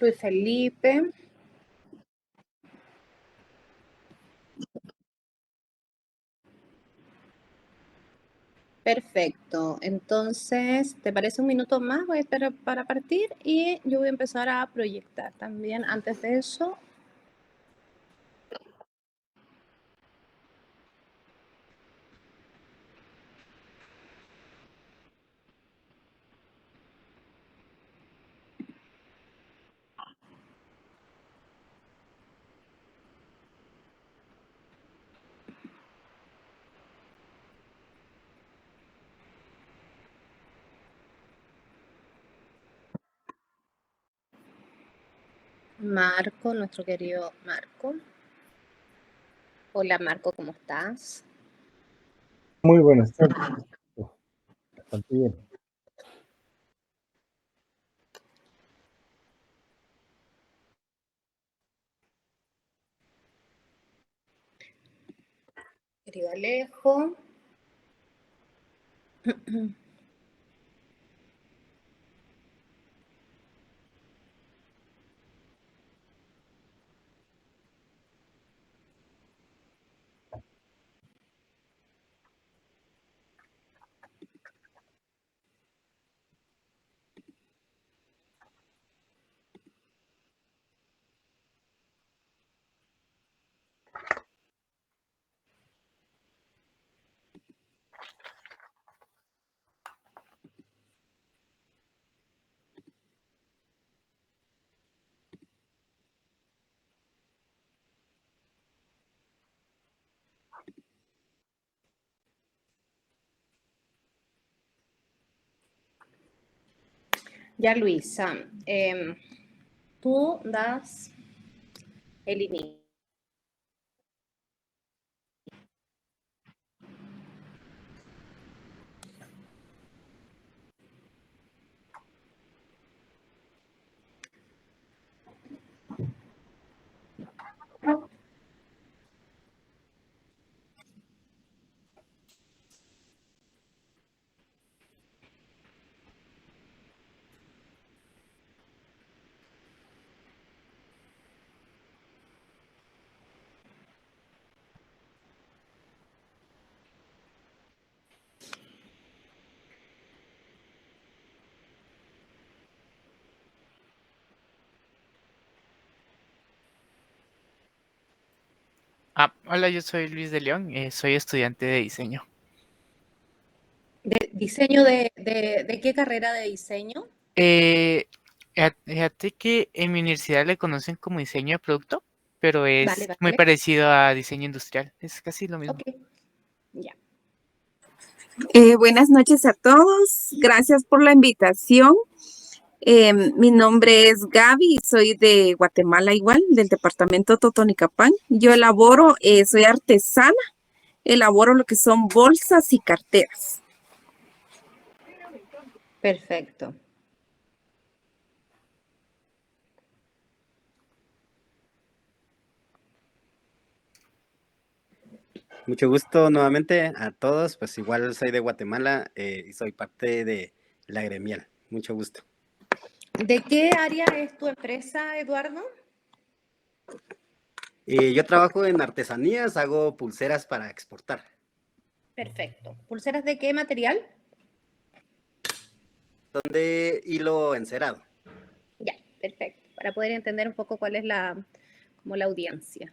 Luis Felipe. Perfecto. Entonces, ¿te parece un minuto más? Voy a esperar para partir y yo voy a empezar a proyectar también. Antes de eso, Marco, nuestro querido Marco. Hola Marco, ¿cómo estás? Muy buenas tardes. Bastante bien. Querido Alejo. Ya Luisa, tú das el inicio. Hola, yo soy Luis de León, soy estudiante de diseño. ¿De diseño de qué carrera de diseño? Fíjate que en mi universidad le conocen como diseño de producto, pero Vale, es muy vale. parecido a diseño industrial, es casi lo mismo. Ok, ya. Buenas noches a todos, gracias por la invitación. Mi nombre es Gaby, soy de Guatemala igual, del departamento Totonicapán. Yo elaboro, soy artesana, elaboro lo que son bolsas y carteras. Perfecto. Mucho gusto nuevamente a todos, pues igual soy de Guatemala y soy parte de la gremial. Mucho gusto. ¿De qué área es tu empresa, Eduardo? Yo trabajo en artesanías, hago pulseras para exportar. Perfecto. ¿Pulseras de qué material? Son de hilo encerado. Ya, perfecto. Para poder entender un poco cuál es como la audiencia.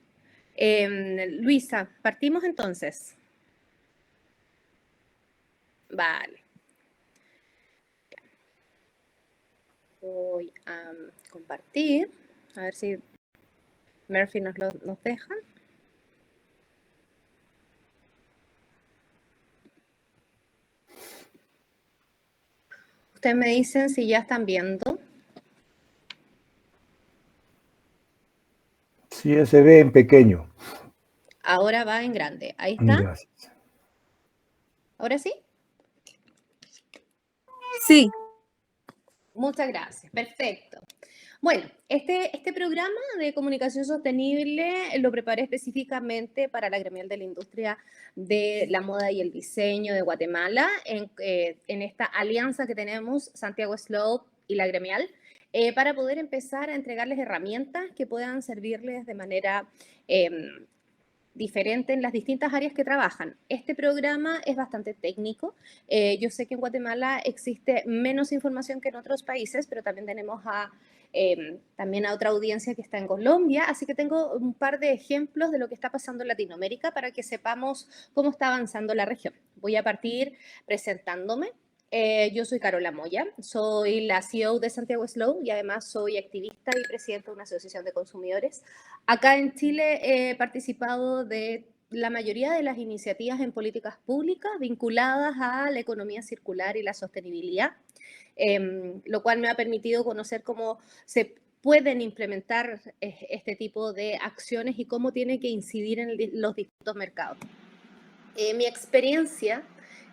Luisa, ¿partimos entonces? Vale. Voy a compartir. A ver si Murphy nos deja. Ustedes me dicen si ya están viendo. Sí, se ve en pequeño. Ahora va en grande. Ahí está. Gracias. ¿Ahora sí? Sí. Muchas gracias. Perfecto. Bueno, este programa de comunicación sostenible lo preparé específicamente para la gremial de la industria de la moda y el diseño de Guatemala en esta alianza que tenemos Santiago Slope y la gremial, para poder empezar a entregarles herramientas que puedan servirles de manera diferente en las distintas áreas que trabajan. Este programa es bastante técnico. Yo sé que en Guatemala existe menos información que en otros países, pero también tenemos también a otra audiencia que está en Colombia, así que tengo un par de ejemplos de lo que está pasando en Latinoamérica para que sepamos cómo está avanzando la región. Voy a partir presentándome. Yo soy Carola Moya, soy la CEO de Santiago Slow y además soy activista y presidenta de una asociación de consumidores. Acá en Chile he participado de la mayoría de las iniciativas en políticas públicas vinculadas a la economía circular y la sostenibilidad, lo cual me ha permitido conocer cómo se pueden implementar este tipo de acciones y cómo tiene que incidir en los distintos mercados. Mi experiencia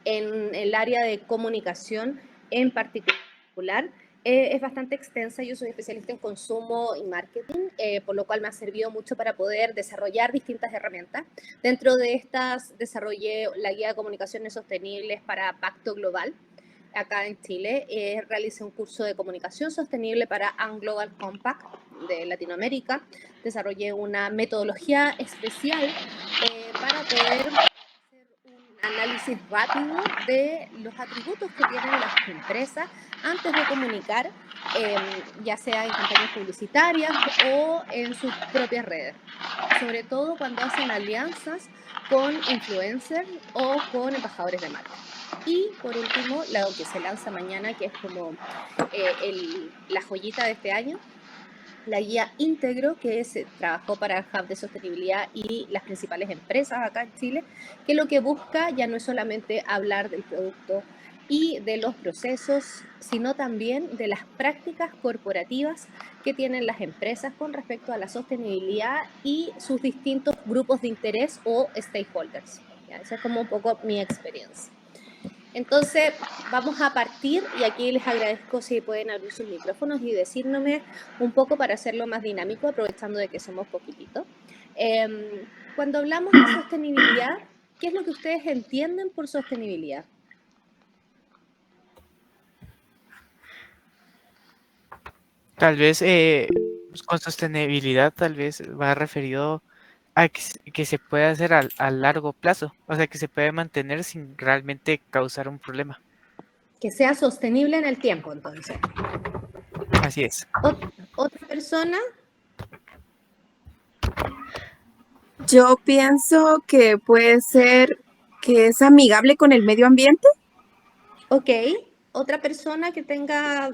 en el área de comunicación en particular es bastante extensa. Yo soy especialista en consumo y marketing, por lo cual me ha servido mucho para poder desarrollar distintas herramientas. Dentro de estas desarrollé la guía de comunicaciones sostenibles para Pacto Global. Acá en Chile realicé un curso de comunicación sostenible para Global Compact de Latinoamérica. Desarrollé una metodología especial para poder análisis rápido de los atributos que tienen las empresas antes de comunicar, ya sea en campañas publicitarias o en sus propias redes, sobre todo cuando hacen alianzas con influencers o con embajadores de marca. Y por último, lo que se lanza mañana, que es como la joyita de este año, la guía íntegro que se trabajó para el Hub de Sostenibilidad y las principales empresas acá en Chile, que lo que busca ya no es solamente hablar del producto y de los procesos, sino también de las prácticas corporativas que tienen las empresas con respecto a la sostenibilidad y sus distintos grupos de interés o stakeholders. ¿Ya? Esa es como un poco mi experiencia. Entonces, vamos a partir, y aquí les agradezco si pueden abrir sus micrófonos y decírnosme un poco para hacerlo más dinámico, aprovechando de que somos poquititos. Cuando hablamos de sostenibilidad, ¿qué es lo que ustedes entienden por sostenibilidad? Tal vez con sostenibilidad, tal vez va referido a que se puede hacer a largo plazo, o sea, que se puede mantener sin realmente causar un problema. Que sea sostenible en el tiempo, entonces. Así es. ¿Otra persona? Yo pienso que puede ser que es amigable con el medio ambiente. Ok. ¿Otra persona que tenga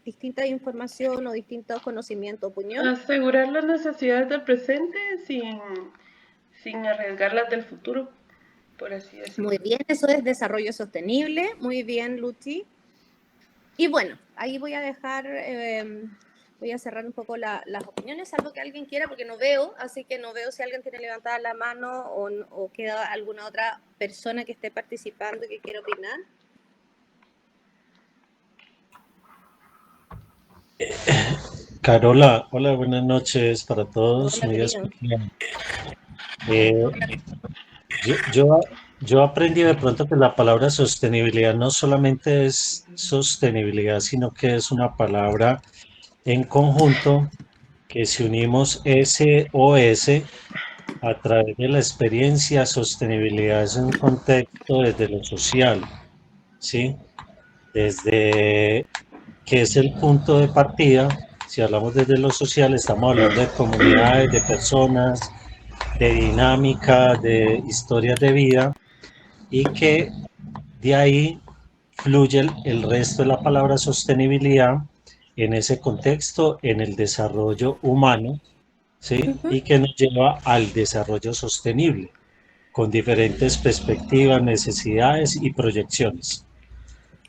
distinta información o distintos conocimientos, opinión? Asegurar las necesidades del presente sin arriesgar las del futuro, por así decirlo. Muy bien, eso es desarrollo sostenible. Muy bien, Luchi. Y bueno, ahí voy a dejar, voy a cerrar un poco las opiniones, salvo que alguien quiera, porque no veo, así que no veo si alguien tiene levantada la mano o queda alguna otra persona que esté participando y que quiera opinar. Carola, hola, buenas noches para todos. Hola, Muy querido. especial. Yo aprendí de pronto que la palabra sostenibilidad no solamente es sostenibilidad, sino que es una palabra en conjunto que si unimos S o S a través de la experiencia, sostenibilidad es un contexto desde lo social, ¿sí? Desde que es el punto de partida. Si hablamos desde lo social, estamos hablando de comunidades, de personas, de dinámica, de historias de vida, y que de ahí fluye el resto de la palabra sostenibilidad en ese contexto, en el desarrollo humano, ¿sí? Y que nos lleva al desarrollo sostenible, con diferentes perspectivas, necesidades y proyecciones.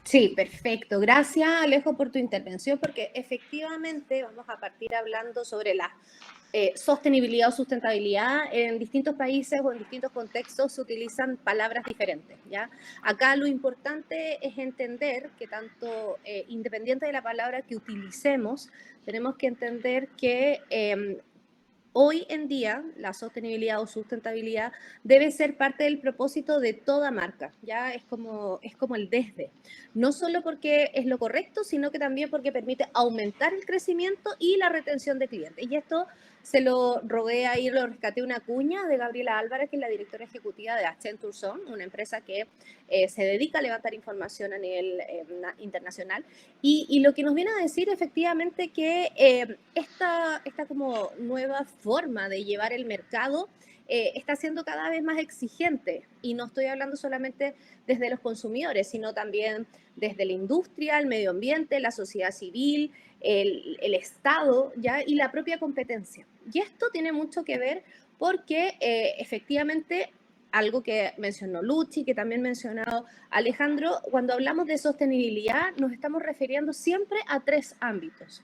Sí, perfecto. Gracias, Alejo, por tu intervención, porque efectivamente vamos a partir hablando sobre la sostenibilidad o sustentabilidad. En distintos países o en distintos contextos se utilizan palabras diferentes, ¿ya? Acá lo importante es entender que tanto, independiente de la palabra que utilicemos, tenemos que entender que hoy en día la sostenibilidad o sustentabilidad debe ser parte del propósito de toda marca, ya es como el desde, no solo porque es lo correcto, sino que también porque permite aumentar el crecimiento y la retención de clientes. Y esto se lo robé ahí, lo rescaté una cuña de Gabriela Álvarez, que es la directora ejecutiva de Accenture Zone, una empresa que se dedica a levantar información a nivel internacional. Y lo que nos viene a decir efectivamente que esta como nueva forma de llevar el mercado está siendo cada vez más exigente. Y no estoy hablando solamente desde los consumidores, sino también desde la industria, el medio ambiente, la sociedad civil, el Estado, ¿ya? Y la propia competencia. Y esto tiene mucho que ver porque efectivamente algo que mencionó Luchi, que también mencionado Alejandro, cuando hablamos de sostenibilidad nos estamos refiriendo siempre a 3 ámbitos.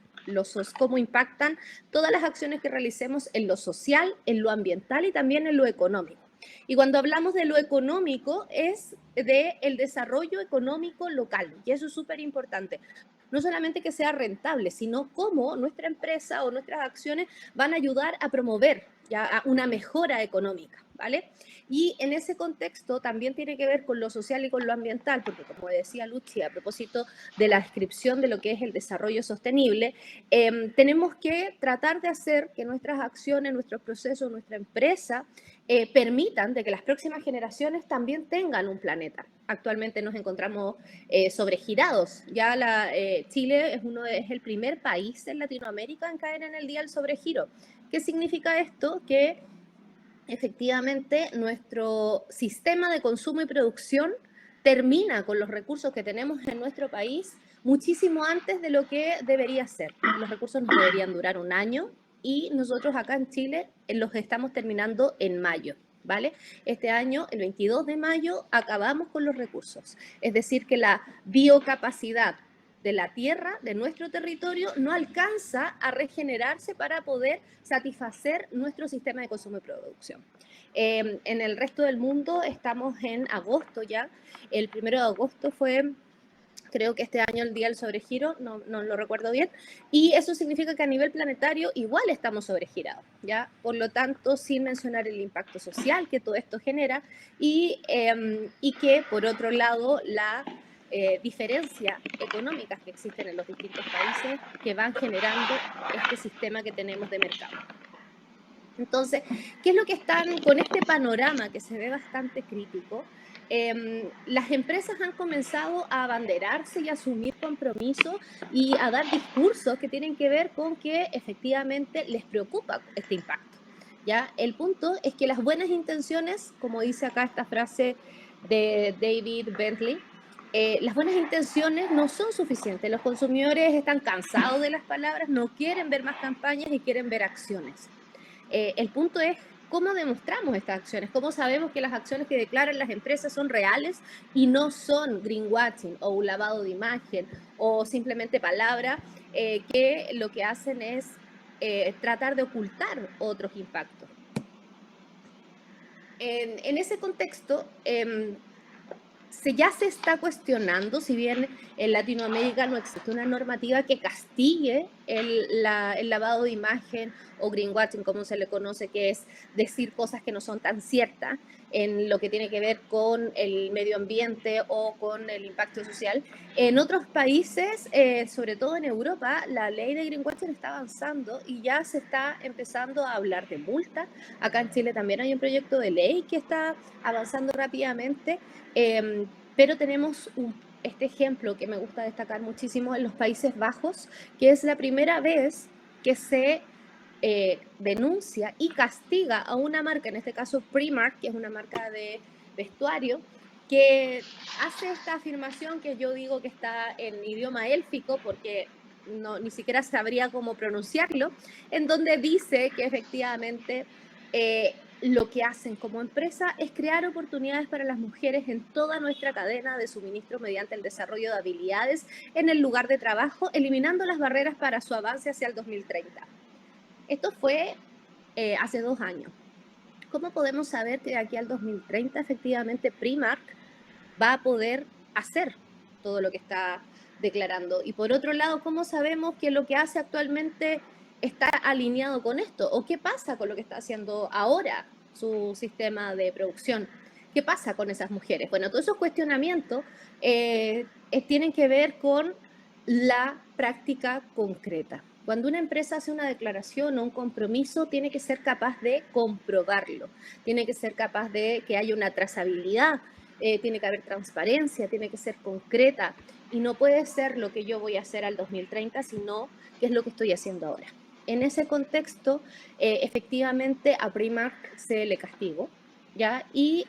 Cómo impactan todas las acciones que realicemos en lo social, en lo ambiental y también en lo económico. Y cuando hablamos de lo económico es del desarrollo económico local, y eso es súper importante. No solamente que sea rentable, sino cómo nuestra empresa o nuestras acciones van a ayudar a promover ya una mejora económica, ¿vale? Y en ese contexto también tiene que ver con lo social y con lo ambiental, porque como decía Luchi, a propósito de la descripción de lo que es el desarrollo sostenible, tenemos que tratar de hacer que nuestras acciones, nuestros procesos, nuestra empresa permitan de que las próximas generaciones también tengan un planeta. Actualmente nos encontramos sobregirados. Ya Chile es el primer país en Latinoamérica en caer en el día del sobregiro. ¿Qué significa esto? Que efectivamente nuestro sistema de consumo y producción termina con los recursos que tenemos en nuestro país muchísimo antes de lo que debería ser. Los recursos nos deberían durar 1 año y nosotros acá en Chile los estamos terminando en mayo, ¿vale? Este año, el 22 de mayo, acabamos con los recursos. Es decir, que la biocapacidad de la tierra, de nuestro territorio, no alcanza a regenerarse para poder satisfacer nuestro sistema de consumo y producción. En el resto del mundo estamos en agosto ya. El 1 de agosto fue, creo que este año, el día del sobregiro, no lo recuerdo bien, y eso significa que a nivel planetario igual estamos sobregirados, ¿ya? Por lo tanto, sin mencionar el impacto social que todo esto genera y que, por otro lado, la diferencias económicas que existen en los distintos países que van generando este sistema que tenemos de mercado. Entonces, ¿qué es lo que están con este panorama que se ve bastante crítico? Las empresas han comenzado a abanderarse y a asumir compromisos y a dar discursos que tienen que ver con que efectivamente les preocupa este impacto. ¿Ya? El punto es que las buenas intenciones, como dice acá esta frase de David Bentley, las buenas intenciones no son suficientes. Los consumidores están cansados de las palabras, no quieren ver más campañas y quieren ver acciones. El punto es cómo demostramos estas acciones, cómo sabemos que las acciones que declaran las empresas son reales y no son greenwashing o un lavado de imagen o simplemente palabras que lo que hacen es tratar de ocultar otros impactos. En ese contexto, ya se está cuestionando, si bien en Latinoamérica no existe una normativa que castigue el lavado de imagen o greenwashing, como se le conoce, que es decir cosas que no son tan ciertas en lo que tiene que ver con el medio ambiente o con el impacto social. En otros países, sobre todo en Europa, la ley de greenwashing está avanzando y ya se está empezando a hablar de multas. Acá en Chile también hay un proyecto de ley que está avanzando rápidamente. Pero tenemos este ejemplo que me gusta destacar muchísimo en los Países Bajos, que es la primera vez que se denuncia y castiga a una marca, en este caso Primark, que es una marca de vestuario, que hace esta afirmación que yo digo que está en idioma élfico, porque ni siquiera sabría cómo pronunciarlo, en donde dice que efectivamente lo que hacen como empresa es crear oportunidades para las mujeres en toda nuestra cadena de suministro mediante el desarrollo de habilidades en el lugar de trabajo, eliminando las barreras para su avance hacia el 2030. Esto fue hace 2 años. ¿Cómo podemos saber que de aquí al 2030 efectivamente Primark va a poder hacer todo lo que está declarando? Y por otro lado, ¿cómo sabemos que lo que hace actualmente está alineado con esto? ¿O qué pasa con lo que está haciendo ahora su sistema de producción? ¿Qué pasa con esas mujeres? Bueno, todos esos cuestionamientos tienen que ver con la práctica concreta. Cuando una empresa hace una declaración o un compromiso, tiene que ser capaz de comprobarlo, tiene que ser capaz de que haya una trazabilidad, tiene que haber transparencia, tiene que ser concreta y no puede ser lo que yo voy a hacer al 2030, sino qué es lo que estoy haciendo ahora. En ese contexto, efectivamente a Primark se le castigó, ¿ya? Y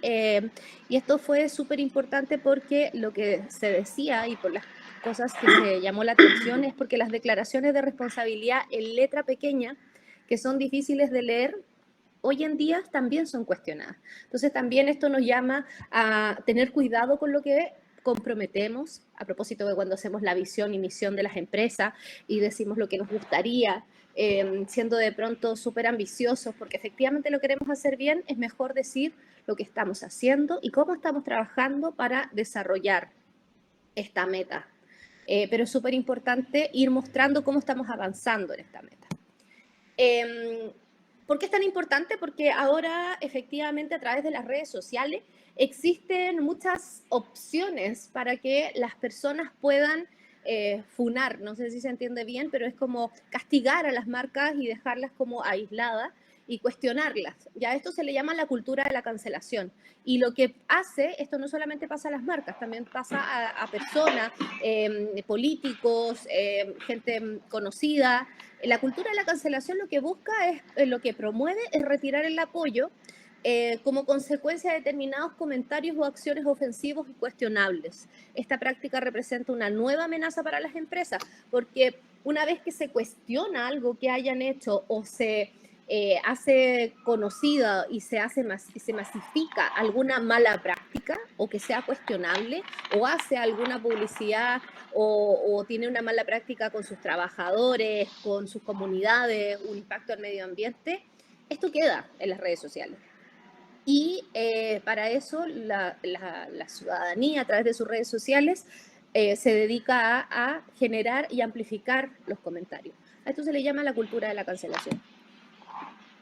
esto fue súper importante porque lo que se decía y por las cosas que se llamó la atención es porque las declaraciones de responsabilidad en letra pequeña, que son difíciles de leer, hoy en día también son cuestionadas. Entonces también esto nos llama a tener cuidado con lo que comprometemos, a propósito de cuando hacemos la visión y misión de las empresas y decimos lo que nos gustaría, siendo de pronto súper ambiciosos, porque efectivamente lo queremos hacer bien, es mejor decir lo que estamos haciendo y cómo estamos trabajando para desarrollar esta meta. Pero es súper importante ir mostrando cómo estamos avanzando en esta meta. ¿Por qué es tan importante? Porque ahora efectivamente a través de las redes sociales existen muchas opciones para que las personas puedan funar, no sé si se entiende bien, pero es como castigar a las marcas y dejarlas como aisladas y cuestionarlas. Ya esto se le llama la cultura de la cancelación. Y lo que hace, esto no solamente pasa a las marcas, también pasa a personas, políticos, gente conocida. La cultura de la cancelación lo que busca es, lo que promueve es retirar el apoyo como consecuencia de determinados comentarios o acciones ofensivos y cuestionables. Esta práctica representa una nueva amenaza para las empresas, porque una vez que se cuestiona algo que hayan hecho o se hace conocida y se masifica alguna mala práctica o que sea cuestionable o hace alguna publicidad o tiene una mala práctica con sus trabajadores, con sus comunidades, un impacto al medio ambiente, esto queda en las redes sociales. Y para eso la ciudadanía a través de sus redes sociales se dedica a generar y amplificar los comentarios. A esto se le llama la cultura de la cancelación.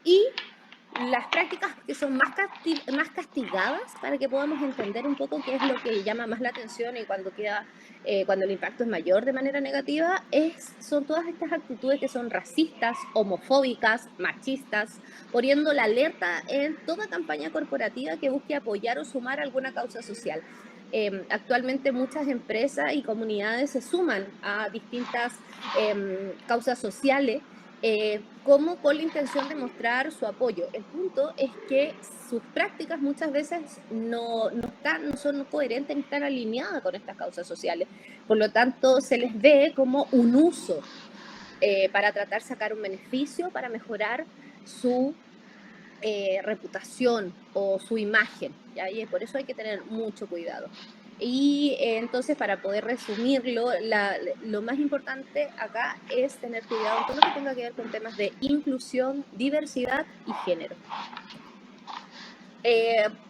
Y las prácticas que son más castigadas, para que podamos entender un poco qué es lo que llama más la atención y cuando el impacto es mayor de manera negativa, son todas estas actitudes que son racistas, homofóbicas, machistas, poniendo la alerta en toda campaña corporativa que busque apoyar o sumar alguna causa social. Actualmente muchas empresas y comunidades se suman a distintas causas sociales, como con la intención de mostrar su apoyo. El punto es que sus prácticas muchas veces no son coherentes ni están alineadas con estas causas sociales. Por lo tanto, se les ve como un uso para tratar de sacar un beneficio, para mejorar su reputación o su imagen, ¿ya? Y por eso hay que tener mucho cuidado. Y entonces, para poder resumirlo, lo más importante acá es tener cuidado en todo lo que tenga que ver con temas de inclusión, diversidad y género.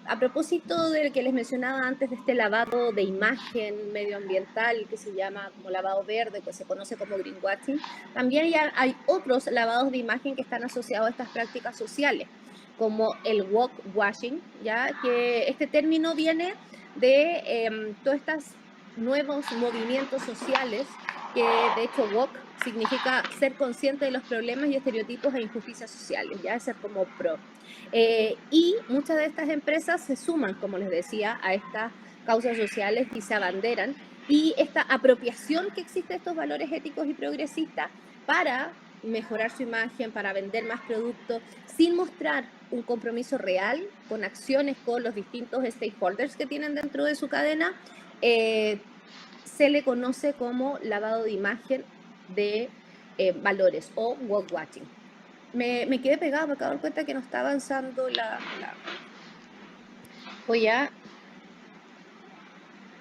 A propósito del que les mencionaba antes de este lavado de imagen medioambiental que se llama como lavado verde, que se conoce como greenwashing, también hay otros lavados de imagen que están asociados a estas prácticas sociales, como el wokewashing, ¿ya? Que este término viene de todos estos nuevos movimientos sociales, que de hecho woke significa ser consciente de los problemas y estereotipos e injusticias sociales, ya es ser como pro. Y muchas de estas empresas se suman, como les decía, a estas causas sociales y se abanderan. Y esta apropiación que existe de estos valores éticos y progresistas para mejorar su imagen, para vender más productos, sin mostrar un compromiso real con acciones con los distintos stakeholders que tienen dentro de su cadena, se le conoce como lavado de imagen de valores o wokewashing. Me quedé pegada, me acabo de dar cuenta que no está avanzando Voy a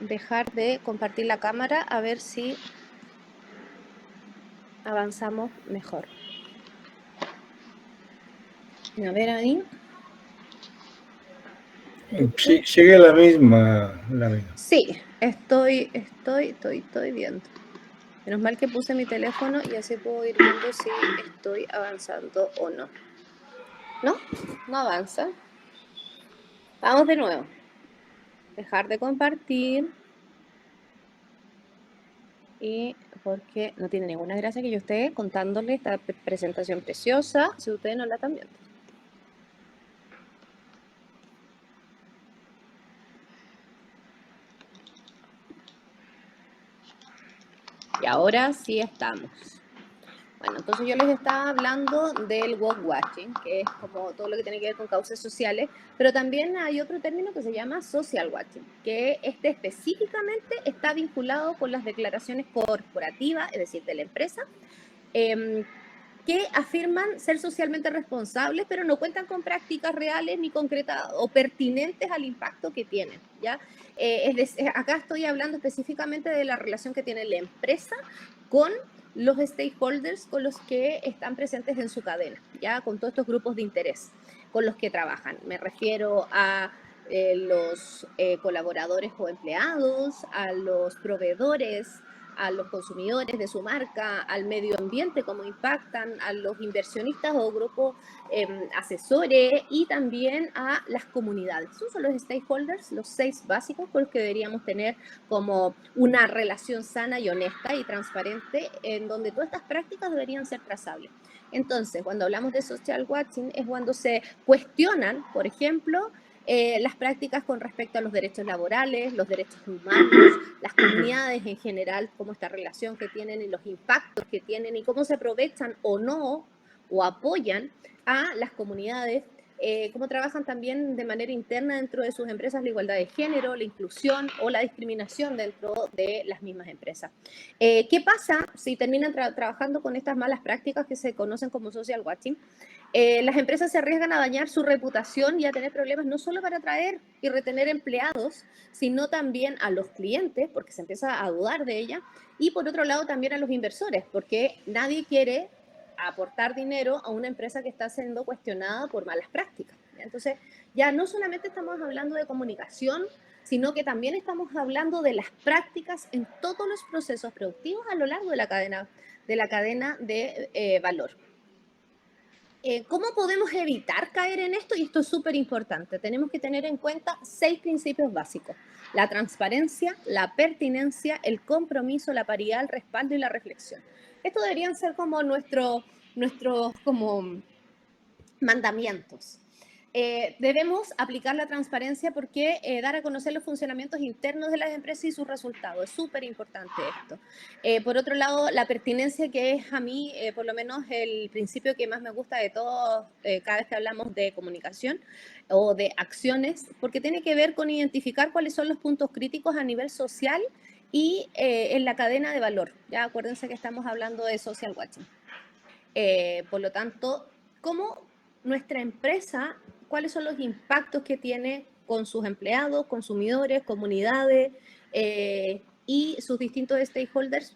dejar de compartir la cámara a ver si avanzamos mejor. A ver ahí. Sí, sigue la misma. Sí, estoy viendo. Menos mal que puse mi teléfono y así puedo ir viendo si estoy avanzando o no. ¿No? No avanza. Vamos de nuevo. Dejar de compartir. Y porque no tiene ninguna gracia que yo esté contándole esta presentación preciosa si ustedes no la están viendo. Y ahora sí estamos. Bueno, entonces yo les estaba hablando del woke watching, que es como todo lo que tiene que ver con causas sociales, pero también hay otro término que se llama social watching, que específicamente está vinculado con las declaraciones corporativas, es decir, de la empresa, que afirman ser socialmente responsables, pero no cuentan con prácticas reales ni concretas o pertinentes al impacto que tienen, ¿ya? Acá estoy hablando específicamente de la relación que tiene la empresa con los stakeholders con los que están presentes en su cadena, ¿ya? Con todos estos grupos de interés con los que trabajan. Me refiero a los colaboradores o empleados, a los proveedores, a los consumidores de su marca, al medio ambiente, cómo impactan, a los inversionistas o grupos asesores y también a las comunidades. Esos son los stakeholders, los 6 básicos con los que deberíamos tener como una relación sana y honesta y transparente en donde todas estas prácticas deberían ser trazables. Entonces, cuando hablamos de social watching es cuando se cuestionan, por ejemplo, las prácticas con respecto a los derechos laborales, los derechos humanos, las comunidades en general, cómo esta relación que tienen y los impactos que tienen y cómo se aprovechan o no o apoyan a las comunidades, cómo trabajan también de manera interna dentro de sus empresas la igualdad de género, la inclusión o la discriminación dentro de las mismas empresas. ¿Qué pasa si terminan trabajando con estas malas prácticas que se conocen como social watching? Las empresas se arriesgan a dañar su reputación y a tener problemas no solo para atraer y retener empleados, sino también a los clientes, porque se empieza a dudar de ella, y por otro lado también a los inversores, porque nadie quiere aportar dinero a una empresa que está siendo cuestionada por malas prácticas. Entonces, ya no solamente estamos hablando de comunicación, sino que también estamos hablando de las prácticas en todos los procesos productivos a lo largo de la cadena de valor. ¿Cómo podemos evitar caer en esto? Y esto es súper importante. Tenemos que tener en cuenta 6 principios básicos. La transparencia, la pertinencia, el compromiso, la paridad, el respaldo y la reflexión. Estos deberían ser como nuestros como mandamientos. Debemos aplicar la transparencia porque dar a conocer los funcionamientos internos de las empresas y sus resultados. Es súper importante esto. Por otro lado, la pertinencia, que es a mí, por lo menos, el principio que más me gusta de todos cada vez que hablamos de comunicación o de acciones, porque tiene que ver con identificar cuáles son los puntos críticos a nivel social y en la cadena de valor. Ya acuérdense que estamos hablando de social watching. Por lo tanto, ¿cómo nuestra empresa, cuáles son los impactos que tiene con sus empleados, consumidores, comunidades y sus distintos stakeholders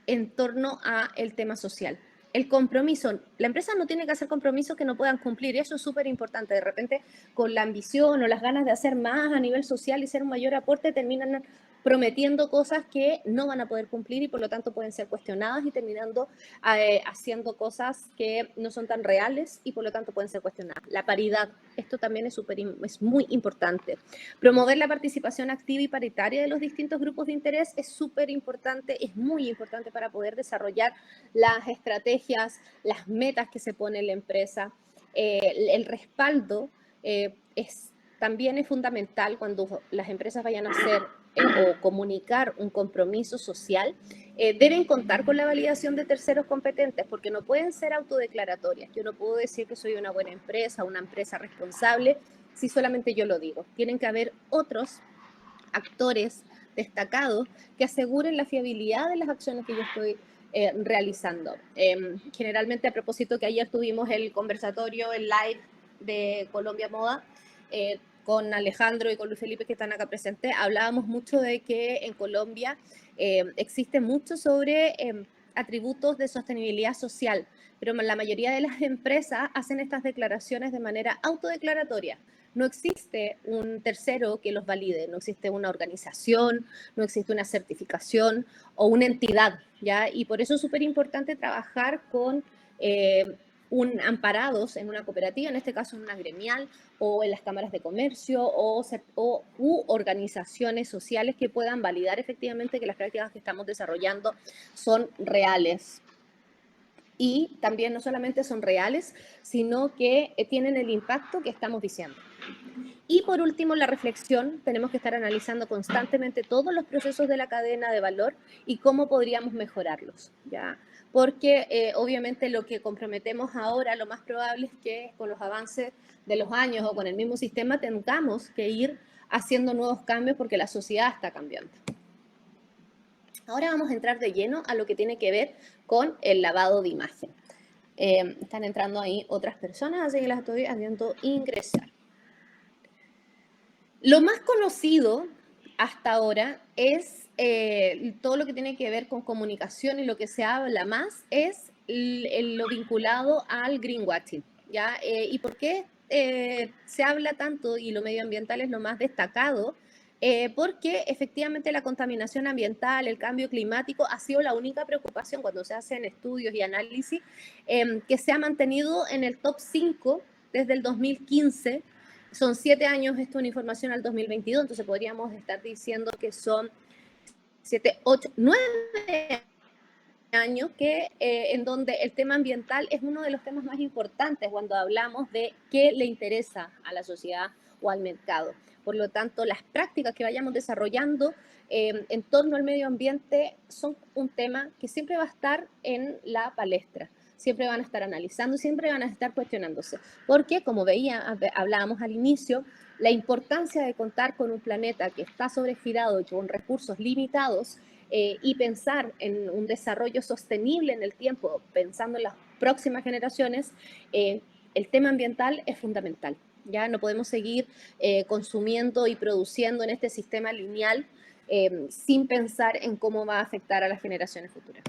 en torno al tema social? El compromiso, la empresa no tiene que hacer compromisos que no puedan cumplir, y eso es súper importante. De repente, con la ambición o las ganas de hacer más a nivel social y ser un mayor aporte, terminan prometiendo cosas que no van a poder cumplir y por lo tanto pueden ser cuestionadas y terminando haciendo cosas que no son tan reales y por lo tanto pueden ser cuestionadas. La paridad, esto también es muy importante. Promover la participación activa y paritaria de los distintos grupos de interés es súper importante, es muy importante para poder desarrollar las estrategias, las metas que se pone en la empresa. El respaldo también es fundamental cuando las empresas vayan a hacer o comunicar un compromiso social, deben contar con la validación de terceros competentes, porque no pueden ser autodeclaratorias. Yo no puedo decir que soy una buena empresa, una empresa responsable, si solamente yo lo digo. Tienen que haber otros actores destacados que aseguren la fiabilidad de las acciones que yo estoy realizando. Generalmente, a propósito que ayer tuvimos el conversatorio, el live de Colombia Moda, con Alejandro y con Luis Felipe que están acá presentes, hablábamos mucho de que en Colombia existe mucho sobre atributos de sostenibilidad social, pero la mayoría de las empresas hacen estas declaraciones de manera autodeclaratoria. no existe un tercero que los valide, no existe una organización, no existe una certificación o una entidad, ¿ya? Y por eso es súper importante trabajar con amparados en una cooperativa, en este caso en una gremial, o en las cámaras de comercio, u organizaciones sociales que puedan validar efectivamente que las prácticas que estamos desarrollando son reales. Y también no solamente son reales, sino que tienen el impacto que estamos diciendo. Y por último, la reflexión, tenemos que estar analizando constantemente todos los procesos de la cadena de valor y cómo podríamos mejorarlos, ¿ya? Porque obviamente lo que comprometemos ahora, lo más probable es que con los avances de los años o con el mismo sistema tengamos que ir haciendo nuevos cambios porque la sociedad está cambiando. Ahora vamos a entrar de lleno a lo que tiene que ver con el lavado de imagen. Están entrando ahí otras personas, así que las estoy haciendo ingresar. Lo más conocido hasta ahora es todo lo que tiene que ver con comunicación, y lo que se habla más es lo vinculado al greenwashing, ¿ya? ¿Y por qué se habla tanto y lo medioambiental es lo más destacado? Porque efectivamente la contaminación ambiental, el cambio climático ha sido la única preocupación cuando se hacen estudios y análisis que se ha mantenido en el top 5 desde el 2015. Son 7 años, esto es una información al 2022, entonces podríamos estar diciendo que son 7, 8, 9 años que, en donde el tema ambiental es uno de los temas más importantes cuando hablamos de qué le interesa a la sociedad o al mercado. Por lo tanto, las prácticas que vayamos desarrollando en torno al medio ambiente son un tema que siempre va a estar en la palestra. Siempre van a estar analizando, siempre van a estar cuestionándose. Porque, como hablábamos al inicio, la importancia de contar con un planeta que está sobregirado y con recursos limitados y pensar en un desarrollo sostenible en el tiempo, pensando en las próximas generaciones, el tema ambiental es fundamental. Ya no podemos seguir consumiendo y produciendo en este sistema lineal sin pensar en cómo va a afectar a las generaciones futuras.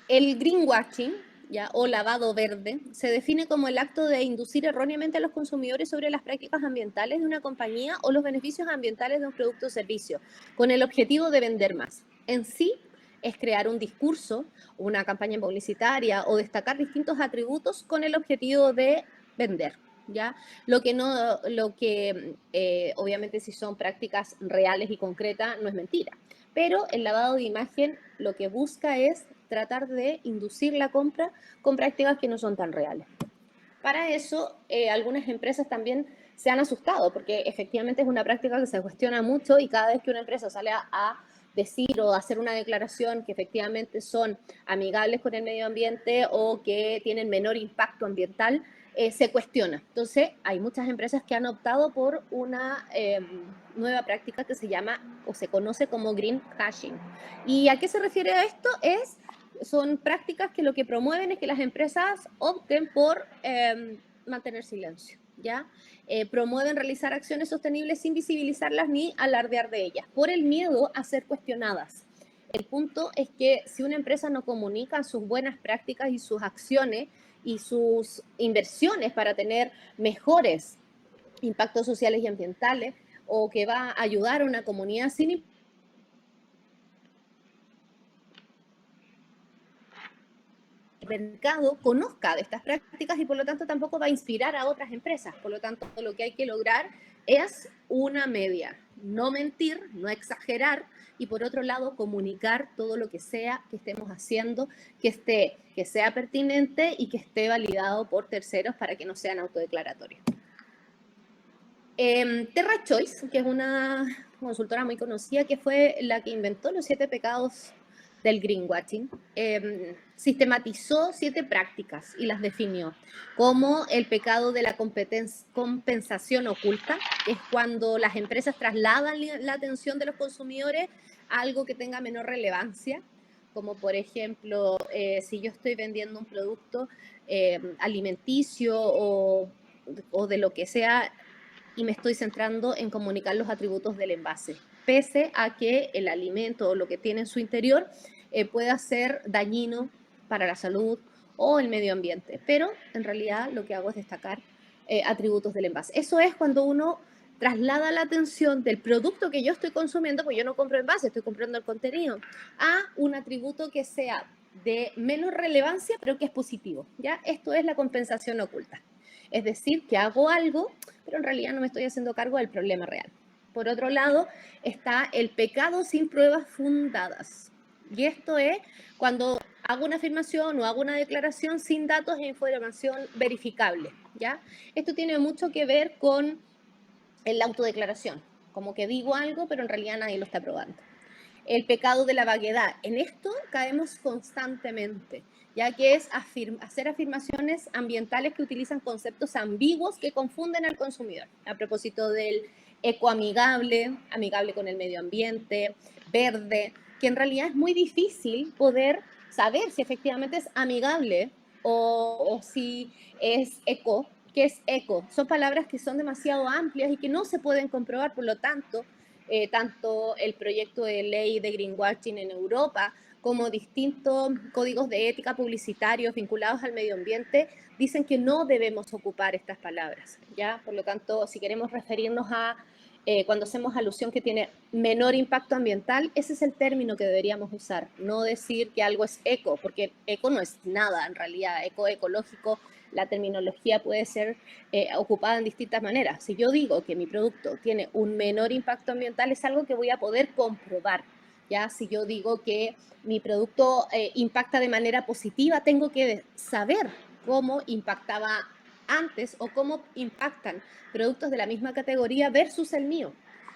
El greenwashing, ¿ya? O lavado verde, se define como el acto de inducir erróneamente a los consumidores sobre las prácticas ambientales de una compañía o los beneficios ambientales de un producto o servicio, con el objetivo de vender más. En sí, es crear un discurso, una campaña publicitaria o destacar distintos atributos con el objetivo de vender, ¿ya? Obviamente si son prácticas reales y concretas no es mentira, pero el lavado de imagen lo que busca es tratar de inducir la compra con prácticas que no son tan reales. Para eso, algunas empresas también se han asustado, porque efectivamente es una práctica que se cuestiona mucho y cada vez que una empresa sale a decir o hacer una declaración que efectivamente son amigables con el medio ambiente o que tienen menor impacto ambiental, se cuestiona. Entonces, hay muchas empresas que han optado por una nueva práctica que se llama o se conoce como greenwashing. ¿Y a qué se refiere a esto? Son prácticas que lo que promueven es que las empresas opten por mantener silencio, ¿ya? Promueven realizar acciones sostenibles sin visibilizarlas ni alardear de ellas, por el miedo a ser cuestionadas. El punto es que si una empresa no comunica sus buenas prácticas y sus acciones y sus inversiones para tener mejores impactos sociales y ambientales, o que va a ayudar a una comunidad sin mercado conozca de estas prácticas y por lo tanto tampoco va a inspirar a otras empresas. Por lo tanto, lo que hay que lograr es una media, no mentir, no exagerar y por otro lado comunicar todo lo que sea que estemos haciendo, que sea pertinente y que esté validado por terceros para que no sean autodeclaratorios. Terra Choice, que es una consultora muy conocida, que fue la que inventó los 7 pecados del greenwashing, sistematizó 7 prácticas y las definió como el pecado de la compensación oculta, que es cuando las empresas trasladan la atención de los consumidores a algo que tenga menor relevancia, como por ejemplo, si yo estoy vendiendo un producto alimenticio o de lo que sea, y me estoy centrando en comunicar los atributos del envase, pese a que el alimento o lo que tiene en su interior pueda ser dañino para la salud o el medio ambiente. Pero en realidad lo que hago es destacar atributos del envase. Eso es cuando uno traslada la atención del producto que yo estoy consumiendo, pues yo no compro envase, estoy comprando el contenido, a un atributo que sea de menos relevancia, pero que es positivo, ¿ya? Esto es la compensación oculta. Es decir, que hago algo, pero en realidad no me estoy haciendo cargo del problema real. Por otro lado, está el pecado sin pruebas fundadas. Y esto es cuando hago una afirmación o hago una declaración sin datos e información verificable, ¿ya? Esto tiene mucho que ver con la autodeclaración, como que digo algo, pero en realidad nadie lo está probando. El pecado de la vaguedad. En esto caemos constantemente, ya que es hacer afirmaciones ambientales que utilizan conceptos ambiguos que confunden al consumidor. A propósito del ecoamigable, amigable con el medio ambiente, verde, que en realidad es muy difícil poder saber si efectivamente es amigable o si es eco. ¿Qué es eco? Son palabras que son demasiado amplias y que no se pueden comprobar, por lo tanto, tanto el proyecto de ley de greenwashing en Europa como distintos códigos de ética publicitarios vinculados al medio ambiente dicen que no debemos ocupar estas palabras, ¿ya? Por lo tanto, si queremos referirnos a cuando hacemos alusión que tiene menor impacto ambiental, ese es el término que deberíamos usar, no decir que algo es eco, porque eco no es nada en realidad, eco, ecológico, la terminología puede ser ocupada en distintas maneras. Si yo digo que mi producto tiene un menor impacto ambiental, es algo que voy a poder comprobar. ¿Ya? Si yo digo que mi producto impacta de manera positiva, tengo que saber cómo impactaba antes o cómo impactan productos de la misma categoría versus el mío.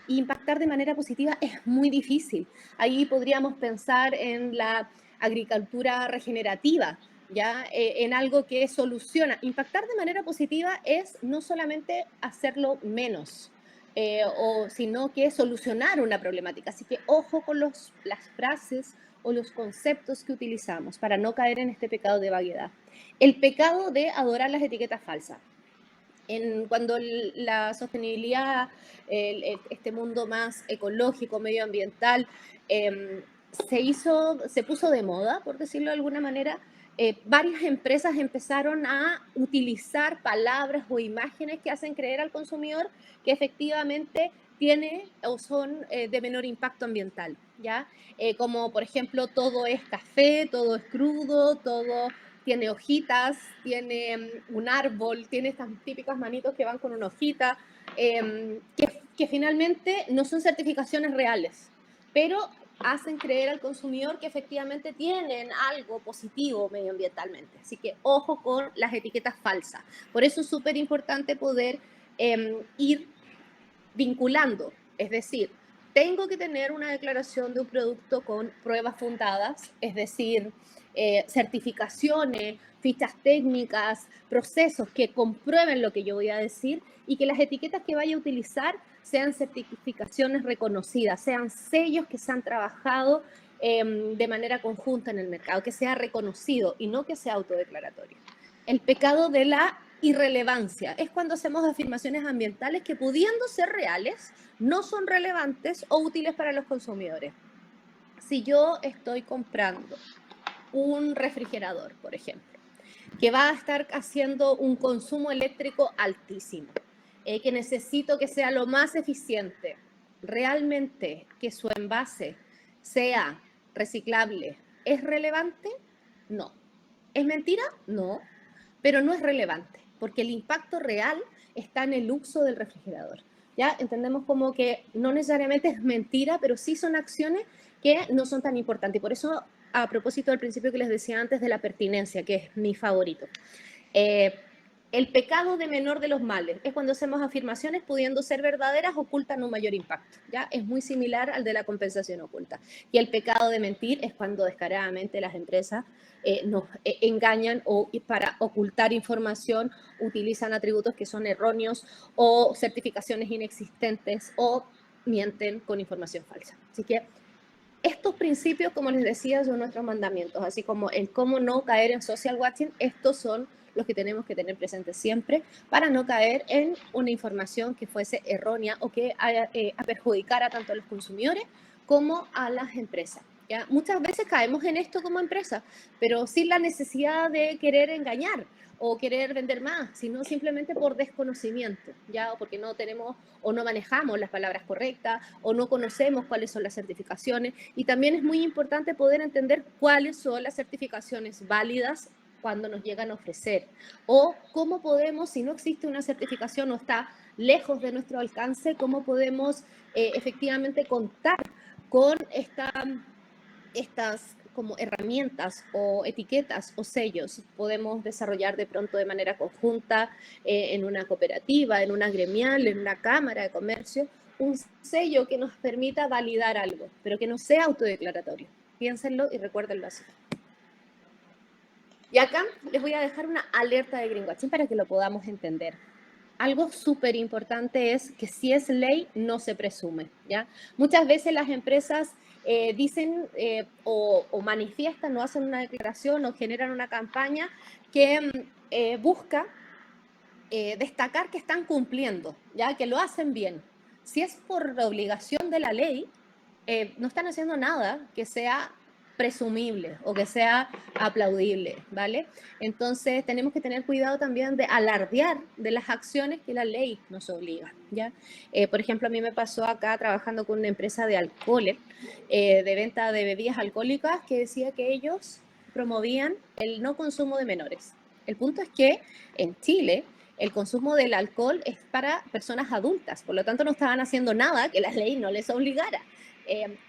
Y impactar de manera positiva es muy difícil. Ahí podríamos pensar en la agricultura regenerativa, ¿ya? En algo que soluciona. Impactar de manera positiva es no solamente hacerlo menos, sino que solucionar una problemática. Así que ojo con las frases o los conceptos que utilizamos para no caer en este pecado de vaguedad. El pecado de adorar las etiquetas falsas. Cuando la sostenibilidad, este mundo más ecológico, medioambiental, se puso de moda, por decirlo de alguna manera, varias empresas empezaron a utilizar palabras o imágenes que hacen creer al consumidor que efectivamente tiene o son de menor impacto ambiental, ¿ya? Como por ejemplo, todo es café, todo es crudo, todo tiene hojitas, tiene un árbol, tiene estas típicas manitos que van con una hojita, que finalmente no son certificaciones reales, pero hacen creer al consumidor que efectivamente tienen algo positivo medioambientalmente. Así que ojo con las etiquetas falsas. Por eso es súper importante poder ir vinculando, es decir, tengo que tener una declaración de un producto con pruebas fundadas, es decir, certificaciones, fichas técnicas, procesos que comprueben lo que yo voy a decir y que las etiquetas que vaya a utilizar sean certificaciones reconocidas, sean sellos que se han trabajado de manera conjunta en el mercado, que sea reconocido y no que sea autodeclaratorio. El pecado de la irrelevancia es cuando hacemos afirmaciones ambientales que, pudiendo ser reales, no son relevantes o útiles para los consumidores. Si yo estoy comprando un refrigerador, por ejemplo, que va a estar haciendo un consumo eléctrico altísimo, que necesito que sea lo más eficiente, realmente que su envase sea reciclable, ¿es relevante? No. ¿Es mentira? No, pero no es relevante, porque el impacto real está en el uso del refrigerador. ¿Ya? Entendemos como que no necesariamente es mentira, pero sí son acciones que no son tan importantes. Y por eso, a propósito del principio que les decía antes de la pertinencia, que es mi favorito, el pecado de menor de los males es cuando hacemos afirmaciones pudiendo ser verdaderas ocultan un mayor impacto. ¿Ya? Es muy similar al de la compensación oculta. Y el pecado de mentir es cuando descaradamente las empresas nos engañan o para ocultar información utilizan atributos que son erróneos o certificaciones inexistentes o mienten con información falsa. Así que estos principios, como les decía, son nuestros mandamientos, así como el cómo no caer en social watching, estos son los que tenemos que tener presentes siempre para no caer en una información que fuese errónea o que perjudicara tanto a los consumidores como a las empresas. ¿ya? Muchas veces caemos en esto como empresa, pero sin la necesidad de querer engañar o querer vender más, sino simplemente por desconocimiento, ¿ya? O porque no tenemos o no manejamos las palabras correctas o no conocemos cuáles son las certificaciones. Y también es muy importante poder entender cuáles son las certificaciones válidas cuando nos llegan a ofrecer, o cómo podemos, si no existe una certificación o está lejos de nuestro alcance, cómo podemos efectivamente contar con estas como herramientas o etiquetas o sellos. Podemos desarrollar de pronto de manera conjunta en una cooperativa, en una gremial, en una cámara de comercio, un sello que nos permita validar algo, pero que no sea autodeclaratorio. Piénsenlo y recuérdenlo así. Y acá les voy a dejar una alerta de greenwashing para que lo podamos entender. Algo súper importante es que si es ley, no se presume, ¿ya? Muchas veces las empresas dicen o manifiestan o hacen una declaración o generan una campaña que busca destacar que están cumpliendo, ¿ya? Que lo hacen bien. Si es por la obligación de la ley, no están haciendo nada que sea presumible o que sea aplaudible, ¿vale? Entonces tenemos que tener cuidado también de alardear de las acciones que la ley nos obliga, ¿ya? Por ejemplo, a mí me pasó acá trabajando con una empresa de alcoholes, de venta de bebidas alcohólicas, que decía que ellos promovían el no consumo de menores. El punto es que en Chile el consumo del alcohol es para personas adultas, por lo tanto no estaban haciendo nada que la ley no les obligara.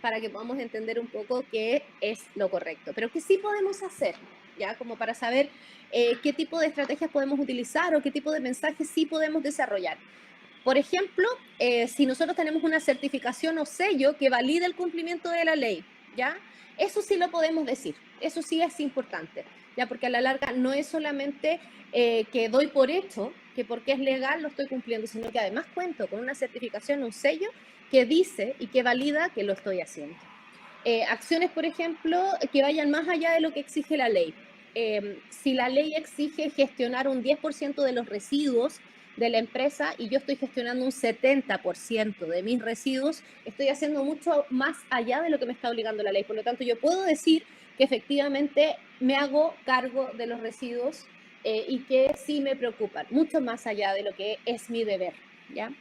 Para que podamos entender un poco qué es lo correcto. Pero ¿qué sí podemos hacer? ¿Ya? Como para saber qué tipo de estrategias podemos utilizar o qué tipo de mensajes sí podemos desarrollar. Por ejemplo, si nosotros tenemos una certificación o sello que valide el cumplimiento de la ley, ¿ya? Eso sí lo podemos decir, eso sí es importante, ¿ya? Porque a la larga no es solamente que doy por hecho que porque es legal lo estoy cumpliendo, sino que además cuento con una certificación, un sello que dice y que valida que lo estoy haciendo. Acciones, por ejemplo, que vayan más allá de lo que exige la ley. Si la ley exige gestionar un 10% de los residuos de la empresa y yo estoy gestionando un 70% de mis residuos, estoy haciendo mucho más allá de lo que me está obligando la ley. Por lo tanto, yo puedo decir que efectivamente me hago cargo de los residuos y que sí me preocupan, mucho más allá de lo que es mi deber, ¿ya?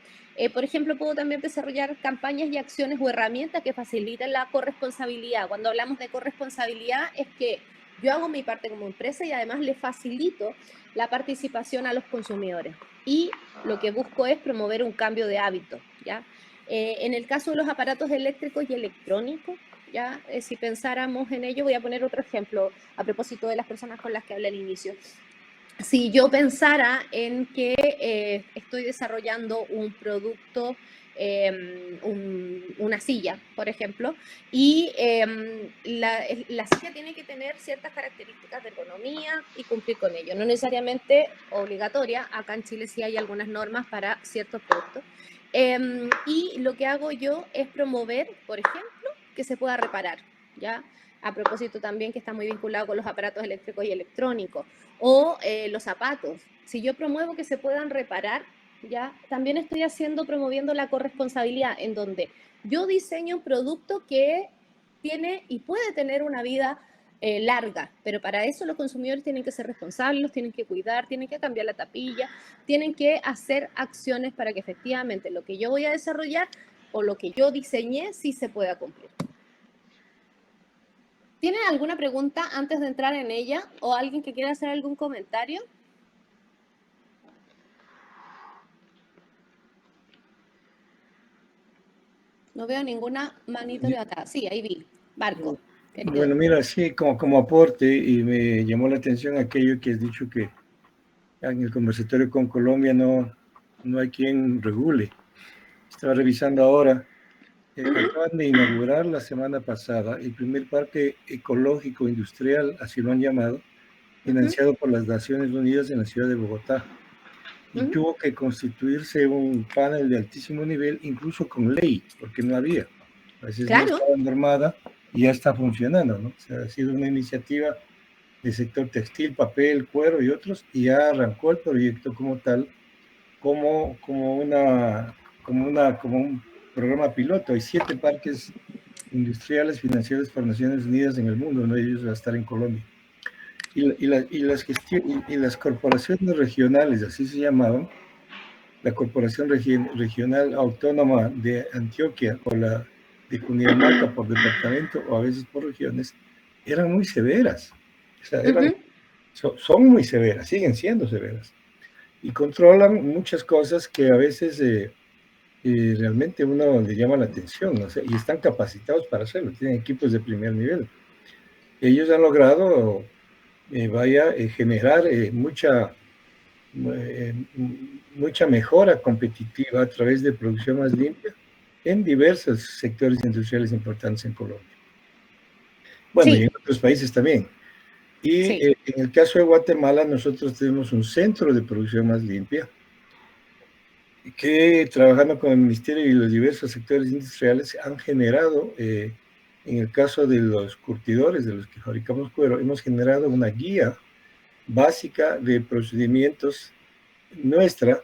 Por ejemplo, puedo también desarrollar campañas y acciones o herramientas que faciliten la corresponsabilidad. Cuando hablamos de corresponsabilidad es que yo hago mi parte como empresa y además le facilito la participación a los consumidores. Y lo que busco es promover un cambio de hábito, ¿ya? En el caso de los aparatos eléctricos y electrónicos, ¿ya? Si pensáramos en ello, voy a poner otro ejemplo a propósito de las personas con las que hablé al inicio. Si yo pensara en que estoy desarrollando un producto, una silla, por ejemplo, y la silla tiene que tener ciertas características de ergonomía y cumplir con ello. No necesariamente obligatoria, acá en Chile sí hay algunas normas para ciertos productos. Y lo que hago yo es promover, por ejemplo, que se pueda reparar, ¿ya? A propósito también que está muy vinculado con los aparatos eléctricos y electrónicos, o los zapatos. Si yo promuevo que se puedan reparar, ya también estoy promoviendo la corresponsabilidad, en donde yo diseño un producto que tiene y puede tener una vida larga, pero para eso los consumidores tienen que ser responsables, los tienen que cuidar, tienen que cambiar la tapilla, tienen que hacer acciones para que efectivamente lo que yo voy a desarrollar o lo que yo diseñé sí se pueda cumplir. ¿Tienen alguna pregunta antes de entrar en ella o alguien que quiera hacer algún comentario? No veo ninguna manito levantada. Sí, ahí vi. Barco. Bueno, mira, sí, como aporte, y me llamó la atención aquello que has dicho que en el conversatorio con Colombia no hay quien regule. Estaba revisando ahora. Acaban de inaugurar la semana pasada el primer parque ecológico industrial, así lo han llamado, financiado por las Naciones Unidas en la ciudad de Bogotá. Y tuvo que constituirse un panel de altísimo nivel, incluso con ley, porque no había. A veces no estaba normada y ya está funcionando, ¿no? O sea, ha sido una iniciativa del sector textil, papel, cuero y otros, y ya arrancó el proyecto como tal, como un programa piloto. Hay 7 parques industriales financiados por Naciones Unidas en el mundo, uno de ellos va a estar en Colombia. Y las corporaciones regionales, así se llamaban, la Corporación Regional Autónoma de Antioquia o la de Cundinamarca por departamento o a veces por regiones, eran muy severas. O sea, son muy severas, siguen siendo severas. Y controlan muchas cosas que a veces realmente uno le llama la atención, ¿no? O sea, y están capacitados para hacerlo, tienen equipos de primer nivel. Ellos han logrado generar mucha mejora competitiva a través de producción más limpia en diversos sectores industriales importantes en Colombia. Bueno, y en otros países también. Y en el caso de Guatemala, nosotros tenemos un centro de producción más limpia que, trabajando con el Ministerio y los diversos sectores industriales, han generado, en el caso de los curtidores, de los que fabricamos cuero, hemos generado una guía básica de procedimientos nuestra,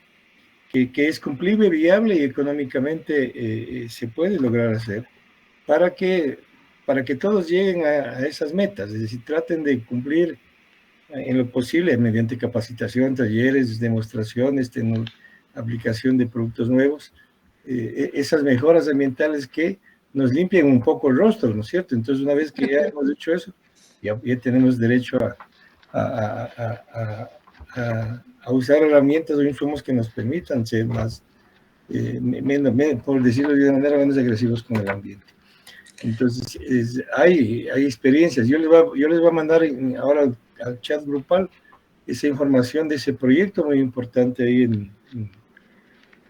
que es cumplible, viable y económicamente se puede lograr hacer para que todos lleguen a esas metas, es decir, traten de cumplir en lo posible mediante capacitación, talleres, demostraciones, aplicación de productos nuevos, esas mejoras ambientales que nos limpian un poco el rostro, ¿no es cierto? Entonces, una vez que ya hemos hecho eso, ya tenemos derecho a usar herramientas o insumos que nos permitan ser más, por decirlo de una manera, menos agresivos con el ambiente. Entonces, hay experiencias. Yo les voy a mandar ahora al chat grupal esa información de ese proyecto muy importante ahí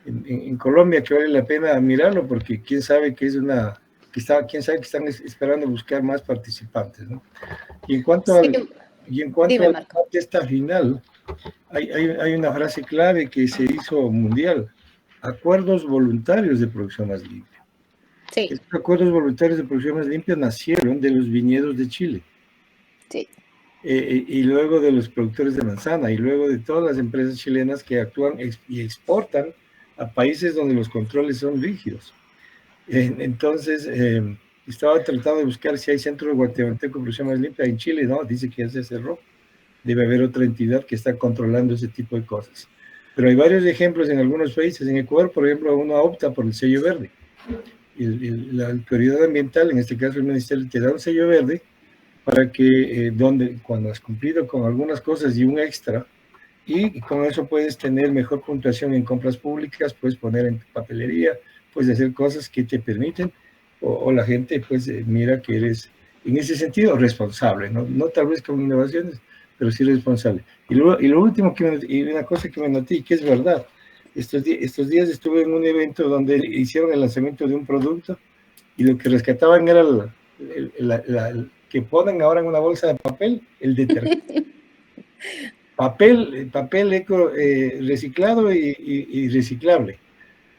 en Colombia, que vale la pena mirarlo, porque quién sabe que están esperando buscar más participantes, ¿no? Y en cuanto a la protesta final, hay una frase clave que se hizo mundial: acuerdos voluntarios de producción más limpia. Sí. Estos acuerdos voluntarios de producción más limpia nacieron de los viñedos de Chile. Sí. Y luego de los productores de manzana, y luego de todas las empresas chilenas que actúan y exportan a países donde los controles son rígidos. Entonces, estaba tratando de buscar si hay centro de guatemalteco de producción más limpia en Chile. No, dice que ya se cerró. Debe haber otra entidad que está controlando ese tipo de cosas. Pero hay varios ejemplos en algunos países. En Ecuador, por ejemplo, uno opta por el sello verde. La autoridad ambiental, en este caso el ministerio, te da un sello verde para que cuando has cumplido con algunas cosas y un extra, y con eso puedes tener mejor puntuación en compras públicas, puedes poner en tu papelería, puedes hacer cosas que te permiten, o la gente pues mira que eres, en ese sentido, responsable, no tal vez con innovaciones, pero sí responsable. Y lo último, y una cosa que me noté, que es verdad, estos días estuve en un evento donde hicieron el lanzamiento de un producto, y lo que rescataban era que ponen ahora en una bolsa de papel el detergente. papel eco, reciclado y reciclable.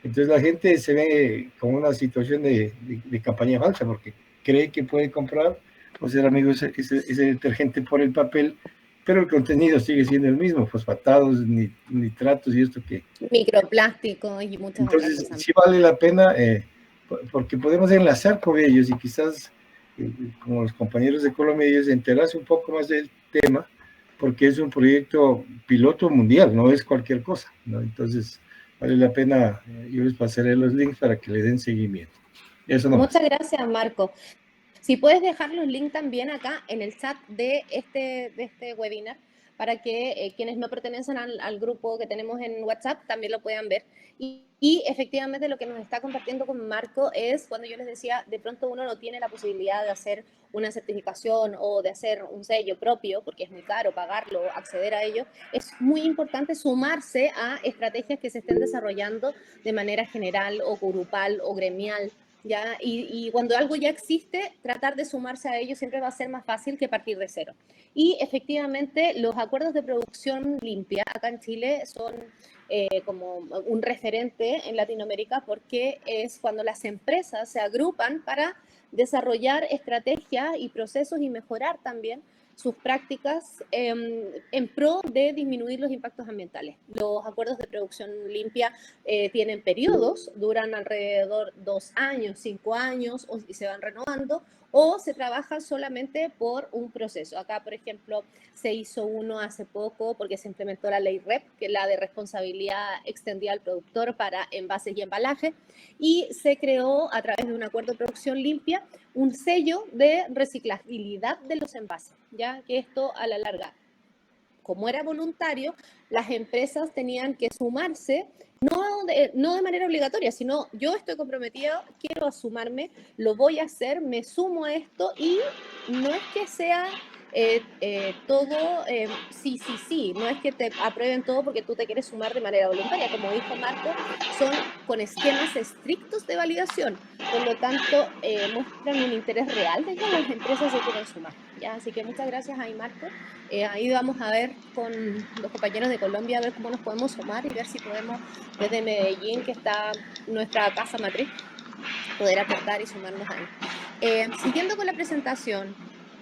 Entonces la gente se ve con una situación de campaña falsa, porque cree que puede comprar o ser amigo ese detergente por el papel, pero el contenido sigue siendo el mismo: fosfatados, nitratos y esto que... Microplásticos y muchas otras cosas. Entonces sí vale la pena, porque podemos enlazar con ellos y quizás, como los compañeros de Colombia, ellos enterarse un poco más del tema, porque es un proyecto piloto mundial, no es cualquier cosa, ¿no? Entonces vale la pena, yo les pasaré los links para que le den seguimiento. Eso no. Muchas gracias, Marco. Si puedes dejar los links también acá en el chat de este webinar, para que quienes no pertenecen al grupo que tenemos en WhatsApp también lo puedan ver. Y efectivamente lo que nos está compartiendo con Marco es cuando yo les decía, de pronto uno no tiene la posibilidad de hacer una certificación o de hacer un sello propio, porque es muy caro pagarlo, acceder a ello. Es muy importante sumarse a estrategias que se estén desarrollando de manera general o grupal o gremial, ¿ya? Y cuando algo ya existe, tratar de sumarse a ello siempre va a ser más fácil que partir de cero. Y efectivamente, los acuerdos de producción limpia acá en Chile son como un referente en Latinoamérica, porque es cuando las empresas se agrupan para desarrollar estrategias y procesos y mejorar también sus prácticas en pro de disminuir los impactos ambientales. Los acuerdos de producción limpia tienen periodos, duran alrededor 2 años, 5 años, y se van renovando, o se trabaja solamente por un proceso. Acá, por ejemplo, se hizo uno hace poco porque se implementó la ley REP, que es la de responsabilidad extendida al productor para envases y embalajes, y se creó a través de un acuerdo de producción limpia un sello de reciclabilidad de los envases, ya que esto a la larga, como era voluntario, las empresas tenían que sumarse, no de manera obligatoria, sino yo estoy comprometido, quiero sumarme, lo voy a hacer, me sumo a esto, y no es que sea todo sí, no es que te aprueben todo porque tú te quieres sumar de manera voluntaria, como dijo Marco, son con esquemas estrictos de validación, por lo tanto muestran un interés real de que las empresas se quieren sumar, ¿ya? Así que muchas gracias ahí, Marco. Ahí vamos a ver con los compañeros de Colombia, a ver cómo nos podemos sumar y ver si podemos desde Medellín, que está nuestra casa matriz, poder aportar y sumarnos ahí. Siguiendo con la presentación,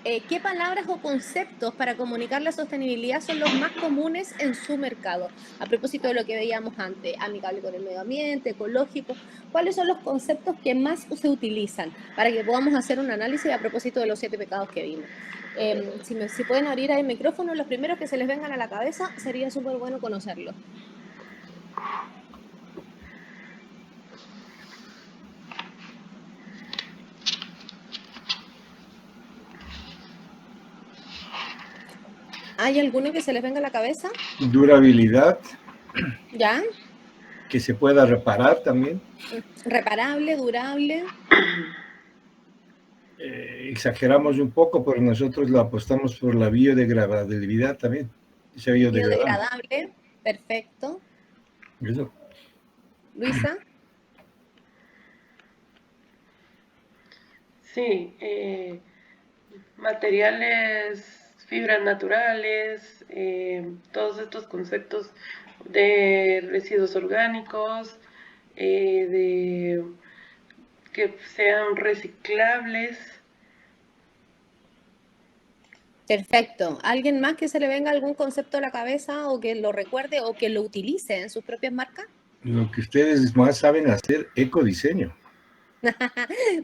¿qué palabras o conceptos para comunicar la sostenibilidad son los más comunes en su mercado? A propósito de lo que veíamos antes, amigable con el medio ambiente, ecológico, ¿cuáles son los conceptos que más se utilizan para que podamos hacer un análisis a propósito de los 7 pecados que vimos? Si pueden abrir ahí el micrófono, los primeros que se les vengan a la cabeza, sería súper bueno conocerlos. ¿Hay alguno que se les venga a la cabeza? Durabilidad, ¿Ya? que se pueda reparar también. Reparable, durable. Exageramos un poco, pero nosotros lo apostamos por la biodegradabilidad también. Biodegradable, perfecto. Eso. Luisa. Sí, materiales, fibras naturales, todos estos conceptos de residuos orgánicos, de que sean reciclables. Perfecto. ¿Alguien más que se le venga algún concepto a la cabeza o que lo recuerde o que lo utilice en sus propias marcas? Lo que ustedes más saben hacer, ecodiseño.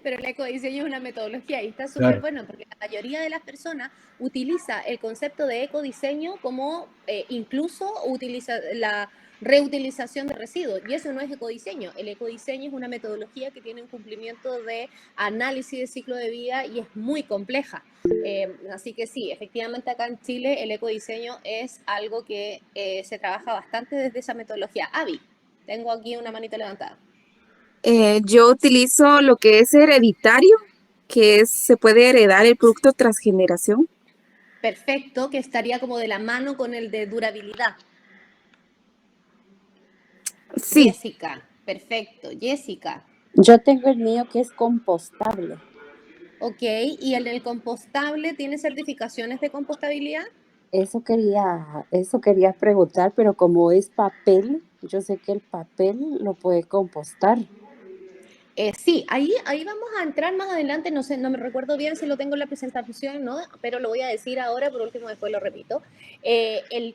Pero el ecodiseño es una metodología y está súper Claro. bueno porque la mayoría de las personas utiliza el concepto de ecodiseño como incluso utiliza la reutilización de residuos, y eso no es ecodiseño. El ecodiseño es una metodología que tiene un cumplimiento de análisis de ciclo de vida y es muy compleja. Así que sí, efectivamente acá en Chile el ecodiseño es algo que se trabaja bastante desde esa metodología. Avi, tengo aquí una manita levantada. Yo utilizo lo que es hereditario, que se puede heredar el producto tras generación. Perfecto, que estaría como de la mano con el de durabilidad. Sí. Jessica, perfecto. Jessica. Yo tengo el mío que es compostable. Ok, ¿y el del compostable tiene certificaciones de compostabilidad? Eso quería preguntar, pero como es papel, yo sé que el papel lo puede compostar. Sí, ahí vamos a entrar más adelante, no sé, no me recuerdo bien si lo tengo en la presentación, ¿no? Pero lo voy a decir ahora, por último después lo repito.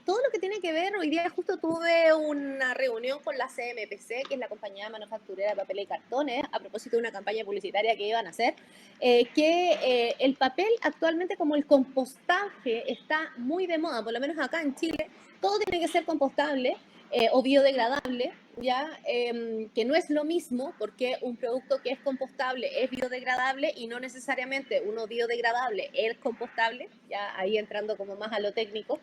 Todo lo que tiene que ver, hoy día justo tuve una reunión con la CMPC, que es la compañía manufacturera de papel y cartones, a propósito de una campaña publicitaria que iban a hacer, que el papel actualmente como el compostaje está muy de moda, por lo menos acá en Chile, todo tiene que ser compostable. O biodegradable, ¿ya? Que no es lo mismo, porque un producto que es compostable es biodegradable y no necesariamente uno biodegradable es compostable, ya ahí entrando como más a lo técnico.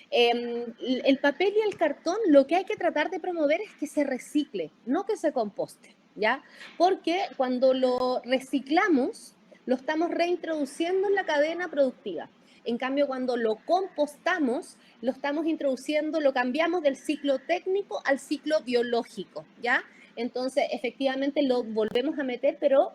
El papel y el cartón, lo que hay que tratar de promover es que se recicle, no que se composte, ¿ya? Porque cuando lo reciclamos, lo estamos reintroduciendo en la cadena productiva. En cambio, cuando lo compostamos, lo estamos introduciendo, lo cambiamos del ciclo técnico al ciclo biológico, ¿ya? Entonces, efectivamente, lo volvemos a meter, pero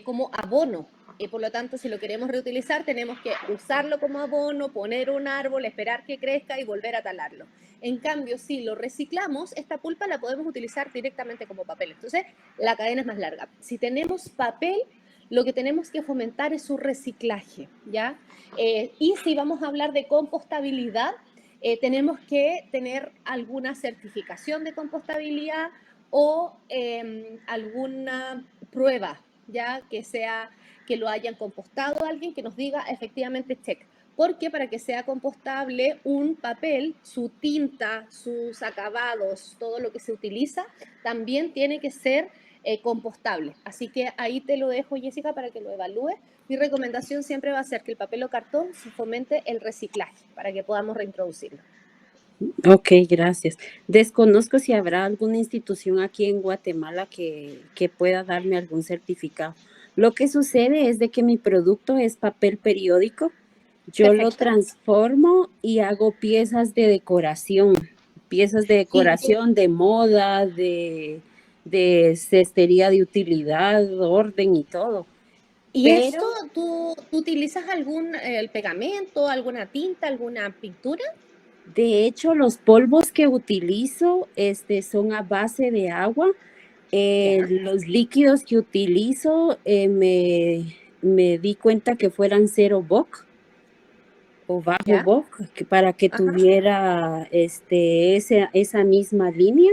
como abono. Y por lo tanto, si lo queremos reutilizar, tenemos que usarlo como abono, poner un árbol, esperar que crezca y volver a talarlo. En cambio, si lo reciclamos, esta pulpa la podemos utilizar directamente como papel. Entonces, la cadena es más larga. Si tenemos papel, lo que tenemos que fomentar es su reciclaje, ¿ya? Y si vamos a hablar de compostabilidad, tenemos que tener alguna certificación de compostabilidad o alguna prueba, ya que lo hayan compostado alguien que nos diga efectivamente check. Porque para que sea compostable un papel, su tinta, sus acabados, todo lo que se utiliza, también tiene que ser compostable. Así que ahí te lo dejo, Jessica, para que lo evalúes. Mi recomendación siempre va a ser que el papel o cartón se fomente el reciclaje para que podamos reintroducirlo. Ok, gracias. Desconozco si habrá alguna institución aquí en Guatemala que pueda darme algún certificado. Lo que sucede es de que mi producto es papel periódico. Yo lo Perfecto. transformo y hago piezas de decoración de moda, de cestería de utilidad, orden y todo. ¿Y Pero esto tú utilizas algún el pegamento, alguna tinta, alguna pintura? de hecho, los polvos que utilizo son a base de agua. Ya. Los líquidos que utilizo me di cuenta que fueran cero BOC o bajo ¿Ya? BOC, para que Ajá. tuviera esa misma línea.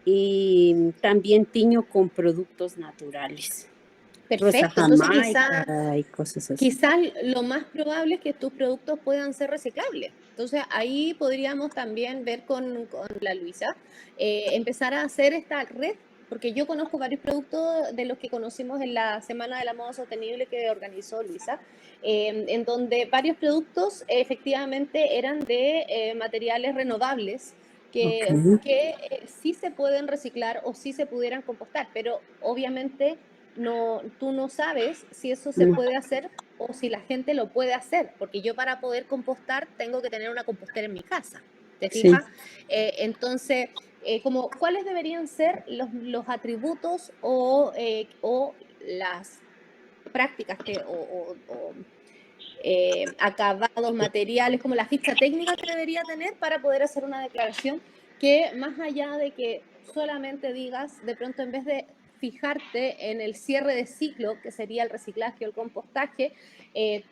Y también tiño con productos naturales, rosa Perfecto. Entonces jamaica y cosas así. quizás lo más probable es que tus productos puedan ser reciclables. Entonces ahí podríamos también ver con la Luisa, empezar a hacer esta red, porque yo conozco varios productos de los que conocimos en la Semana de la Moda Sostenible que organizó Luisa, en donde varios productos efectivamente eran de materiales renovables Ok. que sí se pueden reciclar o sí se pudieran compostar, pero obviamente tú no sabes si eso se No, puede hacer o si la gente lo puede hacer, porque yo para poder compostar tengo que tener una compostera en mi casa, ¿te sí. fijas? Entonces, ¿cuáles deberían ser los atributos o las prácticas acabados, materiales, como la ficha técnica que debería tener para poder hacer una declaración que más allá de que solamente digas, de pronto en vez de fijarte en el cierre de ciclo, que sería el reciclaje o el compostaje,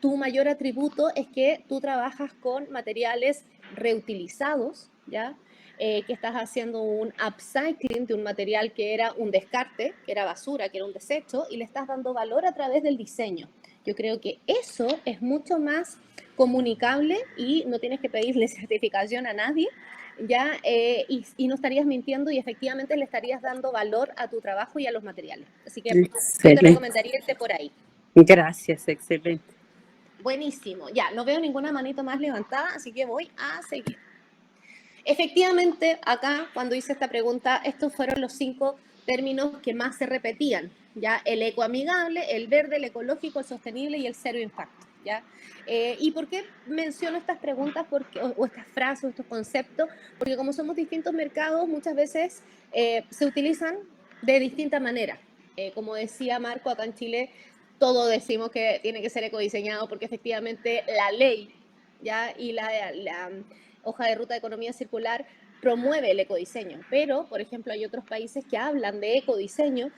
tu mayor atributo es que tú trabajas con materiales reutilizados, ¿ya? Que estás haciendo un upcycling de un material que era un descarte, que era basura, que era un desecho, y le estás dando valor a través del diseño. Yo creo que eso es mucho más comunicable y no tienes que pedirle certificación a nadie, ¿ya? Y no estarías mintiendo y efectivamente le estarías dando valor a tu trabajo y a los materiales. Así que yo te Excelente. recomendaría irte por ahí. Gracias, excelente. Buenísimo. Ya, no veo ninguna manito más levantada, así que voy a seguir. Efectivamente, acá, cuando hice esta pregunta, estos fueron los 5 términos que más se repetían, ¿ya? El ecoamigable, el verde, el ecológico, el sostenible y el cero impacto, ¿ya? ¿Y por qué menciono estas preguntas o estas frases o estos conceptos? Porque como somos distintos mercados, muchas veces se utilizan de distinta manera. Como decía Marco, acá en Chile, todos decimos que tiene que ser ecodiseñado porque efectivamente la ley, ¿ya? Y la hoja de ruta de economía circular promueve el ecodiseño, pero, por ejemplo, hay otros países que hablan de ecodiseño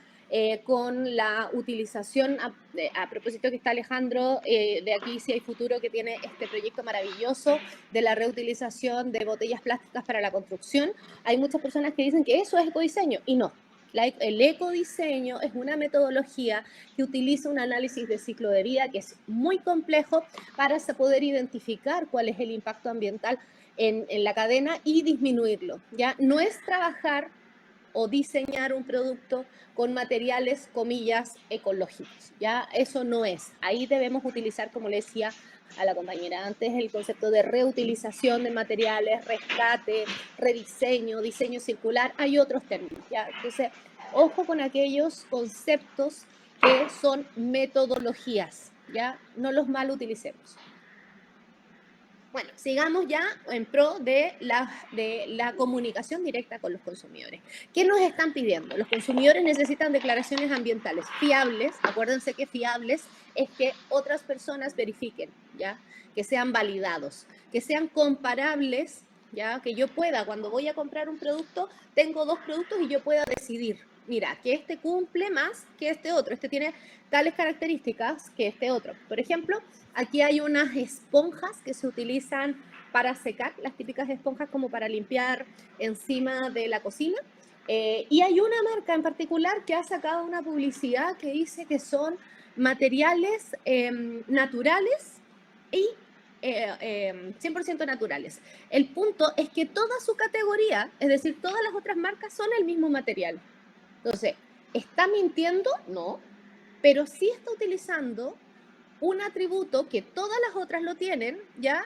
con la utilización, a propósito que está Alejandro, de Aquí Si Hay Futuro, que tiene este proyecto maravilloso de la reutilización de botellas plásticas para la construcción. Hay muchas personas que dicen que eso es ecodiseño, y no. El ecodiseño es una metodología que utiliza un análisis de ciclo de vida que es muy complejo para poder identificar cuál es el impacto ambiental en la cadena y disminuirlo. ¿Ya? No es trabajar o diseñar un producto con materiales, comillas, ecológicos. ¿Ya? Eso no es. Ahí debemos utilizar, como le decía a la compañera antes, el concepto de reutilización de materiales, rescate, rediseño, diseño circular. Hay otros términos. ¿Ya? Entonces, ojo con aquellos conceptos que son metodologías. ¿Ya? No los mal utilicemos. Bueno, sigamos ya en pro de la comunicación directa con los consumidores. ¿Qué nos están pidiendo? Los consumidores necesitan declaraciones ambientales fiables. Acuérdense que fiables es que otras personas verifiquen, ¿ya? Que sean validados, que sean comparables, ¿ya? Que yo pueda, cuando voy a comprar un producto, tengo 2 productos y yo pueda decidir, mira, que este cumple más que este otro, este tiene tales características que este otro. Por ejemplo, aquí hay unas esponjas que se utilizan para secar, las típicas esponjas como para limpiar encima de la cocina. Y hay una marca en particular que ha sacado una publicidad que dice que son materiales naturales y 100% naturales. El punto es que toda su categoría, es decir, todas las otras marcas son el mismo material. Entonces, ¿está mintiendo? No, pero sí está utilizando un atributo que todas las otras lo tienen, ¿ya?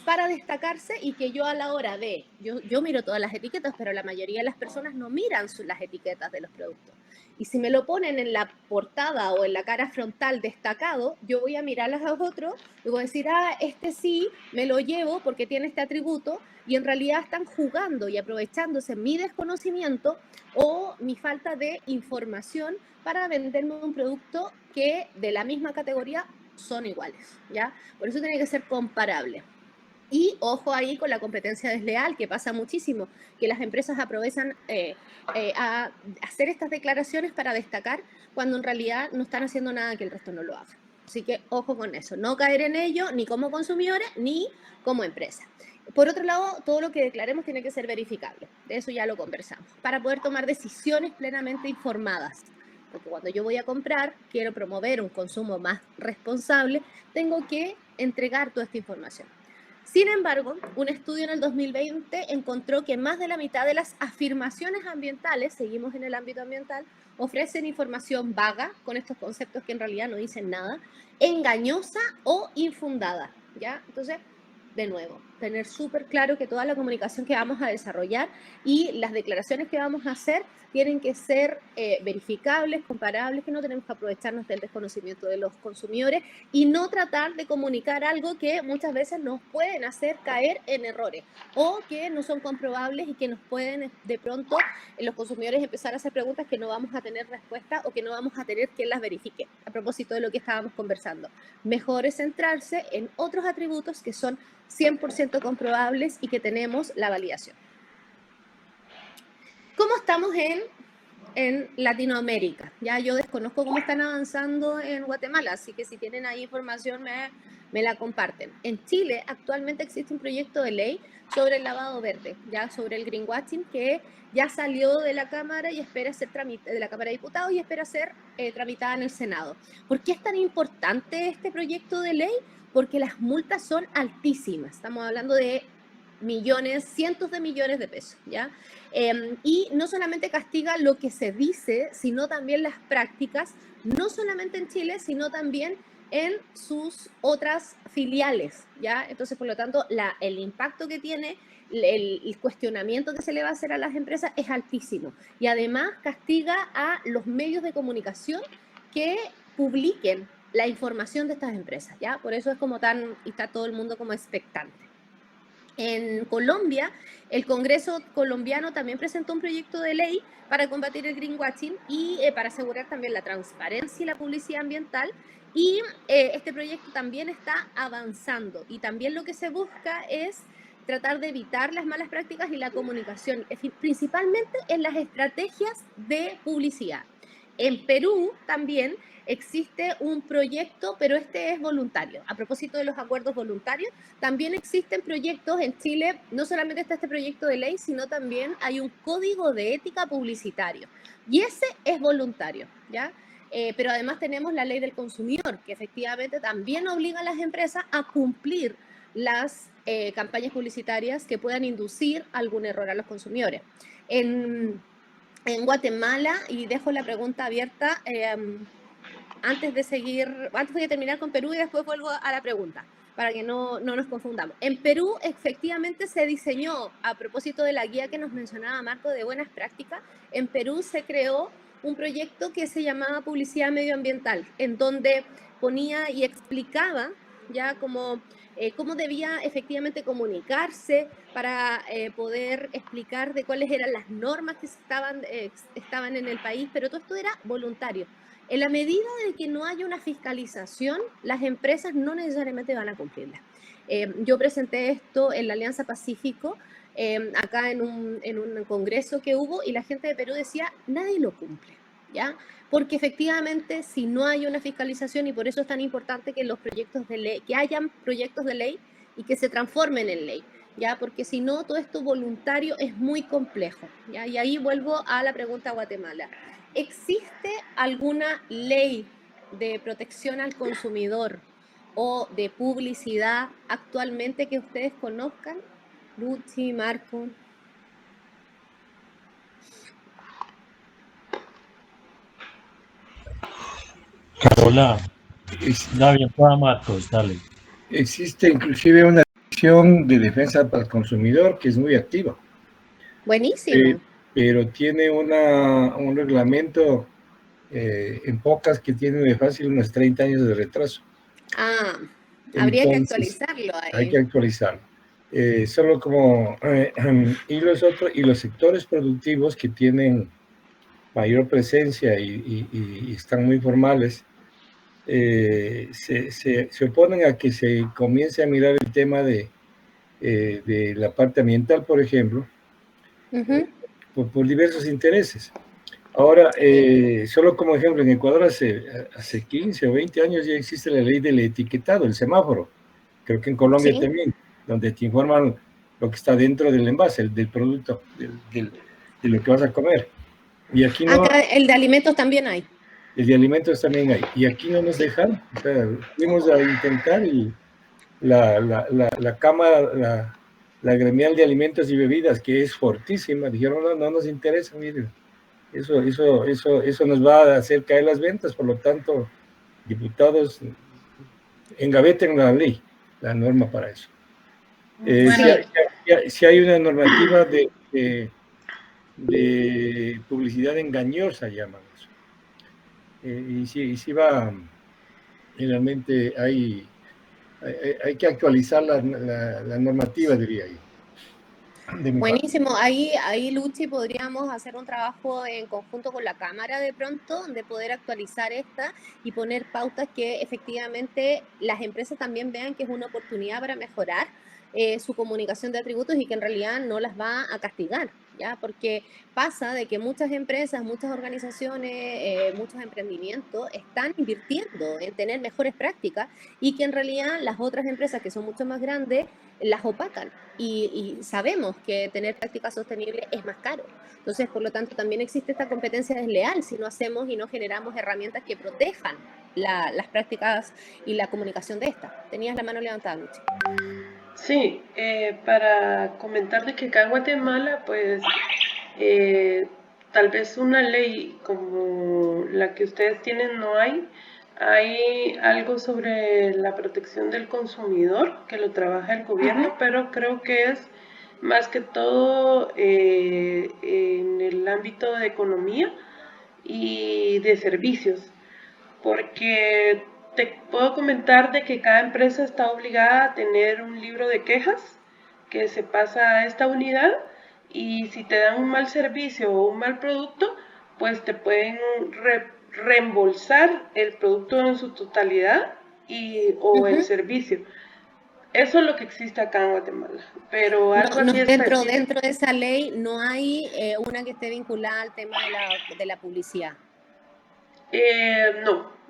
Para destacarse y que yo a la hora de, yo miro todas las etiquetas, pero la mayoría de las personas no miran las etiquetas de los productos. Y si me lo ponen en la portada o en la cara frontal destacado, yo voy a mirar a los otros y voy a decir, ah, este sí, me lo llevo porque tiene este atributo, y en realidad están jugando y aprovechándose mi desconocimiento o mi falta de información para venderme un producto que de la misma categoría son iguales, ¿ya? Por eso tiene que ser comparable. Y ojo ahí con la competencia desleal, que pasa muchísimo, que las empresas aprovechan a hacer estas declaraciones para destacar cuando en realidad no están haciendo nada que el resto no lo haga. Así que ojo con eso, no caer en ello ni como consumidores ni como empresa. Por otro lado, todo lo que declaremos tiene que ser verificable, de eso ya lo conversamos, para poder tomar decisiones plenamente informadas. Porque cuando yo voy a comprar, quiero promover un consumo más responsable, tengo que entregar toda esta información. Sin embargo, un estudio en el 2020 encontró que más de la mitad de las afirmaciones ambientales, seguimos en el ámbito ambiental, ofrecen información vaga con estos conceptos que en realidad no dicen nada, engañosa o infundada, ¿ya? Entonces, de nuevo, tener súper claro que toda la comunicación que vamos a desarrollar y las declaraciones que vamos a hacer tienen que ser verificables, comparables, que no tenemos que aprovecharnos del desconocimiento de los consumidores y no tratar de comunicar algo que muchas veces nos pueden hacer caer en errores o que no son comprobables y que nos pueden de pronto los consumidores empezar a hacer preguntas que no vamos a tener respuesta o que no vamos a tener quien las verifique. A propósito de lo que estábamos conversando, mejor es centrarse en otros atributos que son 100% comprobables y que tenemos la validación. ¿Cómo estamos en Latinoamérica? Ya yo desconozco cómo están avanzando en Guatemala, así que si tienen ahí información me la comparten. En Chile actualmente existe un proyecto de ley sobre el lavado verde, ya sobre el greenwashing, que ya salió de la Cámara y espera ser de la Cámara de Diputados y espera ser tramitada en el Senado. ¿Por qué es tan importante este proyecto de ley? Porque las multas son altísimas. Estamos hablando de millones, cientos de millones de pesos, ¿ya? Y no solamente castiga lo que se dice, sino también las prácticas, no solamente en Chile, sino también en sus otras filiales, ¿ya? Entonces, por lo tanto, el impacto que tiene, el cuestionamiento que se le va a hacer a las empresas es altísimo. Y además castiga a los medios de comunicación que publiquen la información de estas empresas, ¿ya? Por eso es como y está todo el mundo como expectante. En Colombia, el Congreso colombiano también presentó un proyecto de ley para combatir el greenwashing y para asegurar también la transparencia y la publicidad ambiental. Y este proyecto también está avanzando y también lo que se busca es tratar de evitar las malas prácticas y la comunicación, principalmente en las estrategias de publicidad. En Perú también existe un proyecto, pero este es voluntario. A propósito de los acuerdos voluntarios, también existen proyectos en Chile, no solamente está este proyecto de ley, sino también hay un código de ética publicitario. Y ese es voluntario, ¿ya? Pero además tenemos la ley del consumidor, que efectivamente también obliga a las empresas a cumplir las campañas publicitarias que puedan inducir algún error a los consumidores. En Guatemala, y dejo la pregunta abierta antes de terminar con Perú y después vuelvo a la pregunta, para que no nos confundamos. En Perú, efectivamente, se diseñó, a propósito de la guía que nos mencionaba Marco de buenas prácticas, en Perú se creó un proyecto que se llamaba Publicidad Medioambiental, en donde ponía y explicaba ya cómo debía efectivamente comunicarse para poder explicar de cuáles eran las normas que estaban en el país, pero todo esto era voluntario. En la medida de que no haya una fiscalización, las empresas no necesariamente van a cumplirla. Yo presenté esto en la Alianza Pacífico acá en un congreso que hubo, y la gente de Perú decía, nadie lo cumple, ¿ya? Porque efectivamente si no hay una fiscalización, y por eso es tan importante que los proyectos de ley, que hayan proyectos de ley y que se transformen en ley, ¿ya? Porque si no, todo esto voluntario es muy complejo, ¿ya? Y ahí vuelvo a la pregunta a Guatemala. ¿Existe alguna ley de protección al consumidor o de publicidad actualmente que ustedes conozcan? Luchi, Marco. Carola, Es- Gaby, para Marcos, dale. Existe inclusive una sección de defensa para el consumidor que es muy activa, Buenísimo. pero tiene un reglamento en pocas que tiene de fácil unos 30 años de retraso. Ah, habría que Entonces, actualizarlo hay que ahí. actualizarlo. Solo como, y los sectores productivos que tienen mayor presencia y están muy formales, se oponen a que se comience a mirar el tema de la parte ambiental, por ejemplo, Ujú. por diversos intereses. Ahora, solo como ejemplo, en Ecuador hace 15 o 20 años ya existe la ley del etiquetado, el semáforo. Creo que en Colombia Sí. también, donde te informan lo que está dentro del envase, del producto, de lo que vas a comer. Y aquí no, Acá el de alimentos también hay. el de alimentos también hay. Y aquí no nos Sí. dejan. O sea, fuimos a intentar y la Cámara, la gremial de alimentos y bebidas, que es fortísima, dijeron, no nos interesa, miren, eso nos va a hacer caer las ventas, por lo tanto, diputados, engaveten la ley, la norma para eso. Si hay una normativa de publicidad engañosa, llaman eso. Y si va, realmente hay que actualizar la normativa, diría yo. Buenísimo. Ahí, Luchi, podríamos hacer un trabajo en conjunto con la Cámara de pronto, de poder actualizar esta y poner pautas que efectivamente las empresas también vean que es una oportunidad para mejorar su comunicación de atributos y que en realidad no las va a castigar, ¿ya? Porque pasa de que muchas empresas, muchas organizaciones, muchos emprendimientos están invirtiendo en tener mejores prácticas y que en realidad las otras empresas que son mucho más grandes las opacan. Y sabemos que tener prácticas sostenibles es más caro. Entonces, por lo tanto, también existe esta competencia desleal si no hacemos y no generamos herramientas que protejan las prácticas y la comunicación de estas. Tenías la mano levantada, Luchi. Sí, para comentar de que acá en Guatemala, pues tal vez una ley como la que ustedes tienen no hay. Hay algo sobre la protección del consumidor que lo trabaja el gobierno, pero creo que es más que todo en el ámbito de economía y de servicios, porque te puedo comentar de que cada empresa está obligada a tener un libro de quejas que se pasa a esta unidad, y si te dan un mal servicio o un mal producto, pues te pueden reembolsar el producto en su totalidad o el servicio. Eso es lo que existe acá en Guatemala, pero algo así específico. Dentro de esa ley no hay una que esté vinculada al tema de la publicidad.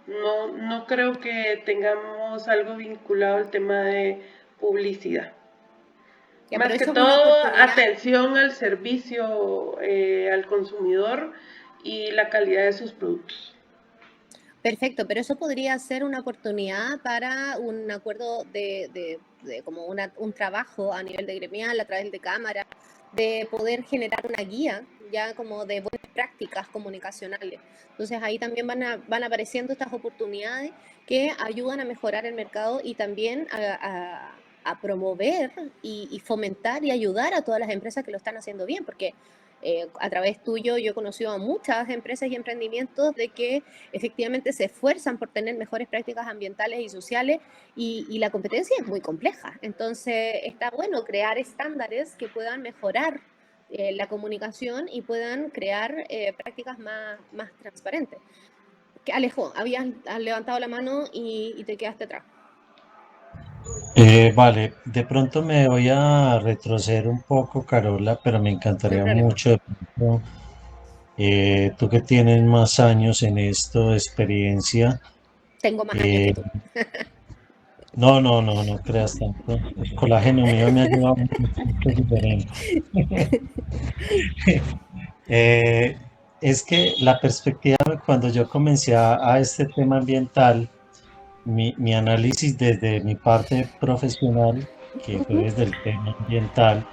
No creo que tengamos algo vinculado al tema de publicidad. Ya, Más pero que eso es una todo, oportunidad. atención al servicio al consumidor y la calidad de sus productos. Perfecto, pero eso podría ser una oportunidad para un acuerdo de como un trabajo a nivel de gremial, a través de cámara, de poder generar una guía ya como de buenas prácticas comunicacionales. Entonces ahí también van apareciendo estas oportunidades que ayudan a mejorar el mercado y también a promover y fomentar y ayudar a todas las empresas que lo están haciendo bien, porque a través tuyo yo he conocido a muchas empresas y emprendimientos de que efectivamente se esfuerzan por tener mejores prácticas ambientales y sociales y la competencia es muy compleja. Entonces está bueno crear estándares que puedan mejorar la comunicación y puedan crear prácticas más transparentes. Alejo, habías levantado la mano y te quedaste atrás. Vale, de pronto me voy a retroceder un poco, Carola, pero me No hay encantaría problema. mucho, de pronto, tú que tienes más años en esto, de experiencia, Tengo más años que eh, tú. no creas tanto. El colágeno mío me ha ayudado mucho, es diferente. Eh, es que la perspectiva, cuando yo comencé a este tema ambiental, mi análisis desde mi parte profesional, que fue Ujú. desde el tema ambiental,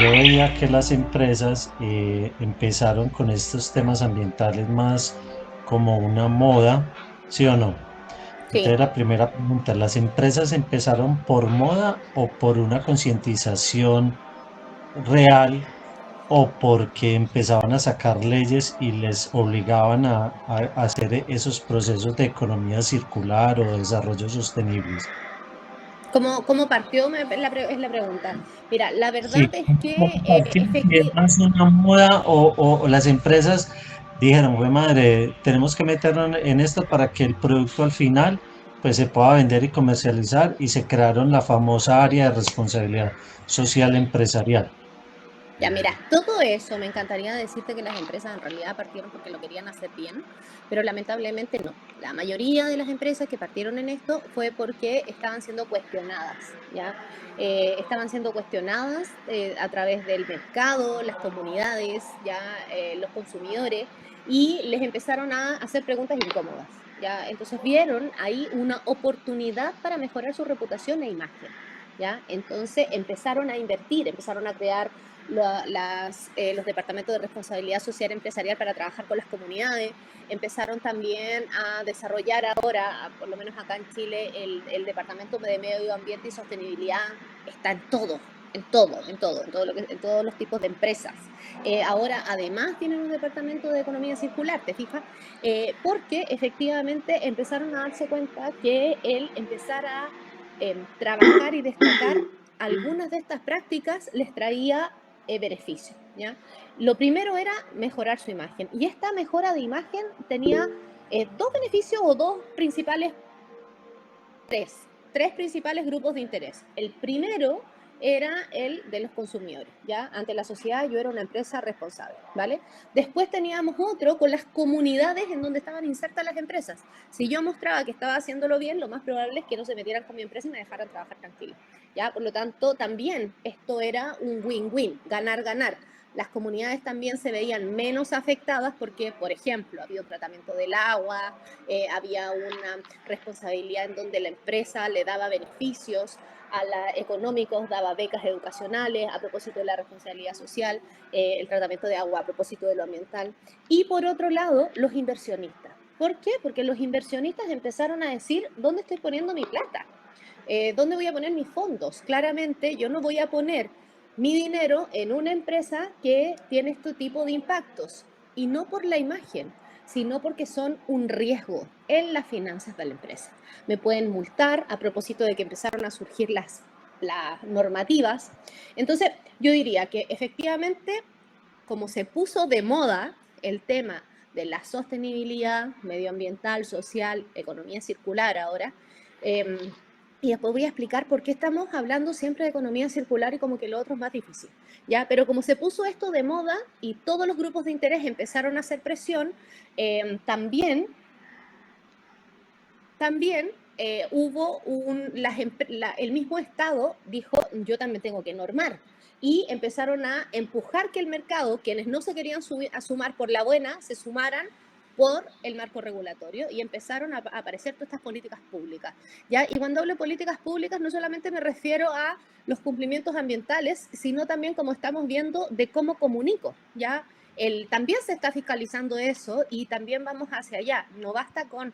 yo veía que las empresas empezaron con estos temas ambientales más como una moda, ¿sí o no? Sí. Entonces la primera pregunta, ¿las empresas empezaron por moda o por una concientización real o porque empezaban a sacar leyes y les obligaban a hacer esos procesos de economía circular o desarrollo sostenibles? ¿Cómo partió? Es la pregunta. Mira, la verdad Sí, es ¿cómo que partimos? Si es más una moda o las empresas dijeron, güey madre, tenemos que meternos en esto para que el producto al final pues se pueda vender y comercializar y se crearon la famosa área de responsabilidad social empresarial. ya, mira, todo eso me encantaría decirte que las empresas en realidad partieron porque lo querían hacer bien, pero lamentablemente no. La mayoría de las empresas que partieron en esto fue porque estaban siendo cuestionadas, ¿ya? Estaban siendo cuestionadas a través del mercado, las comunidades, ya los consumidores, y les empezaron a hacer preguntas incómodas, ¿ya? Entonces vieron ahí una oportunidad para mejorar su reputación e imagen, ¿ya? Entonces empezaron a invertir, empezaron a crear los departamentos de responsabilidad social empresarial para trabajar con las comunidades. Empezaron también a desarrollar ahora, por lo menos acá en Chile, el Departamento de Medio Ambiente y Sostenibilidad está en todos los tipos de empresas. Ahora, además, tienen un departamento de economía circular, ¿te fijas? Porque efectivamente empezaron a darse cuenta que el empezar a trabajar y destacar algunas de estas prácticas les traía beneficios, ¿ya? Lo primero era mejorar su imagen y esta mejora de imagen tenía dos beneficios o tres principales grupos de interés. El primero era el de los consumidores, ¿ya? Ante la sociedad yo era una empresa responsable, ¿vale? Después teníamos otro con las comunidades en donde estaban insertas las empresas. Si yo mostraba que estaba haciéndolo bien, lo más probable es que no se metieran con mi empresa y me dejaran trabajar tranquilo, ¿ya? Por lo tanto, también esto era un win-win, ganar-ganar. Las comunidades también se veían menos afectadas porque, por ejemplo, había un tratamiento del agua, había una responsabilidad en donde la empresa le daba beneficios a la económicos, daba becas educacionales a propósito de la responsabilidad social, el tratamiento de agua a propósito de lo ambiental. Y por otro lado, los inversionistas. ¿Por qué? Porque los inversionistas empezaron a decir, ¿dónde estoy poniendo mi plata? ¿Dónde voy a poner mis fondos? Claramente yo no voy a poner mi dinero en una empresa que tiene este tipo de impactos, y no por la imagen, sino porque son un riesgo en las finanzas de la empresa. Me pueden multar a propósito de que empezaron a surgir las normativas. Entonces, yo diría que efectivamente, como se puso de moda el tema de la sostenibilidad medioambiental, social, economía circular ahora, y después voy a explicar por qué estamos hablando siempre de economía circular y como que lo otro es más difícil, ¿ya? Pero como se puso esto de moda y todos los grupos de interés empezaron a hacer presión, también hubo el mismo Estado dijo, yo también tengo que normar. Y empezaron a empujar que el mercado, quienes no se querían sumar por la buena, se sumaran por el marco regulatorio y empezaron a aparecer todas estas políticas públicas, ¿ya? Y cuando hablo de políticas públicas no solamente me refiero a los cumplimientos ambientales, sino también, como estamos viendo, de cómo comunico, ¿ya? También se está fiscalizando eso y también vamos hacia allá. No basta con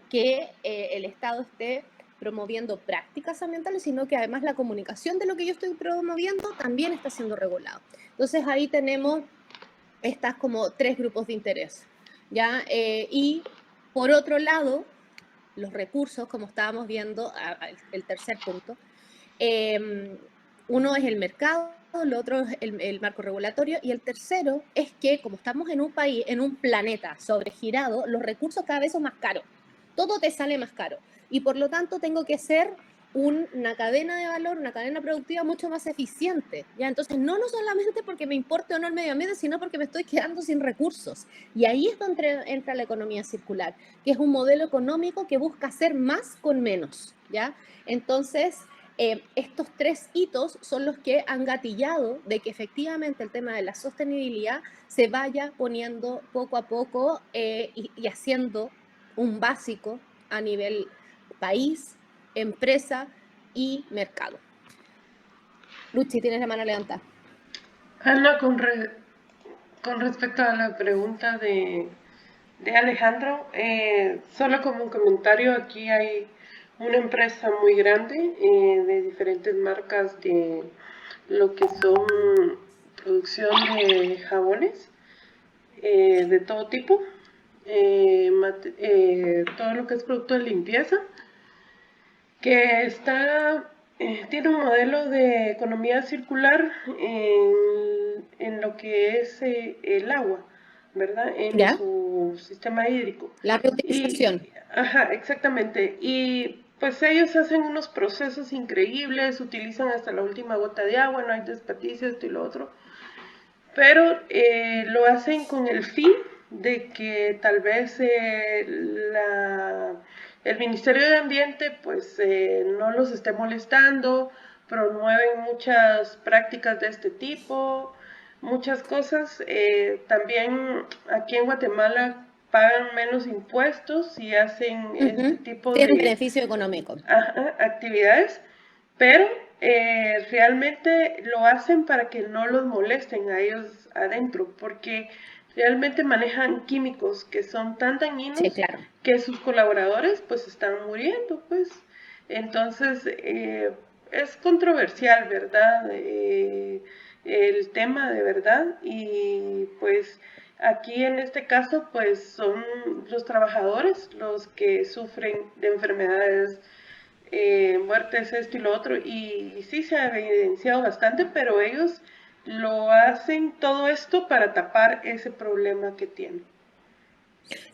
que el Estado esté promoviendo prácticas ambientales, sino que además la comunicación de lo que yo estoy promoviendo también está siendo regulado. Entonces ahí tenemos estas como tres grupos de interés, ¿ya? Y por otro lado, los recursos, como estábamos viendo, el tercer punto, uno es el mercado, el otro es el marco regulatorio y el tercero es que como estamos en un país, en un planeta sobregirado, los recursos cada vez son más caros. Todo te sale más caro y por lo tanto tengo que ser una cadena de valor, una cadena productiva mucho más eficiente, ¿ya? Entonces, no solamente porque me importe o no el medio ambiente, sino porque me estoy quedando sin recursos. Y ahí es donde entra la economía circular, que es un modelo económico que busca hacer más con menos, ¿ya? Entonces, estos 3 hitos son los que han gatillado de que efectivamente el tema de la sostenibilidad se vaya poniendo poco a poco y haciendo un básico a nivel país, empresa y mercado. Luchi, tienes la mano levantada. Ana, con respecto a la pregunta de Alejandro, solo como un comentario, aquí hay una empresa muy grande de diferentes marcas de lo que son producción de jabones de todo tipo, todo lo que es producto de limpieza, que tiene un modelo de economía circular en lo que es el agua, ¿verdad? En ¿Ya? su sistema hídrico. La reutilización. Ajá, exactamente. Y pues ellos hacen unos procesos increíbles, utilizan hasta la última gota de agua, no hay desperdicio, esto y lo otro. Pero lo hacen con el fin de que tal vez el Ministerio de Ambiente pues no los esté molestando, promueven muchas prácticas de este tipo, muchas cosas. También aquí en Guatemala pagan menos impuestos y hacen este tipo Tiene un de beneficio económico. actividades, pero realmente lo hacen para que no los molesten a ellos adentro, porque realmente manejan químicos que son tan dañinos Sí, claro. que sus colaboradores pues están muriendo, pues. Entonces, es controversial, ¿verdad? El tema de verdad, y pues aquí en este caso pues son los trabajadores los que sufren de enfermedades, muertes, esto y lo otro, y sí se ha evidenciado bastante, pero ellos lo hacen todo esto para tapar ese problema que tienen.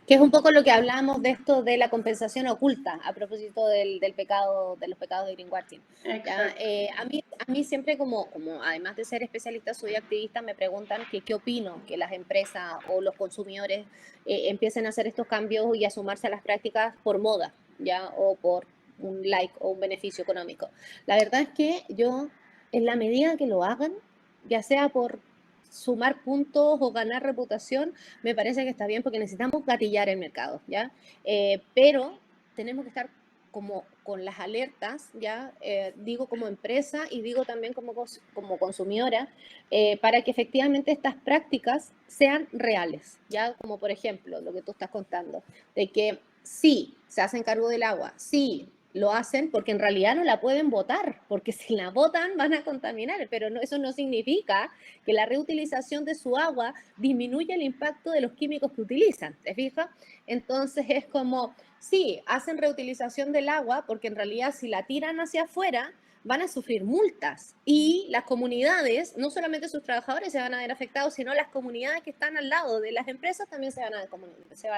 Que es un poco lo que hablábamos de esto de la compensación oculta, a propósito del pecado, de los pecados de greenwashing. ¿Ya? A mí siempre como además de ser especialista, soy activista, me preguntan que qué opino que las empresas o los consumidores empiecen a hacer estos cambios y a sumarse a las prácticas por moda, ¿ya? O por un like o un beneficio económico. La verdad es que yo, en la medida que lo hagan, ya sea por sumar puntos o ganar reputación, me parece que está bien porque necesitamos gatillar el mercado, ¿ya? Pero tenemos que estar como con las alertas, ¿ya? Digo como empresa y digo también como consumidora, para que efectivamente estas prácticas sean reales, ¿ya? Como por ejemplo lo que tú estás contando, de que sí, se hacen cargo del agua, sí, lo hacen porque en realidad no la pueden botar, porque si la botan van a contaminar, pero no, eso no significa que la reutilización de su agua disminuye el impacto de los químicos que utilizan, ¿te fijas? Entonces es como, sí, hacen reutilización del agua porque en realidad si la tiran hacia afuera van a sufrir multas y las comunidades, no solamente sus trabajadores se van a ver afectados, sino las comunidades que están al lado de las empresas también se van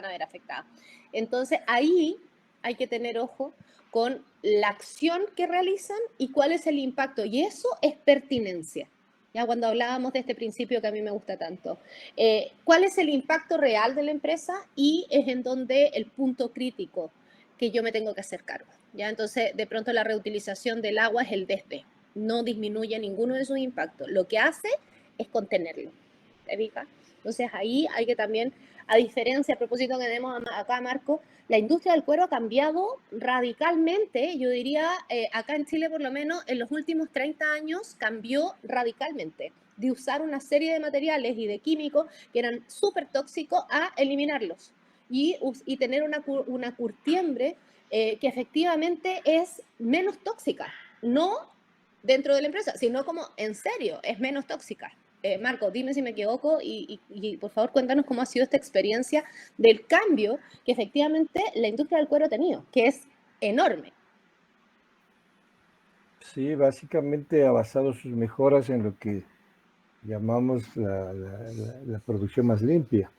a ver afectadas. Entonces ahí hay que tener ojo con la acción que realizan y cuál es el impacto. Y eso es pertinencia. Ya cuando hablábamos de este principio que a mí me gusta tanto. ¿Cuál es el impacto real de la empresa? Y es en donde el punto crítico que yo me tengo que hacer cargo. ¿Ya? Entonces, de pronto la reutilización del agua es el desde. No disminuye ninguno de sus impactos. Lo que hace es contenerlo. ¿Te fijas? Entonces, ahí hay que también, a diferencia, a propósito que tenemos acá, Marco, la industria del cuero ha cambiado radicalmente, yo diría, acá en Chile por lo menos en los últimos 30 años cambió radicalmente, de usar una serie de materiales y de químicos que eran súper tóxicos a eliminarlos y tener una curtiembre que efectivamente es menos tóxica, no dentro de la empresa, sino como en serio, es menos tóxica. Marco, dime si me equivoco y por favor cuéntanos cómo ha sido esta experiencia del cambio que efectivamente la industria del cuero ha tenido, que es enorme. Sí, básicamente ha basado sus mejoras en lo que llamamos la producción más limpia.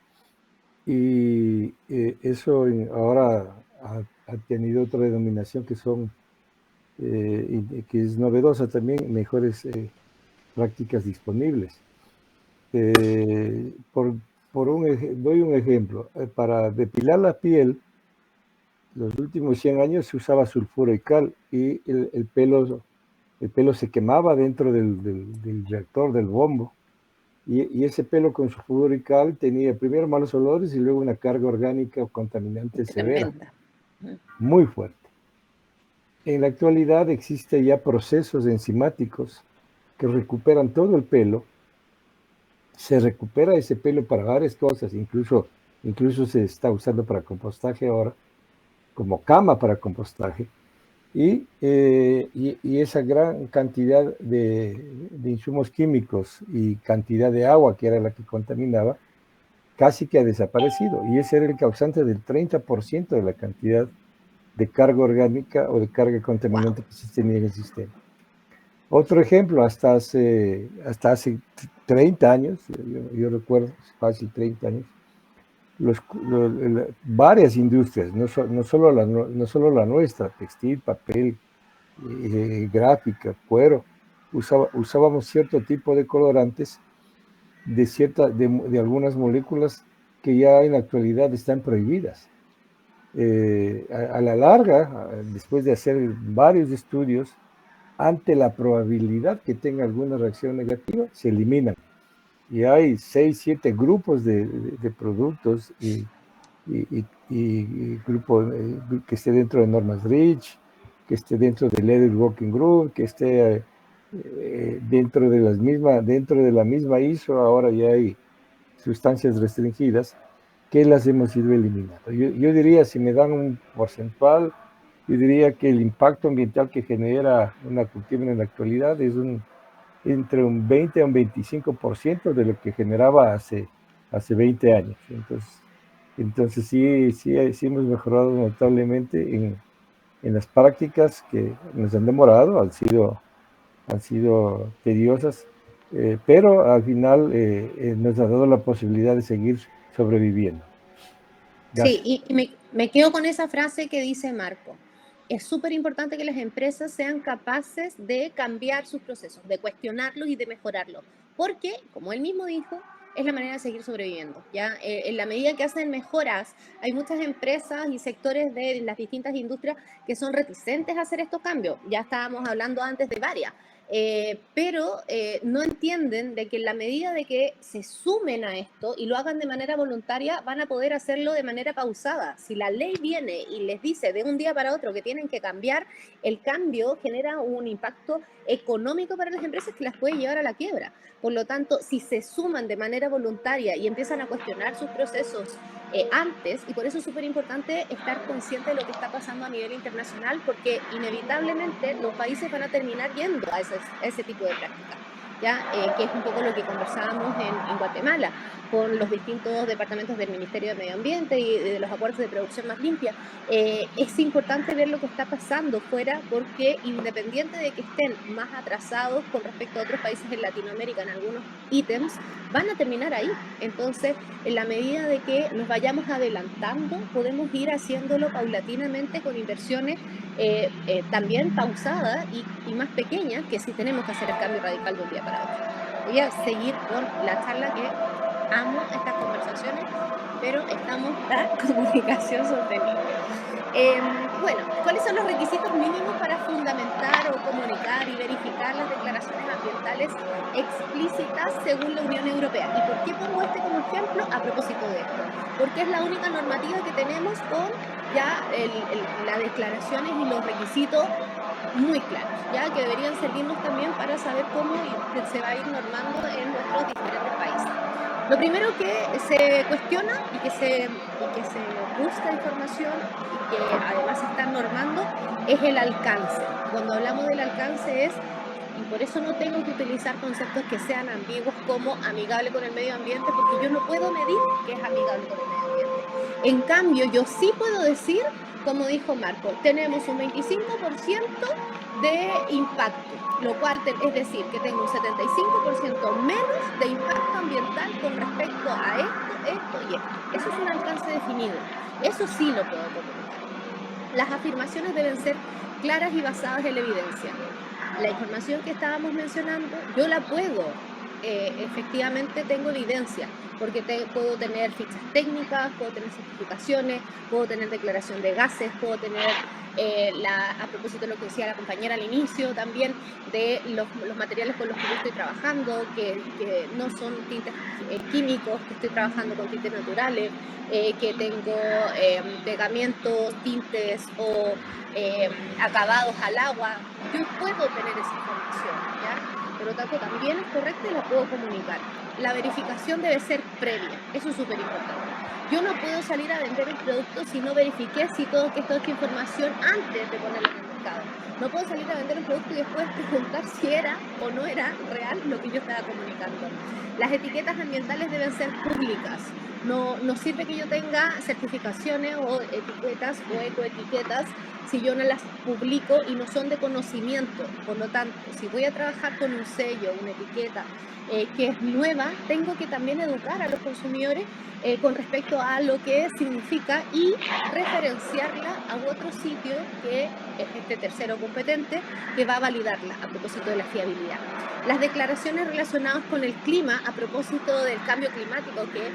Y eso ahora ha tenido otra denominación que son y que es novedosa también, mejores prácticas disponibles. Doy un ejemplo. Para depilar la piel, los últimos 100 años se usaba sulfuro y cal y el pelo se quemaba dentro del reactor, del bombo. Y ese pelo con sulfuro y cal tenía primero malos olores y luego una carga orgánica o contaminante severa, muy fuerte. En la actualidad existen ya procesos enzimáticos que recuperan todo el pelo. Se recupera ese pelo para varias cosas, incluso se está usando para compostaje ahora, como cama para compostaje. Y esa gran cantidad de insumos químicos y cantidad de agua que era la que contaminaba, casi que ha desaparecido. Y ese era el causante del 30% de la cantidad de carga orgánica o de carga contaminante que se tenía en el sistema. Otro ejemplo, hasta hace 30 años, yo recuerdo, fácil 30 años, varias industrias, no solo la nuestra, textil, papel, gráfica, cuero, usábamos cierto tipo de colorantes de algunas moléculas que ya en la actualidad están prohibidas. A la larga, después de hacer varios estudios, ante la probabilidad que tenga alguna reacción negativa, se eliminan. Y hay 6, 7 grupos de productos y grupo que esté dentro de normas REACH, que esté dentro del Leather Working Group, que esté dentro de la misma ISO. Ahora ya hay sustancias restringidas que las hemos ido eliminando. Yo diría, si me dan un porcentual, yo diría que el impacto ambiental que genera una cultivo en la actualidad es entre un 20 a un 25% de lo que generaba hace 20 años. Entonces sí hemos mejorado notablemente en las prácticas que nos han demorado, han sido tediosas, pero al final nos ha dado la posibilidad de seguir sobreviviendo. Gracias. Sí, y me quedo con esa frase que dice Marco. Es súper importante que las empresas sean capaces de cambiar sus procesos, de cuestionarlos y de mejorarlos, porque, como él mismo dijo, es la manera de seguir sobreviviendo, ¿ya? En la medida que hacen mejoras, hay muchas empresas y sectores de las distintas industrias que son reticentes a hacer estos cambios. Ya estábamos hablando antes de varias. Pero no entienden de que en la medida de que se sumen a esto y lo hagan de manera voluntaria, van a poder hacerlo de manera pausada. Si la ley viene y les dice de un día para otro que tienen que cambiar, el cambio genera un impacto económico para las empresas que las puede llevar a la quiebra. Por lo tanto, si se suman de manera voluntaria y empiezan a cuestionar sus procesos antes, y por eso es súper importante estar consciente de lo que está pasando a nivel internacional, porque inevitablemente los países van a terminar yendo a ese tipo de prácticas, ¿ya? Que es un poco lo que conversábamos en Guatemala con los distintos departamentos del Ministerio de Medio Ambiente y de los acuerdos de producción más limpia. Es importante ver lo que está pasando fuera, porque independiente de que estén más atrasados con respecto a otros países en Latinoamérica en algunos ítems, van a terminar ahí. Entonces, en la medida de que nos vayamos adelantando, podemos ir haciéndolo paulatinamente con inversiones también pausadas y más pequeñas, que si tenemos que hacer el cambio radical de un día para otro. Voy a seguir con la charla, que amo estas conversaciones, pero estamos en comunicación sostenible. Bueno, ¿cuáles son los requisitos mínimos para fundamentar o comunicar y verificar las declaraciones ambientales explícitas según la Unión Europea? ¿Y por qué pongo este como ejemplo a propósito de esto? Porque es la única normativa que tenemos con ya las declaraciones y los requisitos muy claros, ya que deberían servirnos también para saber cómo se va a ir normando en nuestros diferentes países. Lo primero que se cuestiona y que se busca información y que además se está normando es el alcance. Cuando hablamos del alcance y por eso no tengo que utilizar conceptos que sean ambiguos como amigable con el medio ambiente, porque yo no puedo medir que es amigable con el medio ambiente. En cambio, yo sí puedo decir, como dijo Marco, tenemos un 25% de impacto, lo cual es decir, que tengo un 75% menos de impacto ambiental con respecto a esto y esto. Eso es un alcance definido. Eso sí lo puedo comunicar. Las afirmaciones deben ser claras y basadas en la evidencia. La información que estábamos mencionando, yo la puedo, efectivamente tengo evidencia, porque puedo tener fichas técnicas, puedo tener certificaciones, puedo tener declaración de gases, puedo tener, a propósito de lo que decía la compañera al inicio también, de los materiales con los que yo estoy trabajando, que no son tintes químicos, que estoy trabajando con tintes naturales, que tengo pegamentos, tintes o acabados al agua. Yo puedo tener esa información, ¿ya? Por lo tanto, también es correcta y la puedo comunicar. La verificación debe ser previa, eso es súper importante. Yo no puedo salir a vender un producto si no verifiqué si toda esta información antes de ponerlo en el mercado. No puedo salir a vender un producto y después preguntar si era o no era real lo que yo estaba comunicando. Las etiquetas ambientales deben ser públicas. No sirve que yo tenga certificaciones o etiquetas o ecoetiquetas si yo no las publico y no son de conocimiento. Por lo tanto, si voy a trabajar con un sello, una etiqueta que es nueva, tengo que también educar a los consumidores con respecto a lo que significa y referenciarla a otro sitio que es este tercero competente que va a validarla a propósito de la fiabilidad. Las declaraciones relacionadas con el clima a propósito del cambio climático que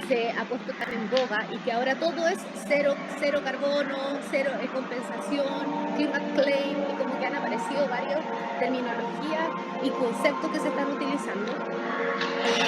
se ha puesto tan en boga y que ahora todo es cero carbono, cero compensación, climate claim, y como que han aparecido varias terminologías y conceptos que se están utilizando.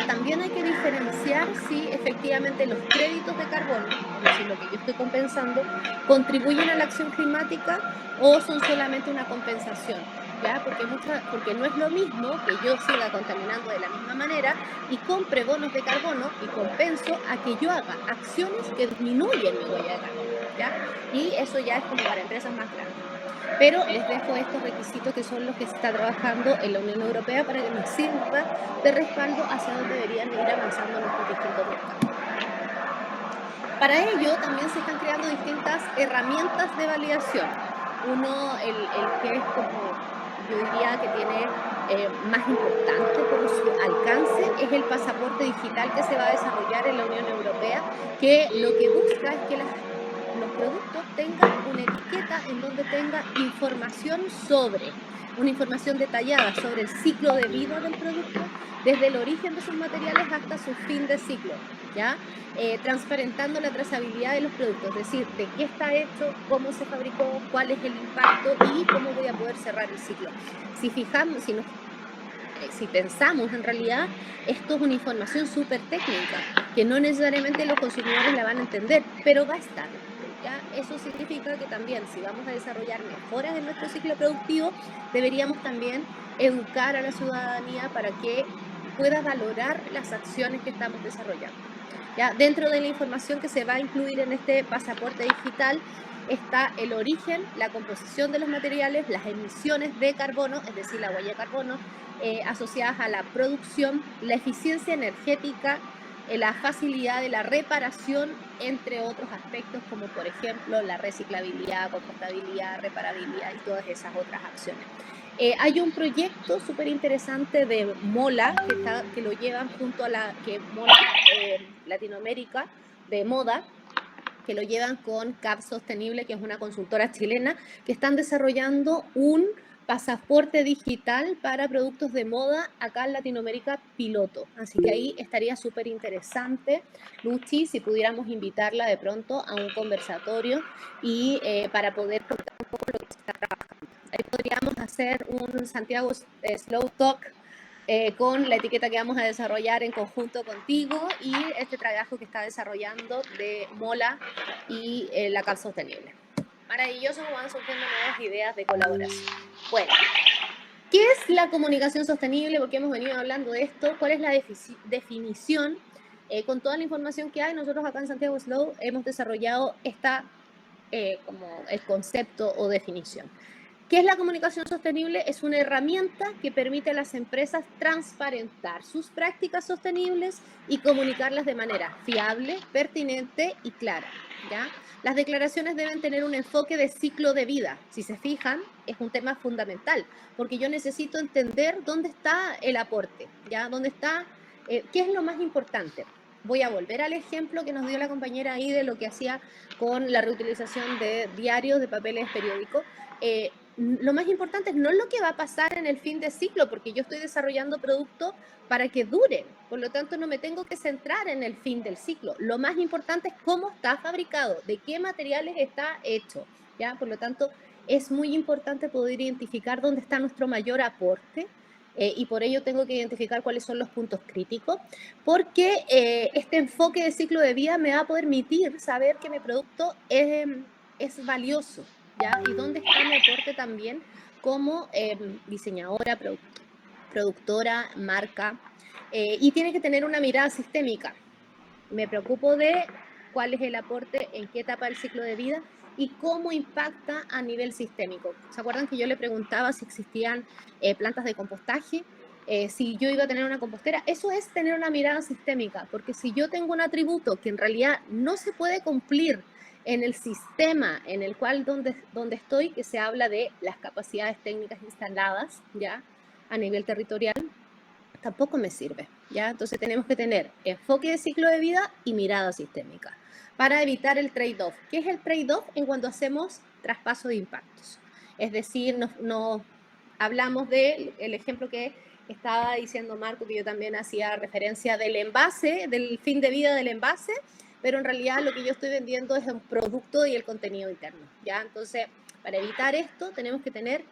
También hay que diferenciar si efectivamente los créditos de carbono, es decir, lo que yo estoy compensando, contribuyen a la acción climática o son solamente una compensación, ¿ya? Porque no es lo mismo que yo siga contaminando de la misma manera y compre bonos de carbono y compenso a que yo haga acciones que disminuyen mi huella de carbono, ¿ya? Y eso ya es como para empresas más grandes. Pero les dejo estos requisitos que son los que se está trabajando en la Unión Europea para que nos sirva de respaldo hacia donde deberían ir avanzando nuestros distintos mercados. Para ello también se están creando distintas herramientas de validación. Uno, el que es como, yo diría que tiene más importante por su alcance, es el pasaporte digital que se va a desarrollar en la Unión Europea, que lo que busca es que los productos tengan una etiqueta en donde tenga información una información detallada sobre el ciclo de vida del producto, desde el origen de sus materiales hasta su fin de ciclo, ¿ya? Transparentando la trazabilidad de los productos, es decir, de qué está hecho, cómo se fabricó, cuál es el impacto y cómo voy a poder cerrar el ciclo. Si pensamos en realidad, esto es una información súper técnica, que no necesariamente los consumidores la van a entender, pero va a estar. ¿Ya? Eso significa que también, si vamos a desarrollar mejoras en nuestro ciclo productivo, deberíamos también educar a la ciudadanía para que pueda valorar las acciones que estamos desarrollando. ¿Ya? Dentro de la información que se va a incluir en este pasaporte digital está el origen, la composición de los materiales, las emisiones de carbono, es decir, la huella de carbono, asociadas a la producción, la eficiencia energética, la facilidad de la reparación, entre otros aspectos como por ejemplo la reciclabilidad, compostabilidad, reparabilidad y todas esas otras acciones. Hay un proyecto súper interesante de Mola que lo llevan junto a Mola Latinoamérica de moda, que lo llevan con CAP Sostenible, que es una consultora chilena, que están desarrollando un pasaporte digital para productos de moda acá en Latinoamérica piloto. Así que ahí estaría súper interesante, Luchi, si pudiéramos invitarla de pronto a un conversatorio y para poder contar un poco lo que se está trabajando. Ahí podríamos hacer un Santiago Slow Talk con la etiqueta que vamos a desarrollar en conjunto contigo y este trabajo que está desarrollando de Mola y la CAP Sostenible. Maravilloso cómo van surgiendo nuevas ideas de colaboración. Bueno, ¿qué es la comunicación sostenible? Porque hemos venido hablando de esto. ¿Cuál es la definición? Con toda la información que hay, nosotros acá en Santiago Slow hemos desarrollado como el concepto o definición. ¿Qué es la comunicación sostenible? Es una herramienta que permite a las empresas transparentar sus prácticas sostenibles y comunicarlas de manera fiable, pertinente y clara, ¿ya? Las declaraciones deben tener un enfoque de ciclo de vida. Si se fijan, es un tema fundamental, porque yo necesito entender dónde está el aporte, ¿ya? ¿Dónde está? ¿Qué es lo más importante? Voy a volver al ejemplo que nos dio la compañera ahí de lo que hacía con la reutilización de diarios, de papeles periódicos. lo más importante es no lo que va a pasar en el fin de ciclo, porque yo estoy desarrollando productos para que duren. Por lo tanto, no me tengo que centrar en el fin del ciclo. Lo más importante es cómo está fabricado, de qué materiales está hecho, ¿ya? Por lo tanto, es muy importante poder identificar dónde está nuestro mayor aporte, y por ello tengo que identificar cuáles son los puntos críticos, porque este enfoque de ciclo de vida me va a permitir saber que mi producto es valioso, ¿ya? Y dónde está mi aporte también como diseñadora, productora, marca, y tiene que tener una mirada sistémica. Me preocupo de cuál es el aporte, en qué etapa del ciclo de vida y cómo impacta a nivel sistémico. ¿Se acuerdan que yo le preguntaba si existían plantas de compostaje? Si yo iba a tener una compostera. Eso es tener una mirada sistémica, porque si yo tengo un atributo que en realidad no se puede cumplir en el sistema en el cual donde estoy, que se habla de las capacidades técnicas instaladas, ¿ya? A nivel territorial, tampoco me sirve, ¿ya? Entonces tenemos que tener enfoque de ciclo de vida y mirada sistémica para evitar el trade-off. ¿Qué es el trade-off en cuando hacemos traspaso de impactos? Es decir, nos hablamos del ejemplo que estaba diciendo Marco, que yo también hacía referencia del envase, del fin de vida del envase, pero en realidad lo que yo estoy vendiendo es un producto y el contenido interno, ¿ya? Entonces, para evitar esto, tenemos que tener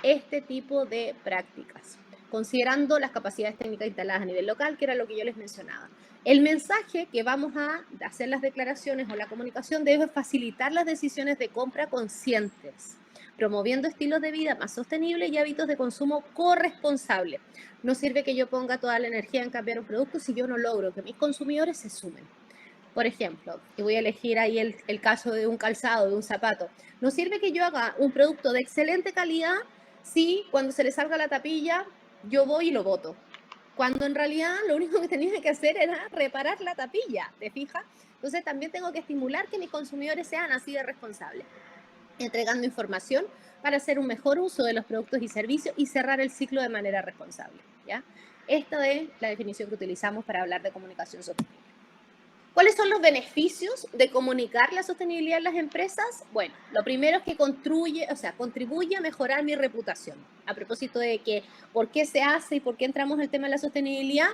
este tipo de prácticas, considerando las capacidades técnicas instaladas a nivel local, que era lo que yo les mencionaba. El mensaje que vamos a hacer las declaraciones o la comunicación debe facilitar las decisiones de compra conscientes, promoviendo estilos de vida más sostenibles y hábitos de consumo corresponsables. No sirve que yo ponga toda la energía en cambiar un producto si yo no logro que mis consumidores se sumen. Por ejemplo, y voy a elegir ahí el caso de un calzado, de un zapato. No sirve que yo haga un producto de excelente calidad si cuando se le salga la tapilla yo voy y lo boto, cuando en realidad lo único que tenía que hacer era reparar la tapilla, ¿te fijas? Entonces también tengo que estimular que mis consumidores sean así de responsables, entregando información para hacer un mejor uso de los productos y servicios y cerrar el ciclo de manera responsable, ¿ya? Esta es la definición que utilizamos para hablar de comunicación sostenible. ¿Cuáles son los beneficios de comunicar la sostenibilidad en las empresas? Bueno, lo primero es que contribuye a mejorar mi reputación. A propósito de que, ¿por qué se hace y por qué entramos en el tema de la sostenibilidad?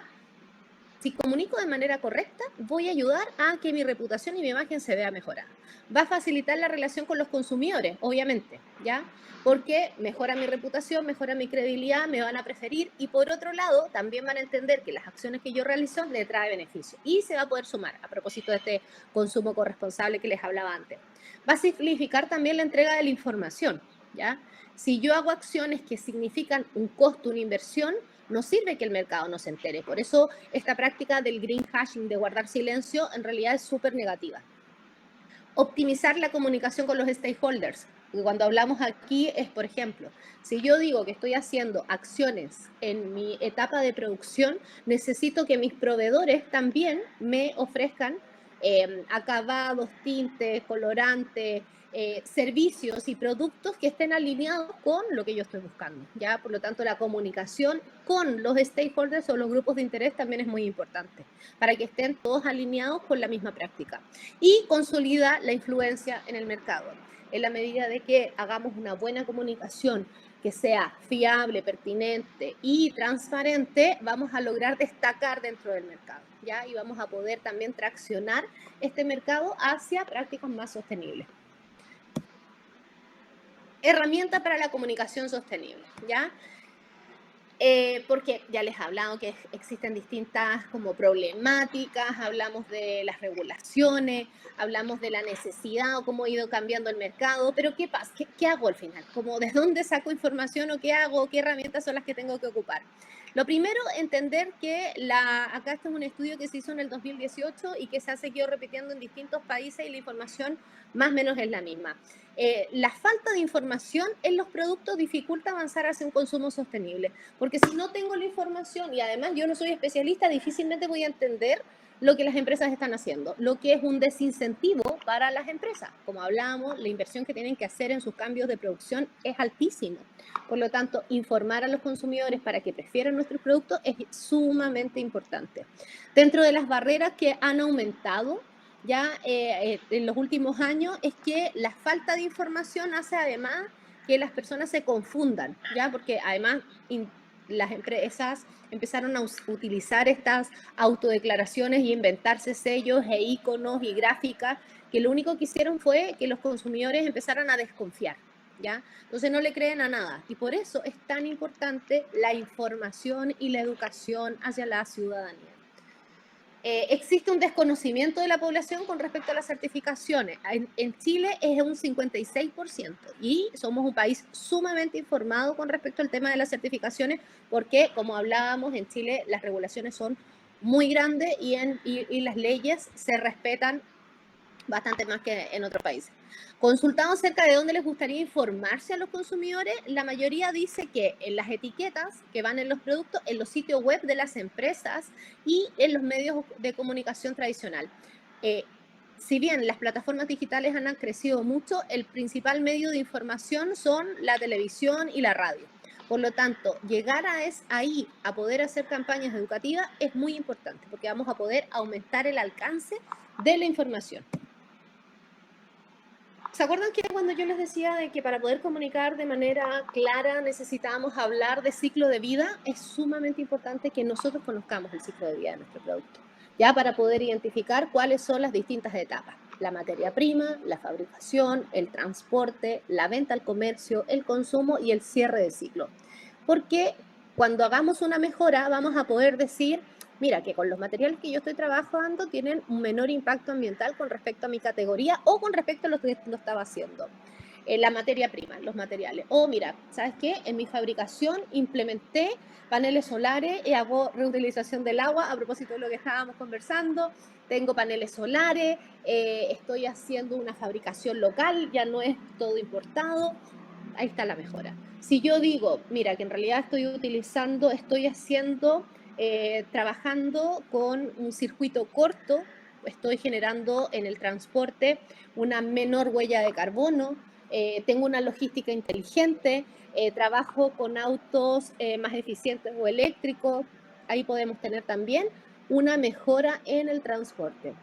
Si comunico de manera correcta, voy a ayudar a que mi reputación y mi imagen se vea mejorada. Va a facilitar la relación con los consumidores, obviamente, ¿ya? Porque mejora mi reputación, mejora mi credibilidad, me van a preferir y por otro lado también van a entender que las acciones que yo realizo le trae beneficio y se va a poder sumar a propósito de este consumo corresponsable que les hablaba antes. Va a simplificar también la entrega de la información, ¿ya? Si yo hago acciones que significan un costo, una inversión, no sirve que el mercado no se entere. Por eso esta práctica del green hashing, de guardar silencio, en realidad es súper negativa. Optimizar la comunicación con los stakeholders. Y cuando hablamos aquí es, por ejemplo, si yo digo que estoy haciendo acciones en mi etapa de producción, necesito que mis proveedores también me ofrezcan acabados, tintes, colorantes, servicios y productos que estén alineados con lo que yo estoy buscando, ¿ya? Por lo tanto, la comunicación con los stakeholders o los grupos de interés también es muy importante, para que estén todos alineados con la misma práctica. Y consolida la influencia en el mercado. En la medida de que hagamos una buena comunicación, que sea fiable, pertinente y transparente, vamos a lograr destacar dentro del mercado, ¿ya? Y vamos a poder también traccionar este mercado hacia prácticas más sostenibles. Herramienta para la comunicación sostenible, ¿ya? Porque ya les he hablado que existen distintas como problemáticas, hablamos de las regulaciones, hablamos de la necesidad o cómo ha ido cambiando el mercado, pero ¿qué pasa? ¿Qué hago al final? ¿Cómo, de dónde saco información o qué hago? ¿Qué herramientas son las que tengo que ocupar? Lo primero, entender que acá este es un estudio que se hizo en el 2018 y que se ha seguido repitiendo en distintos países y la información más o menos es la misma. La falta de información en los productos dificulta avanzar hacia un consumo sostenible, porque si no tengo la información y además yo no soy especialista, difícilmente voy a entender lo que las empresas están haciendo, lo que es un desincentivo para las empresas. Como hablábamos, la inversión que tienen que hacer en sus cambios de producción es altísima. Por lo tanto, informar a los consumidores para que prefieran nuestros productos es sumamente importante. Dentro de las barreras que han aumentado ya en los últimos años es que la falta de información hace además que las personas se confundan, ¿ya? Porque además las empresas empezaron a utilizar estas autodeclaraciones y inventarse sellos e iconos y gráficas que lo único que hicieron fue que los consumidores empezaran a desconfiar, ¿ya? Entonces no le creen a nada. Y por eso es tan importante la información y la educación hacia la ciudadanía. Existe un desconocimiento de la población con respecto a las certificaciones. En Chile es un 56% y somos un país sumamente informado con respecto al tema de las certificaciones porque, como hablábamos, en Chile las regulaciones son muy grandes y las leyes se respetan bastante más que en otros países. Consultados acerca de dónde les gustaría informarse a los consumidores, la mayoría dice que en las etiquetas que van en los productos, en los sitios web de las empresas y en los medios de comunicación tradicional. Si bien las plataformas digitales han crecido mucho, el principal medio de información son la televisión y la radio. Por lo tanto, llegar ahí a poder hacer campañas educativas es muy importante porque vamos a poder aumentar el alcance de la información. ¿Se acuerdan que cuando yo les decía de que para poder comunicar de manera clara necesitábamos hablar de ciclo de vida? Es sumamente importante que nosotros conozcamos el ciclo de vida de nuestro producto, ya para poder identificar cuáles son las distintas etapas. La materia prima, la fabricación, el transporte, la venta al comercio, el consumo y el cierre de ciclo. Porque cuando hagamos una mejora vamos a poder decir, mira, que con los materiales que yo estoy trabajando tienen un menor impacto ambiental con respecto a mi categoría o con respecto a lo que lo estaba haciendo. La materia prima, los materiales. O mira, ¿sabes qué? En mi fabricación implementé paneles solares y hago reutilización del agua a propósito de lo que estábamos conversando. Tengo paneles solares, estoy haciendo una fabricación local, ya no es todo importado. Ahí está la mejora. Si yo digo, mira, que en realidad estoy haciendo, trabajando con un circuito corto, estoy generando en el transporte una menor huella de carbono, tengo una logística inteligente, trabajo con autos más eficientes o eléctricos, ahí podemos tener también una mejora en el transporte.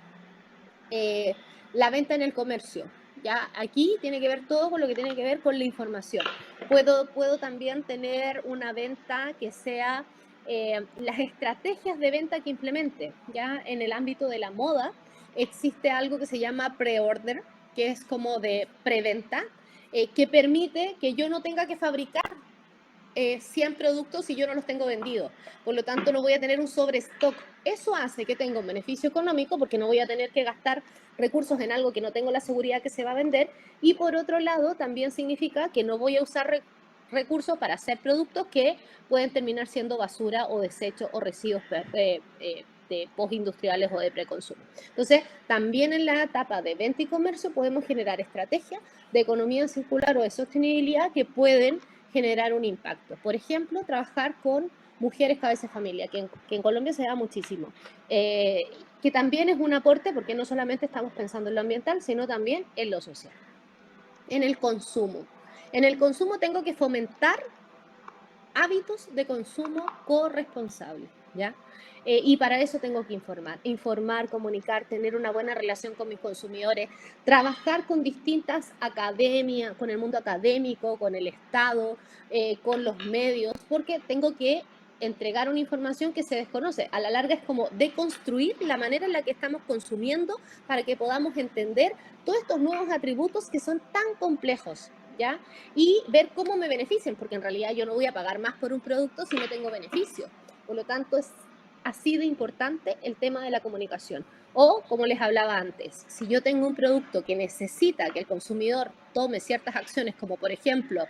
La venta en el comercio. Ya aquí tiene que ver todo con lo que tiene que ver con la información. Puedo también tener una venta que sea las estrategias de venta que implemente. Ya en el ámbito de la moda existe algo que se llama pre-order, que es como de preventa, que permite que yo no tenga que fabricar 100 productos si yo no los tengo vendidos. Por lo tanto, no voy a tener un sobrestock. Eso hace que tenga un beneficio económico porque no voy a tener que gastar recursos en algo que no tengo la seguridad que se va a vender. Y por otro lado, también significa que no voy a usar recursos para hacer productos que pueden terminar siendo basura o desechos o residuos de postindustriales o de preconsumo. Entonces, también en la etapa de venta y comercio podemos generar estrategias de economía circular o de sostenibilidad que pueden generar un impacto. Por ejemplo, trabajar con mujeres cabeza de familia, que en Colombia se da muchísimo, que también es un aporte porque no solamente estamos pensando en lo ambiental, sino también en lo social. En el consumo. En el consumo tengo que fomentar hábitos de consumo corresponsable, ¿ya? Y para eso tengo que informar, comunicar, tener una buena relación con mis consumidores, trabajar con distintas academias, con el mundo académico, con el Estado, con los medios, porque tengo que entregar una información que se desconoce. A la larga es como deconstruir la manera en la que estamos consumiendo para que podamos entender todos estos nuevos atributos que son tan complejos, ¿ya? Y ver cómo me benefician, porque en realidad yo no voy a pagar más por un producto si no tengo beneficio. Por lo tanto, es así de importante el tema de la comunicación. O, como les hablaba antes, si yo tengo un producto que necesita que el consumidor tome ciertas acciones, como por ejemplo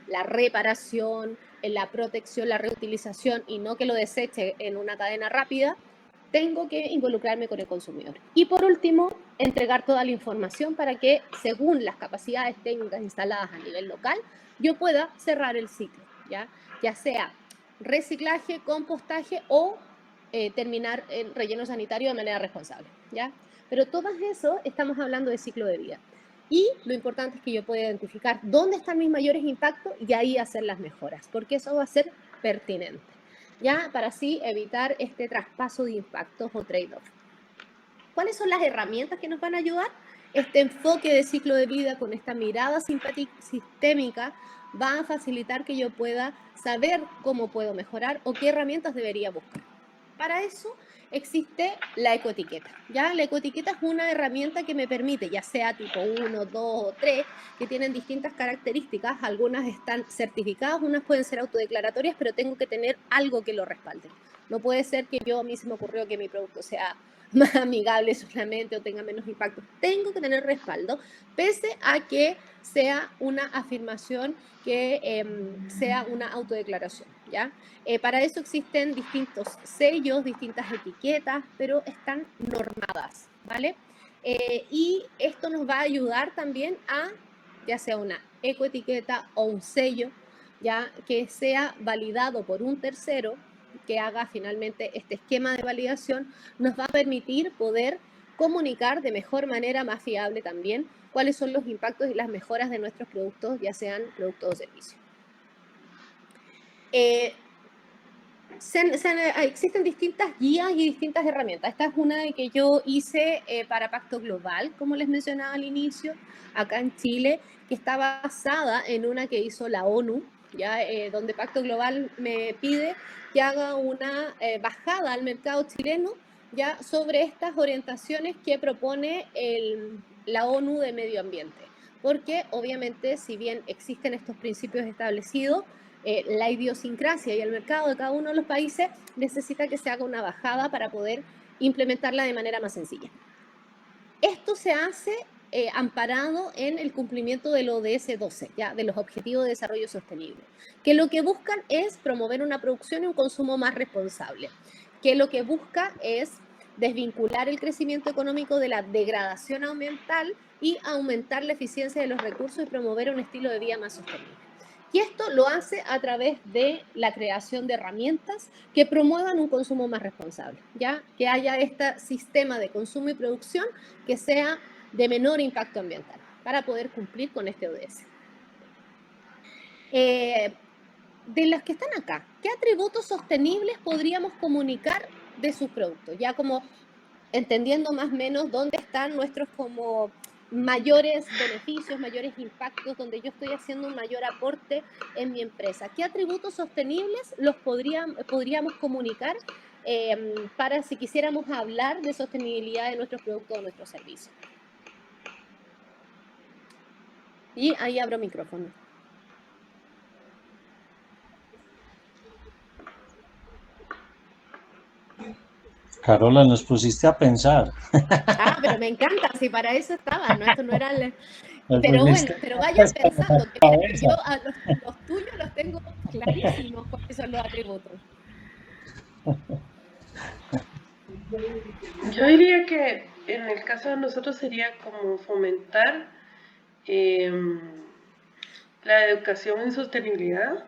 la reparación, la protección, la reutilización, y no que lo deseche en una cadena rápida, tengo que involucrarme con el consumidor. Y por último, entregar toda la información para que, según las capacidades técnicas instaladas a nivel local, yo pueda cerrar el ciclo, ya sea reciclaje, compostaje o terminar en relleno sanitario de manera responsable, ¿ya? Pero todo eso estamos hablando de ciclo de vida. Y lo importante es que yo pueda identificar dónde están mis mayores impactos y ahí hacer las mejoras, porque eso va a ser pertinente, ¿ya? Para así evitar este traspaso de impactos o trade-off. ¿Cuáles son las herramientas que nos van a ayudar? Este enfoque de ciclo de vida con esta mirada sistémica va a facilitar que yo pueda saber cómo puedo mejorar o qué herramientas debería buscar. Para eso existe la ecoetiqueta. ¿Ya? La ecoetiqueta es una herramienta que me permite, ya sea tipo 1, 2 o 3, que tienen distintas características. Algunas están certificadas, unas pueden ser autodeclaratorias, pero tengo que tener algo que lo respalde. No puede ser que a mí se me ocurrió que mi producto sea más amigable solamente o tenga menos impacto. Tengo que tener respaldo, pese a que sea una afirmación, que sea una autodeclaración, ¿ya? Para eso existen distintos sellos, distintas etiquetas, pero están normadas, ¿vale? Y esto nos va a ayudar también a, ya sea una ecoetiqueta o un sello, ya que sea validado por un tercero, que haga finalmente este esquema de validación, nos va a permitir poder comunicar de mejor manera, más fiable también, cuáles son los impactos y las mejoras de nuestros productos, ya sean productos o servicios. Existen distintas guías y distintas herramientas. Esta es una de que yo hice para Pacto Global, como les mencionaba al inicio, acá en Chile, que está basada en una que hizo la ONU, ¿ya? Donde Pacto Global me pide que haga una bajada al mercado chileno, ya, sobre estas orientaciones que propone la ONU de medio ambiente. Porque obviamente, si bien existen estos principios establecidos, la idiosincrasia y el mercado de cada uno de los países necesita que se haga una bajada para poder implementarla de manera más sencilla. Esto se hace amparado en el cumplimiento del ODS 12, ¿ya? De los Objetivos de Desarrollo Sostenible, que lo que buscan es promover una producción y un consumo más responsable, que lo que busca es desvincular el crecimiento económico de la degradación ambiental y aumentar la eficiencia de los recursos y promover un estilo de vida más sostenible. Y esto lo hace a través de la creación de herramientas que promuevan un consumo más responsable, ¿ya? Que haya este sistema de consumo y producción que sea de menor impacto ambiental para poder cumplir con este ODS. De los que están acá, ¿qué atributos sostenibles podríamos comunicar de sus productos? Ya como entendiendo más o menos dónde están nuestros como mayores beneficios, mayores impactos, donde yo estoy haciendo un mayor aporte en mi empresa. ¿Qué atributos sostenibles los podríamos comunicar para si quisiéramos hablar de sostenibilidad de nuestros productos o nuestros servicios? Y ahí abro micrófono. Carola, nos pusiste a pensar. Ah, pero me encanta, si para eso estaba, ¿no? Esto no era Nos Pero bueno, pusiste pero vayan cosas en pensando, la que mira, que cabeza. yo a los tuyos los tengo clarísimos cuáles son los atributos. Yo diría que en el caso de nosotros sería como fomentar la educación en sostenibilidad.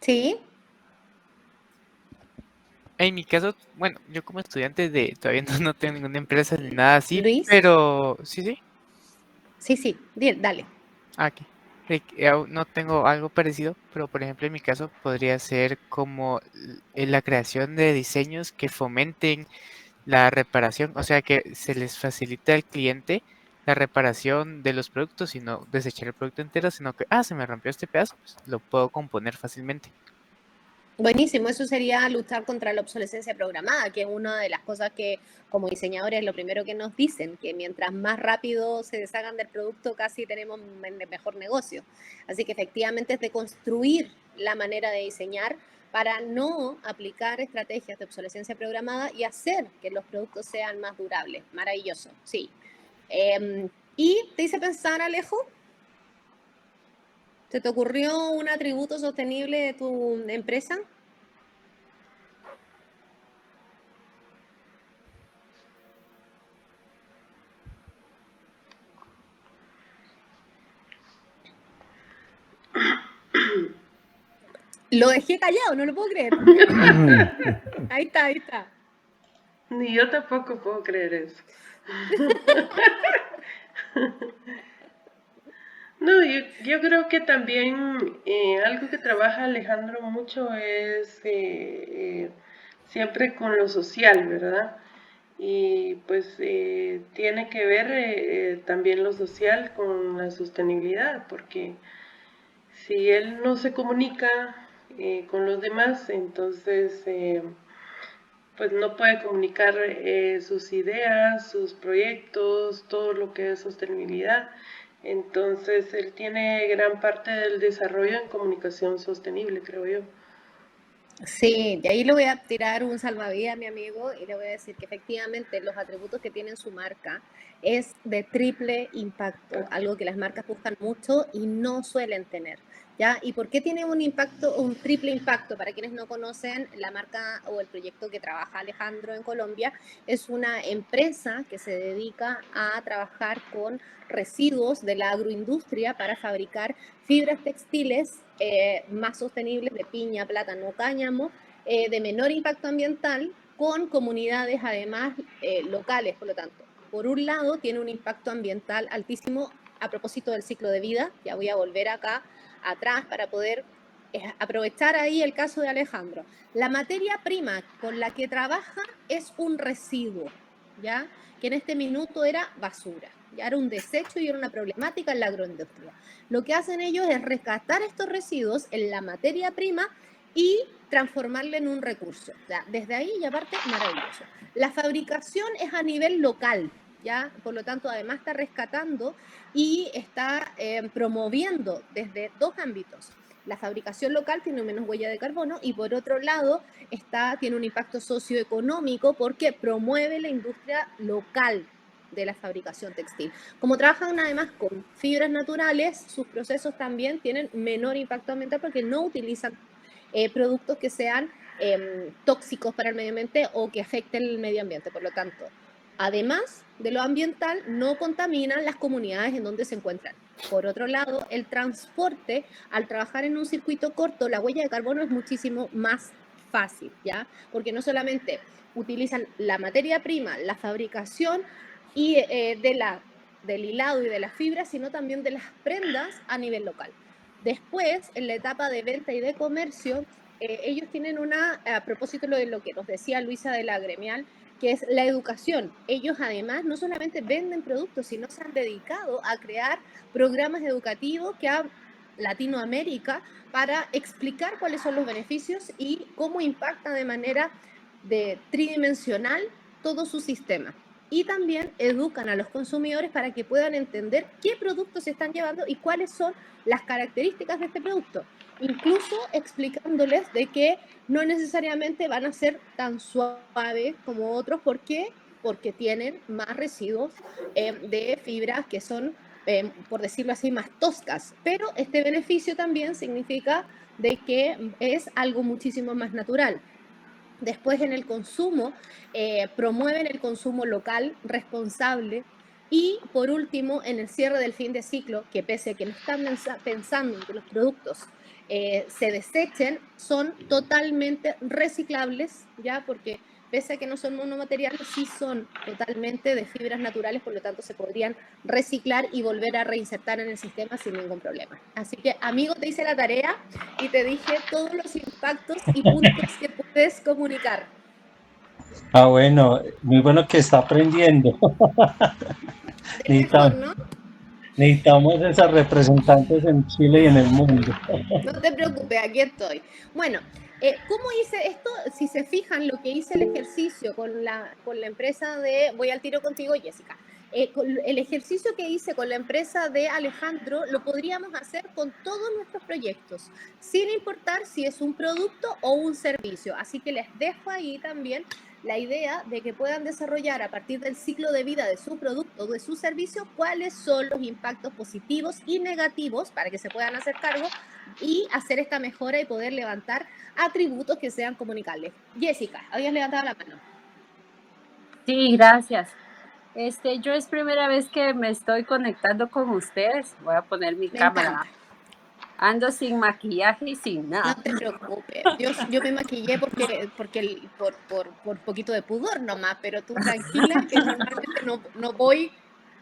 Sí, En mi caso, bueno, yo como estudiante todavía no tengo ninguna empresa ni nada así, Luis. pero sí. Sí, dale. Aquí. Aún no tengo algo parecido, pero por ejemplo en mi caso podría ser como la creación de diseños que fomenten la reparación, o sea que se les facilita al cliente la reparación de los productos y no desechar el producto entero, sino que, se me rompió este pedazo, pues lo puedo componer fácilmente. Buenísimo, eso sería luchar contra la obsolescencia programada, que es una de las cosas que como diseñadores lo primero que nos dicen, que mientras más rápido se deshagan del producto, casi tenemos mejor negocio. Así que efectivamente es de construir la manera de diseñar para no aplicar estrategias de obsolescencia programada y hacer que los productos sean más durables. Maravilloso, sí. ¿Y te hice pensar, Alejo? ¿Se te ocurrió un atributo sostenible de tu empresa? Lo dejé callado, no lo puedo creer. Ahí está. Ni yo tampoco puedo creer eso. No, yo creo que también algo que trabaja Alejandro mucho es siempre con lo social, ¿verdad? Y pues tiene que ver también lo social con la sostenibilidad, porque si él no se comunica con los demás, entonces pues no puede comunicar sus ideas, sus proyectos, todo lo que es sostenibilidad. Entonces él tiene gran parte del desarrollo en comunicación sostenible, creo yo. Sí, de ahí le voy a tirar un salvavidas a mi amigo y le voy a decir que efectivamente los atributos que tiene su marca es de triple impacto, algo que las marcas buscan mucho y no suelen tener. ¿Ya? ¿Y por qué tiene un impacto, un triple impacto? Para quienes no conocen, la marca o el proyecto que trabaja Alejandro en Colombia es una empresa que se dedica a trabajar con residuos de la agroindustria para fabricar fibras textiles más sostenibles de piña, plátano, cáñamo, de menor impacto ambiental, con comunidades además locales, por lo tanto. Por un lado, tiene un impacto ambiental altísimo a propósito del ciclo de vida. Ya voy a volver acá atrás para poder aprovechar ahí el caso de Alejandro. La materia prima con la que trabaja es un residuo, ¿ya? Que en este minuto era basura. Ya era un desecho y era una problemática en la agroindustria. Lo que hacen ellos es rescatar estos residuos en la materia prima y transformarla en un recurso. ¿Ya? Desde ahí, y aparte, maravilloso. La fabricación es a nivel local, ¿ya? Por lo tanto, además está rescatando y está promoviendo desde dos ámbitos. La fabricación local tiene menos huella de carbono y por otro lado tiene un impacto socioeconómico porque promueve la industria local de la fabricación textil. Como trabajan además con fibras naturales, sus procesos también tienen menor impacto ambiental porque no utilizan productos que sean tóxicos para el medio ambiente o que afecten el medio ambiente. Por lo tanto, además de lo ambiental, no contaminan las comunidades en donde se encuentran. Por otro lado, el transporte, al trabajar en un circuito corto, la huella de carbono es muchísimo más fácil, ¿ya? Porque no solamente utilizan la materia prima, la fabricación y del hilado y de las fibras, sino también de las prendas a nivel local. Después, en la etapa de venta y de comercio, ellos tienen a propósito de lo que nos decía Luisa de la gremial, que es la educación. Ellos además no solamente venden productos, sino se han dedicado a crear programas educativos que a Latinoamérica para explicar cuáles son los beneficios y cómo impacta de manera tridimensional todo su sistema. Y también educan a los consumidores para que puedan entender qué productos se están llevando y cuáles son las características de este producto. Incluso explicándoles de que no necesariamente van a ser tan suaves como otros. ¿Por qué? Porque tienen más residuos de fibras que son, por decirlo así, más toscas. Pero este beneficio también significa de que es algo muchísimo más natural. Después en el consumo, promueven el consumo local, responsable. Y por último, en el cierre del fin de ciclo, que pese a que no están pensando en que los productos se desechen, son totalmente reciclables, ¿ya? Porque pese a que no son monomateriales, sí son totalmente de fibras naturales, por lo tanto se podrían reciclar y volver a reinsertar en el sistema sin ningún problema. Así que, amigo, te hice la tarea y te dije todos los impactos y puntos que puedes comunicar. Ah, bueno, muy bueno que está aprendiendo. Mejor, ¿no? Necesitamos esas representantes en Chile y en el mundo. No te preocupes, aquí estoy. Bueno, ¿cómo hice esto? Si se fijan, lo que hice el ejercicio con la empresa voy al tiro contigo, Jessica. El ejercicio que hice con la empresa de Alejandro lo podríamos hacer con todos nuestros proyectos, sin importar si es un producto o un servicio. Así que les dejo ahí también la idea de que puedan desarrollar a partir del ciclo de vida de su producto o de su servicio cuáles son los impactos positivos y negativos para que se puedan hacer cargo y hacer esta mejora y poder levantar atributos que sean comunicables. Jessica, habías levantado la mano. Sí, gracias. Yo es primera vez que me estoy conectando con ustedes. Voy a poner mi cámara. Encanta. Ando sin maquillaje y sin nada. No te preocupes. Yo me maquillé por poquito de pudor nomás, pero tú tranquila que normalmente no voy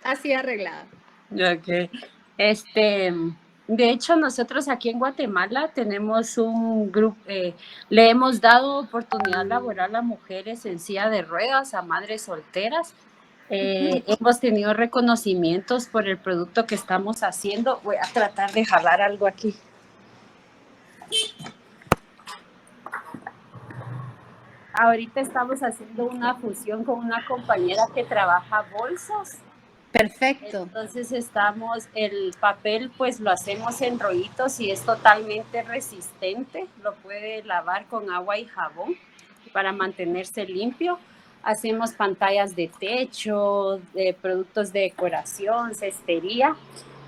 así arreglada. Ok. De hecho, nosotros aquí en Guatemala tenemos un grupo, le hemos dado oportunidad laboral a mujeres en silla de ruedas, a madres solteras. Hemos tenido reconocimientos por el producto que estamos haciendo. Voy a tratar de jalar algo aquí. Ahorita estamos haciendo una fusión con una compañera que trabaja bolsas. Perfecto. Entonces el papel pues lo hacemos en rollitos y es totalmente resistente. Lo puede lavar con agua y jabón para mantenerse limpio. Hacemos pantallas de techo, de productos de decoración, cestería.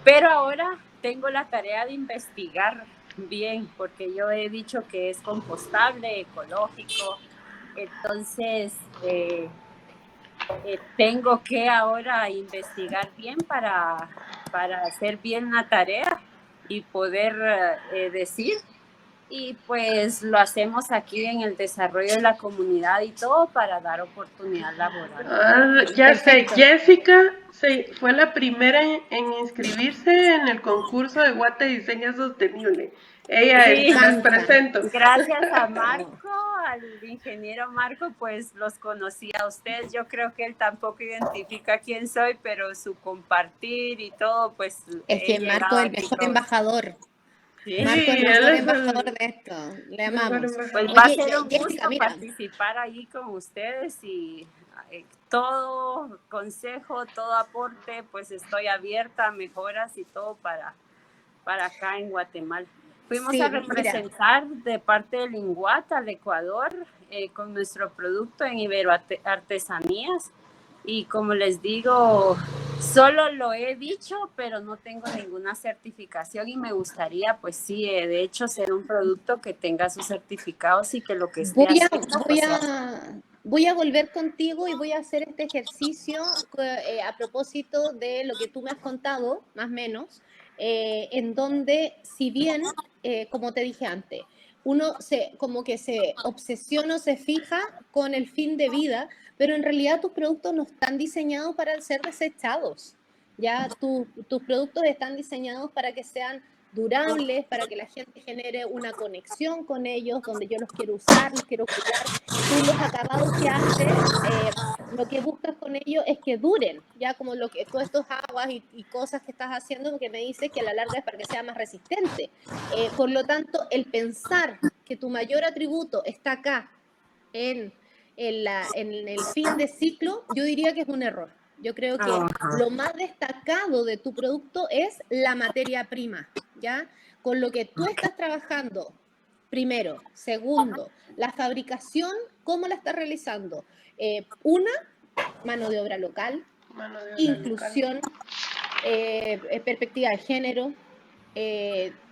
Pero ahora tengo la tarea de investigar bien, porque yo he dicho que es compostable, ecológico. Entonces, tengo que ahora investigar bien para hacer bien la tarea y poder decir. Y pues lo hacemos aquí en el desarrollo de la comunidad y todo para dar oportunidad laboral. Ah, ya sé, Jessica fue la primera en inscribirse en el concurso de Guate Diseño Sostenible. Ella Sí. es, las presento. Gracias a Marco, al ingeniero Marco, pues los conocí a ustedes. Yo creo que él tampoco identifica quién soy, pero su compartir y todo, pues... Es que Marco es el mejor embajador. Sí, Marco es el mejor embajador de esto. Le amamos. Pues va a ser un gusto participar ahí con ustedes y todo consejo, todo aporte, pues estoy abierta a mejoras y todo para acá en Guatemala. Fuimos a representar de parte del INGUAT al Ecuador con nuestro producto en Iberoartesanías y como les digo, solo lo he dicho, pero no tengo ninguna certificación y me gustaría, pues sí, de hecho, ser un producto que tenga sus certificados y que lo que esté haciendo... Voy a volver contigo y voy a hacer este ejercicio a propósito de lo que tú me has contado, más o menos, en donde, si bien, como te dije antes, uno como que se obsesiona o se fija con el fin de vida, pero en realidad tus productos no están diseñados para ser desechados. Ya tus productos están diseñados para que sean durables, para que la gente genere una conexión con ellos, donde yo los quiero usar, los quiero cuidar. Tú los acabados que haces, lo que buscas con ellos es que duren, ya como todos estos aguas y cosas que estás haciendo, que me dices que a la larga es para que sea más resistente. Por lo tanto, el pensar que tu mayor atributo está acá en el fin de ciclo, yo diría que es un error. Yo creo que lo más destacado de tu producto es la materia prima, ¿ya? Con lo que tú estás trabajando, primero. Segundo, la fabricación, ¿cómo la estás realizando? Una, mano de obra local, inclusión, perspectiva de género,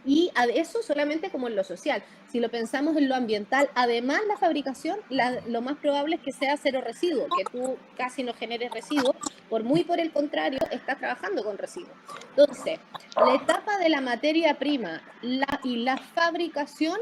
y a eso solamente como en lo social. Si lo pensamos en lo ambiental, además la fabricación, lo más probable es que sea cero residuo, que tú casi no generes residuos, por el contrario, estás trabajando con residuos. Entonces, la etapa de la materia prima y la fabricación,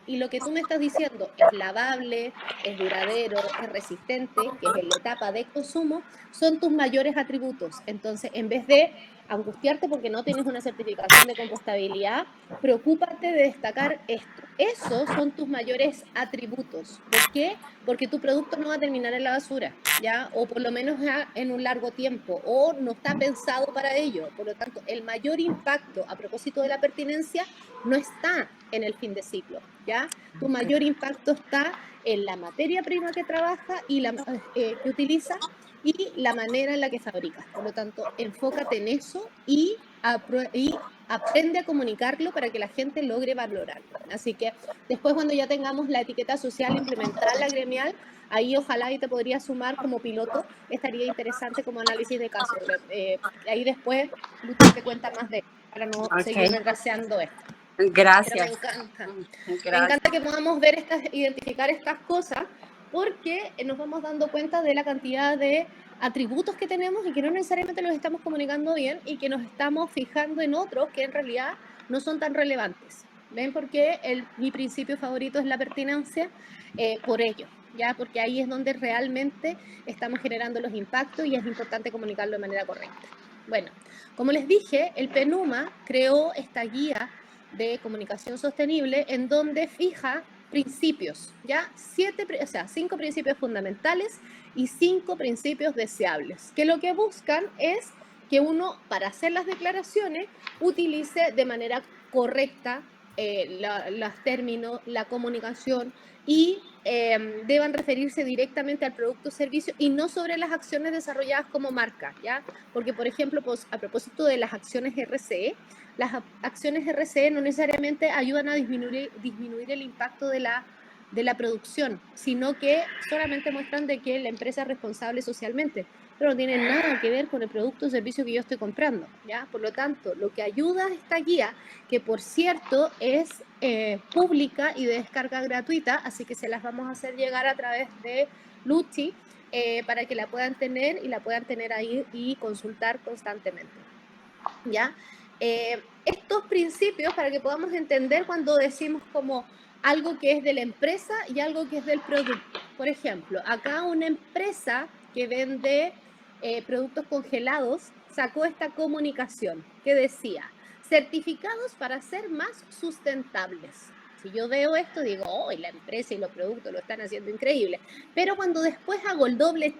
y lo que tú me estás diciendo es lavable, es duradero, es resistente, que es la etapa de consumo, son tus mayores atributos. Entonces, en vez de angustiarte porque no tienes una certificación de compostabilidad, preocúpate de destacar esto. Esos son tus mayores atributos. ¿Por qué? Porque tu producto no va a terminar en la basura, ¿ya? O por lo menos en un largo tiempo, o no está pensado para ello. Por lo tanto, el mayor impacto a propósito de la pertinencia no está en el fin de ciclo, ¿ya? Tu mayor impacto está en la materia prima que trabaja y que utiliza y la manera en la que fabricas. Por lo tanto, enfócate en eso y aprende a comunicarlo para que la gente logre valorarlo. Así que después, cuando ya tengamos la etiqueta social implementada, la gremial, ahí ojalá y te podría sumar como piloto, estaría interesante como análisis de caso. Ahí después Lucas te cuenta más de para no seguir desgraciando esto. Gracias. Pero me encanta. Me encanta que podamos identificar estas cosas, porque nos vamos dando cuenta de la cantidad de atributos que tenemos y que no necesariamente los estamos comunicando bien y que nos estamos fijando en otros que en realidad no son tan relevantes. ¿Ven? Porque mi principio favorito es la pertinencia, por ello, ¿ya? Porque ahí es donde realmente estamos generando los impactos y es importante comunicarlo de manera correcta. Bueno, como les dije, el PENUMA creó esta guía de comunicación sostenible en donde fija principios, ¿ya? 5 principios fundamentales y 5 principios deseables, que lo que buscan es que uno, para hacer las declaraciones, utilice de manera correcta los términos, la comunicación y deban referirse directamente al producto o servicio y no sobre las acciones desarrolladas como marca, ¿ya? Porque, por ejemplo, pues, a propósito de las acciones RCE, las acciones RCE no necesariamente ayudan a disminuir el impacto de la producción, sino que solamente muestran de que la empresa es responsable socialmente, pero no tiene nada que ver con el producto o servicio que yo estoy comprando, ¿ya? Por lo tanto, lo que ayuda a esta guía, que por cierto es pública y de descarga gratuita, así que se las vamos a hacer llegar a través de Luchi, para que la puedan tener y la puedan tener ahí y consultar constantemente, ¿ya? Estos principios, para que podamos entender cuando decimos como algo que es de la empresa y algo que es del producto. Por ejemplo, acá una empresa que vende productos congelados sacó esta comunicación que decía, certificados para ser más sustentables. Si yo veo esto, digo, oh, la empresa y los productos lo están haciendo increíble. Pero cuando después hago el doble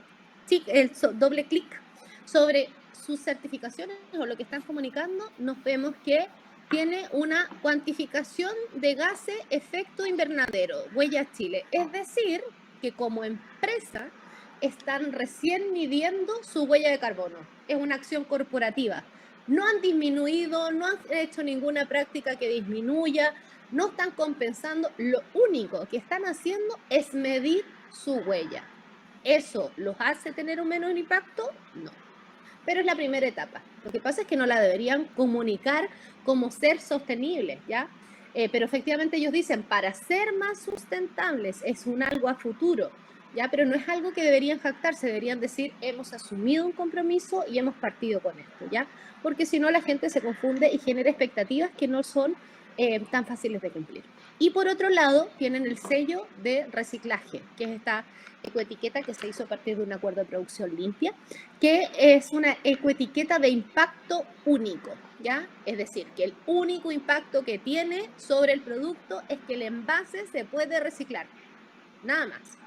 clic sobre sus certificaciones o lo que están comunicando, nos vemos que tiene una cuantificación de gases efecto invernadero, Huella Chile. Es decir, que como empresa están recién midiendo su huella de carbono. Es una acción corporativa. No han disminuido, no han hecho ninguna práctica que disminuya, no están compensando. Lo único que están haciendo es medir su huella. ¿Eso los hace tener un menor impacto? No. Pero es la primera etapa. Lo que pasa es que no la deberían comunicar como ser sostenible, ¿ya? Pero efectivamente ellos dicen, para ser más sustentables es un algo a futuro, ¿ya? Pero no es algo que deberían jactarse, deberían decir, hemos asumido un compromiso y hemos partido con esto, ¿ya? Porque si no la gente se confunde y genera expectativas que no son tan fáciles de cumplir. Y por otro lado, tienen el sello de reciclaje, que es esta ecoetiqueta que se hizo a partir de un acuerdo de producción limpia, que es una ecoetiqueta de impacto único, ¿ya? Es decir, que el único impacto que tiene sobre el producto es que el envase se puede reciclar, nada más.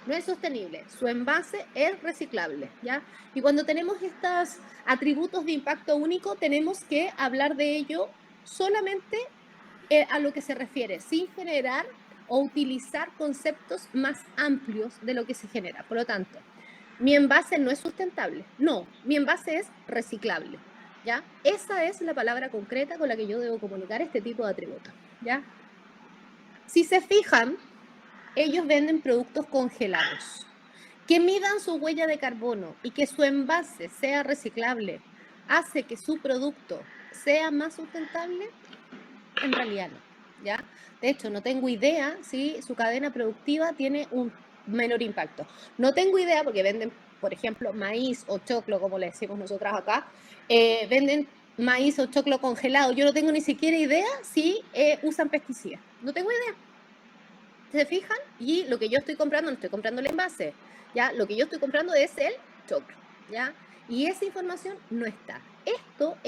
No es sostenible, su envase es reciclable, ¿ya? Y cuando tenemos estos atributos de impacto único, tenemos que hablar de ello solamente a lo que se refiere, sin generar o utilizar conceptos más amplios de lo que se genera. Por lo tanto, mi envase no es sustentable, no, mi envase es reciclable, ¿ya? Esa es la palabra concreta con la que yo debo comunicar este tipo de atributos, ¿ya? Si se fijan, ellos venden productos congelados. Que midan su huella de carbono y que su envase sea reciclable, ¿hace que su producto sea más sustentable? En realidad no, ¿ya? De hecho, no tengo idea si su cadena productiva tiene un menor impacto. No tengo idea porque venden, por ejemplo, maíz o choclo, como le decimos nosotras acá, venden maíz o choclo congelado. Yo no tengo ni siquiera idea si usan pesticidas. No tengo idea. ¿Se fijan? Y lo que yo estoy comprando, no estoy comprando el envase, ¿ya? Lo que yo estoy comprando es el choclo, ¿ya? Y esa información no está. Esto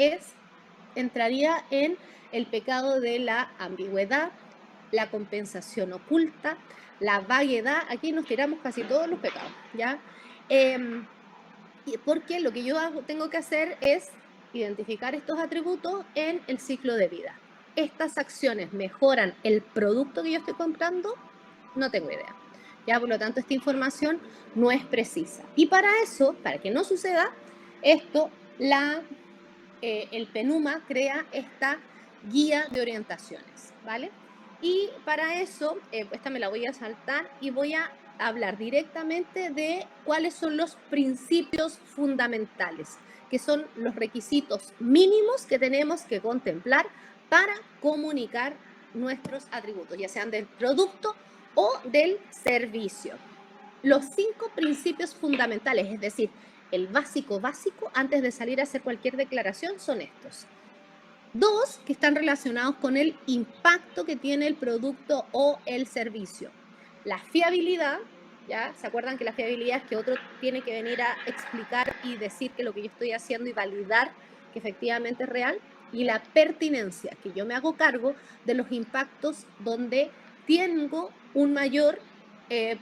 entraría en el pecado de la ambigüedad, la compensación oculta, la vaguedad. Aquí nos tiramos casi todos los pecados, ¿ya? Porque lo que yo tengo que hacer es identificar estos atributos en el ciclo de vida. ¿Estas acciones mejoran el producto que yo estoy comprando? No tengo idea. ¿Ya? Por lo tanto, esta información no es precisa. Y para eso, para que no suceda esto, el PENUMA crea esta guía de orientaciones, ¿vale? Y para eso, esta me la voy a saltar y voy a hablar directamente de cuáles son los principios fundamentales, que son los requisitos mínimos que tenemos que contemplar para comunicar nuestros atributos, ya sean del producto o del servicio. Los 5 principios fundamentales, es decir, el básico antes de salir a hacer cualquier declaración son estos. 2 que están relacionados con el impacto que tiene el producto o el servicio. La fiabilidad, ¿ya? ¿Se acuerdan que la fiabilidad es que otro tiene que venir a explicar y decir que lo que yo estoy haciendo y validar que efectivamente es real? Y la pertinencia, que yo me hago cargo de los impactos donde tengo un mayor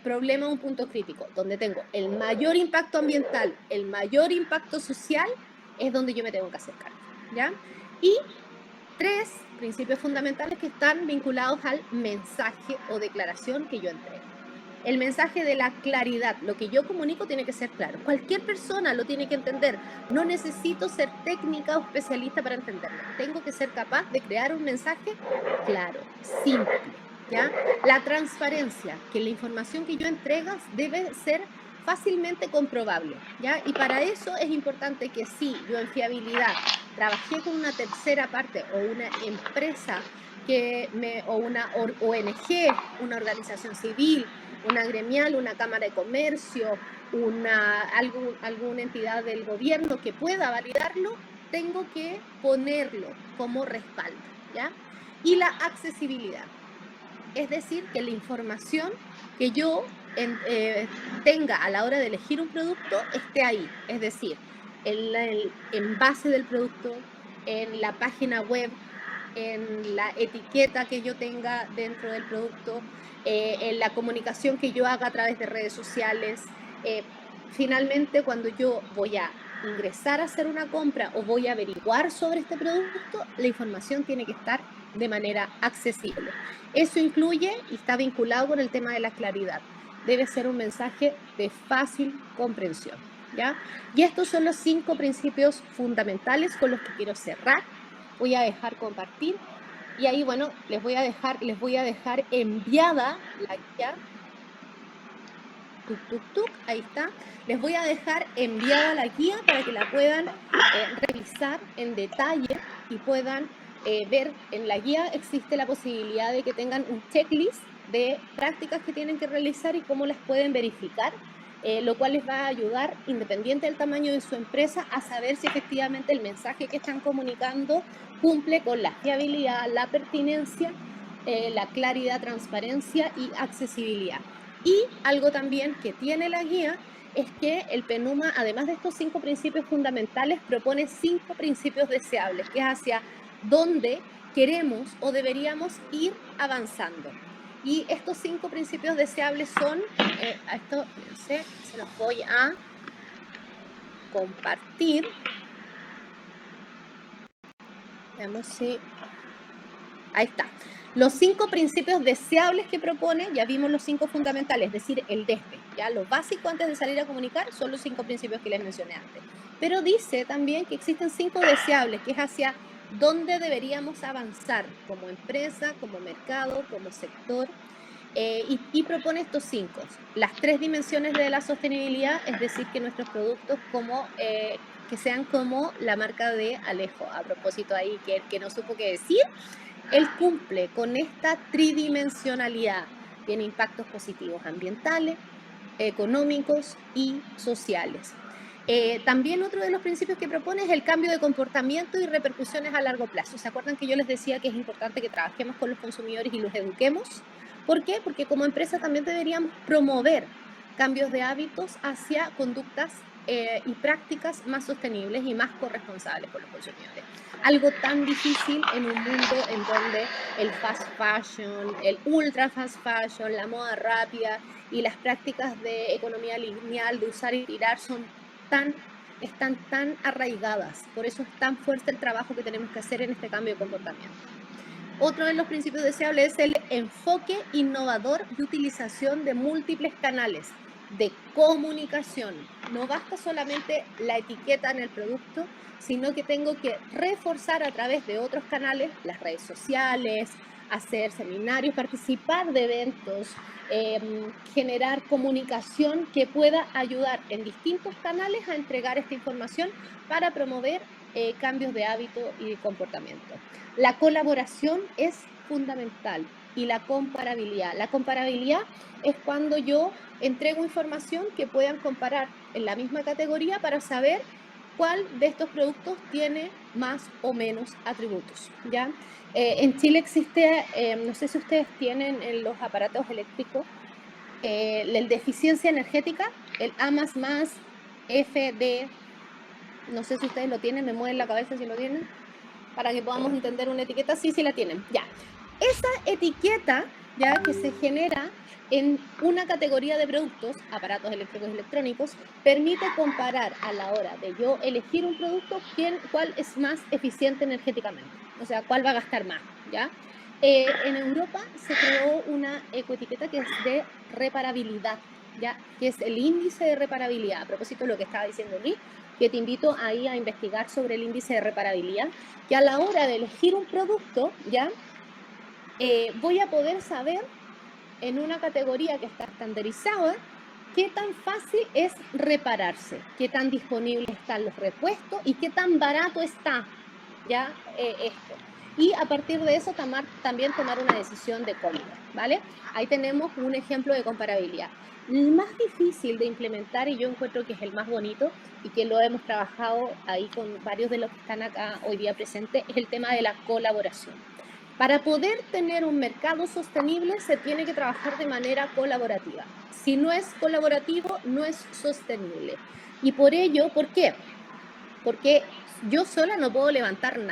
problema, un punto crítico, donde tengo el mayor impacto ambiental, el mayor impacto social, es donde yo me tengo que hacer cargo, ¿ya? Y 3 principios fundamentales que están vinculados al mensaje o declaración que yo entrego. El mensaje de la claridad, lo que yo comunico tiene que ser claro. Cualquier persona lo tiene que entender. No necesito ser técnica o especialista para entenderlo. Tengo que ser capaz de crear un mensaje claro, simple, ¿ya? La transparencia, que la información que yo entrego debe ser fácilmente comprobable, ¿ya? Y para eso es importante que sí, yo en fiabilidad trabajé con una tercera parte o una empresa o una ONG, una organización civil, una gremial, una cámara de comercio, alguna entidad del gobierno que pueda validarlo, tengo que ponerlo como respaldo, ¿ya? Y la accesibilidad, es decir, que la información que yo tenga a la hora de elegir un producto esté ahí, es decir, en el envase del producto, en la página web, en la etiqueta que yo tenga dentro del producto, en la comunicación que yo haga a través de redes sociales. Finalmente, cuando yo voy a ingresar a hacer una compra o voy a averiguar sobre este producto, la información tiene que estar de manera accesible. Eso incluye y está vinculado con el tema de la claridad. Debe ser un mensaje de fácil comprensión, ¿ya? Y estos son los 5 principios fundamentales con los que quiero cerrar. Voy a dejar compartir y ahí, bueno, les voy a dejar enviada la guía. Ahí está. Les voy a dejar enviada la guía para que la puedan revisar en detalle y puedan ver. En la guía existe la posibilidad de que tengan un checklist de prácticas que tienen que realizar y cómo las pueden verificar, lo cual les va a ayudar, independiente del tamaño de su empresa, a saber si efectivamente el mensaje que están comunicando cumple con la fiabilidad, la pertinencia, la claridad, transparencia y accesibilidad. Y algo también que tiene la guía es que el PENUMA, además de estos 5 principios fundamentales, propone 5 principios deseables, que es hacia dónde queremos o deberíamos ir avanzando. Y estos 5 principios deseables son, esto, fíjense, se los voy a compartir. Veamos si... Ahí está. Los 5 principios deseables que propone, ya vimos los 5 fundamentales, es decir, el DESPE, ya lo básico antes de salir a comunicar son los 5 principios que les mencioné antes. Pero dice también que existen 5 deseables, que es hacia dónde deberíamos avanzar como empresa, como mercado, como sector, y propone estos 5. Las 3 dimensiones de la sostenibilidad, es decir, que nuestros productos que sean como la marca de Alejo, a propósito ahí que no supo qué decir. Él cumple con esta tridimensionalidad, tiene impactos positivos ambientales, económicos y sociales. También otro de los principios que propone es el cambio de comportamiento y repercusiones a largo plazo. ¿Se acuerdan que yo les decía que es importante que trabajemos con los consumidores y los eduquemos? ¿Por qué? Porque como empresa también deberíamos promover cambios de hábitos hacia conductas y prácticas más sostenibles y más corresponsables con los consumidores. Algo tan difícil en un mundo en donde el fast fashion, el ultra fast fashion, la moda rápida y las prácticas de economía lineal, de usar y tirar, están tan arraigadas. Por eso es tan fuerte el trabajo que tenemos que hacer en este cambio de comportamiento. Otro de los principios deseables es el enfoque innovador y utilización de múltiples canales de comunicación. No basta solamente la etiqueta en el producto, sino que tengo que reforzar a través de otros canales, las redes sociales, hacer seminarios, participar de eventos, generar comunicación que pueda ayudar en distintos canales a entregar esta información para promover cambios de hábito y de comportamiento. La colaboración es fundamental y la comparabilidad. La comparabilidad es cuando yo entrego información que puedan comparar en la misma categoría para saber cuál de estos productos tiene más o menos atributos, ¿ya? En Chile existe, no sé si ustedes tienen en los aparatos eléctricos, el de eficiencia energética, el A++, FD, no sé si ustedes lo tienen, me mueven la cabeza si lo tienen, para que podamos entender una etiqueta. Sí, sí la tienen, ya. Esa etiqueta, ya, que se genera en una categoría de productos, aparatos eléctricos y electrónicos, permite comparar a la hora de yo elegir un producto cuál es más eficiente energéticamente, o sea, cuál va a gastar más, ¿ya? En Europa se creó una ecoetiqueta que es de reparabilidad, ¿ya? Que es el índice de reparabilidad. A propósito de lo que estaba diciendo Luis, que te invito ahí a investigar sobre el índice de reparabilidad, que a la hora de elegir un producto, ¿ya? Voy a poder saber en una categoría que está estandarizada qué tan fácil es repararse, qué tan disponibles están los repuestos y qué tan barato está, ¿ya? Esto. Y a partir de eso también tomar una decisión de compra, ¿vale? Ahí tenemos un ejemplo de comparabilidad. El más difícil de implementar, y yo encuentro que es el más bonito, y que lo hemos trabajado ahí con varios de los que están acá hoy día presentes, es el tema de la colaboración. Para poder tener un mercado sostenible se tiene que trabajar de manera colaborativa. Si no es colaborativo, no es sostenible. Y por ello, ¿por qué? Porque yo sola no puedo levantar nada.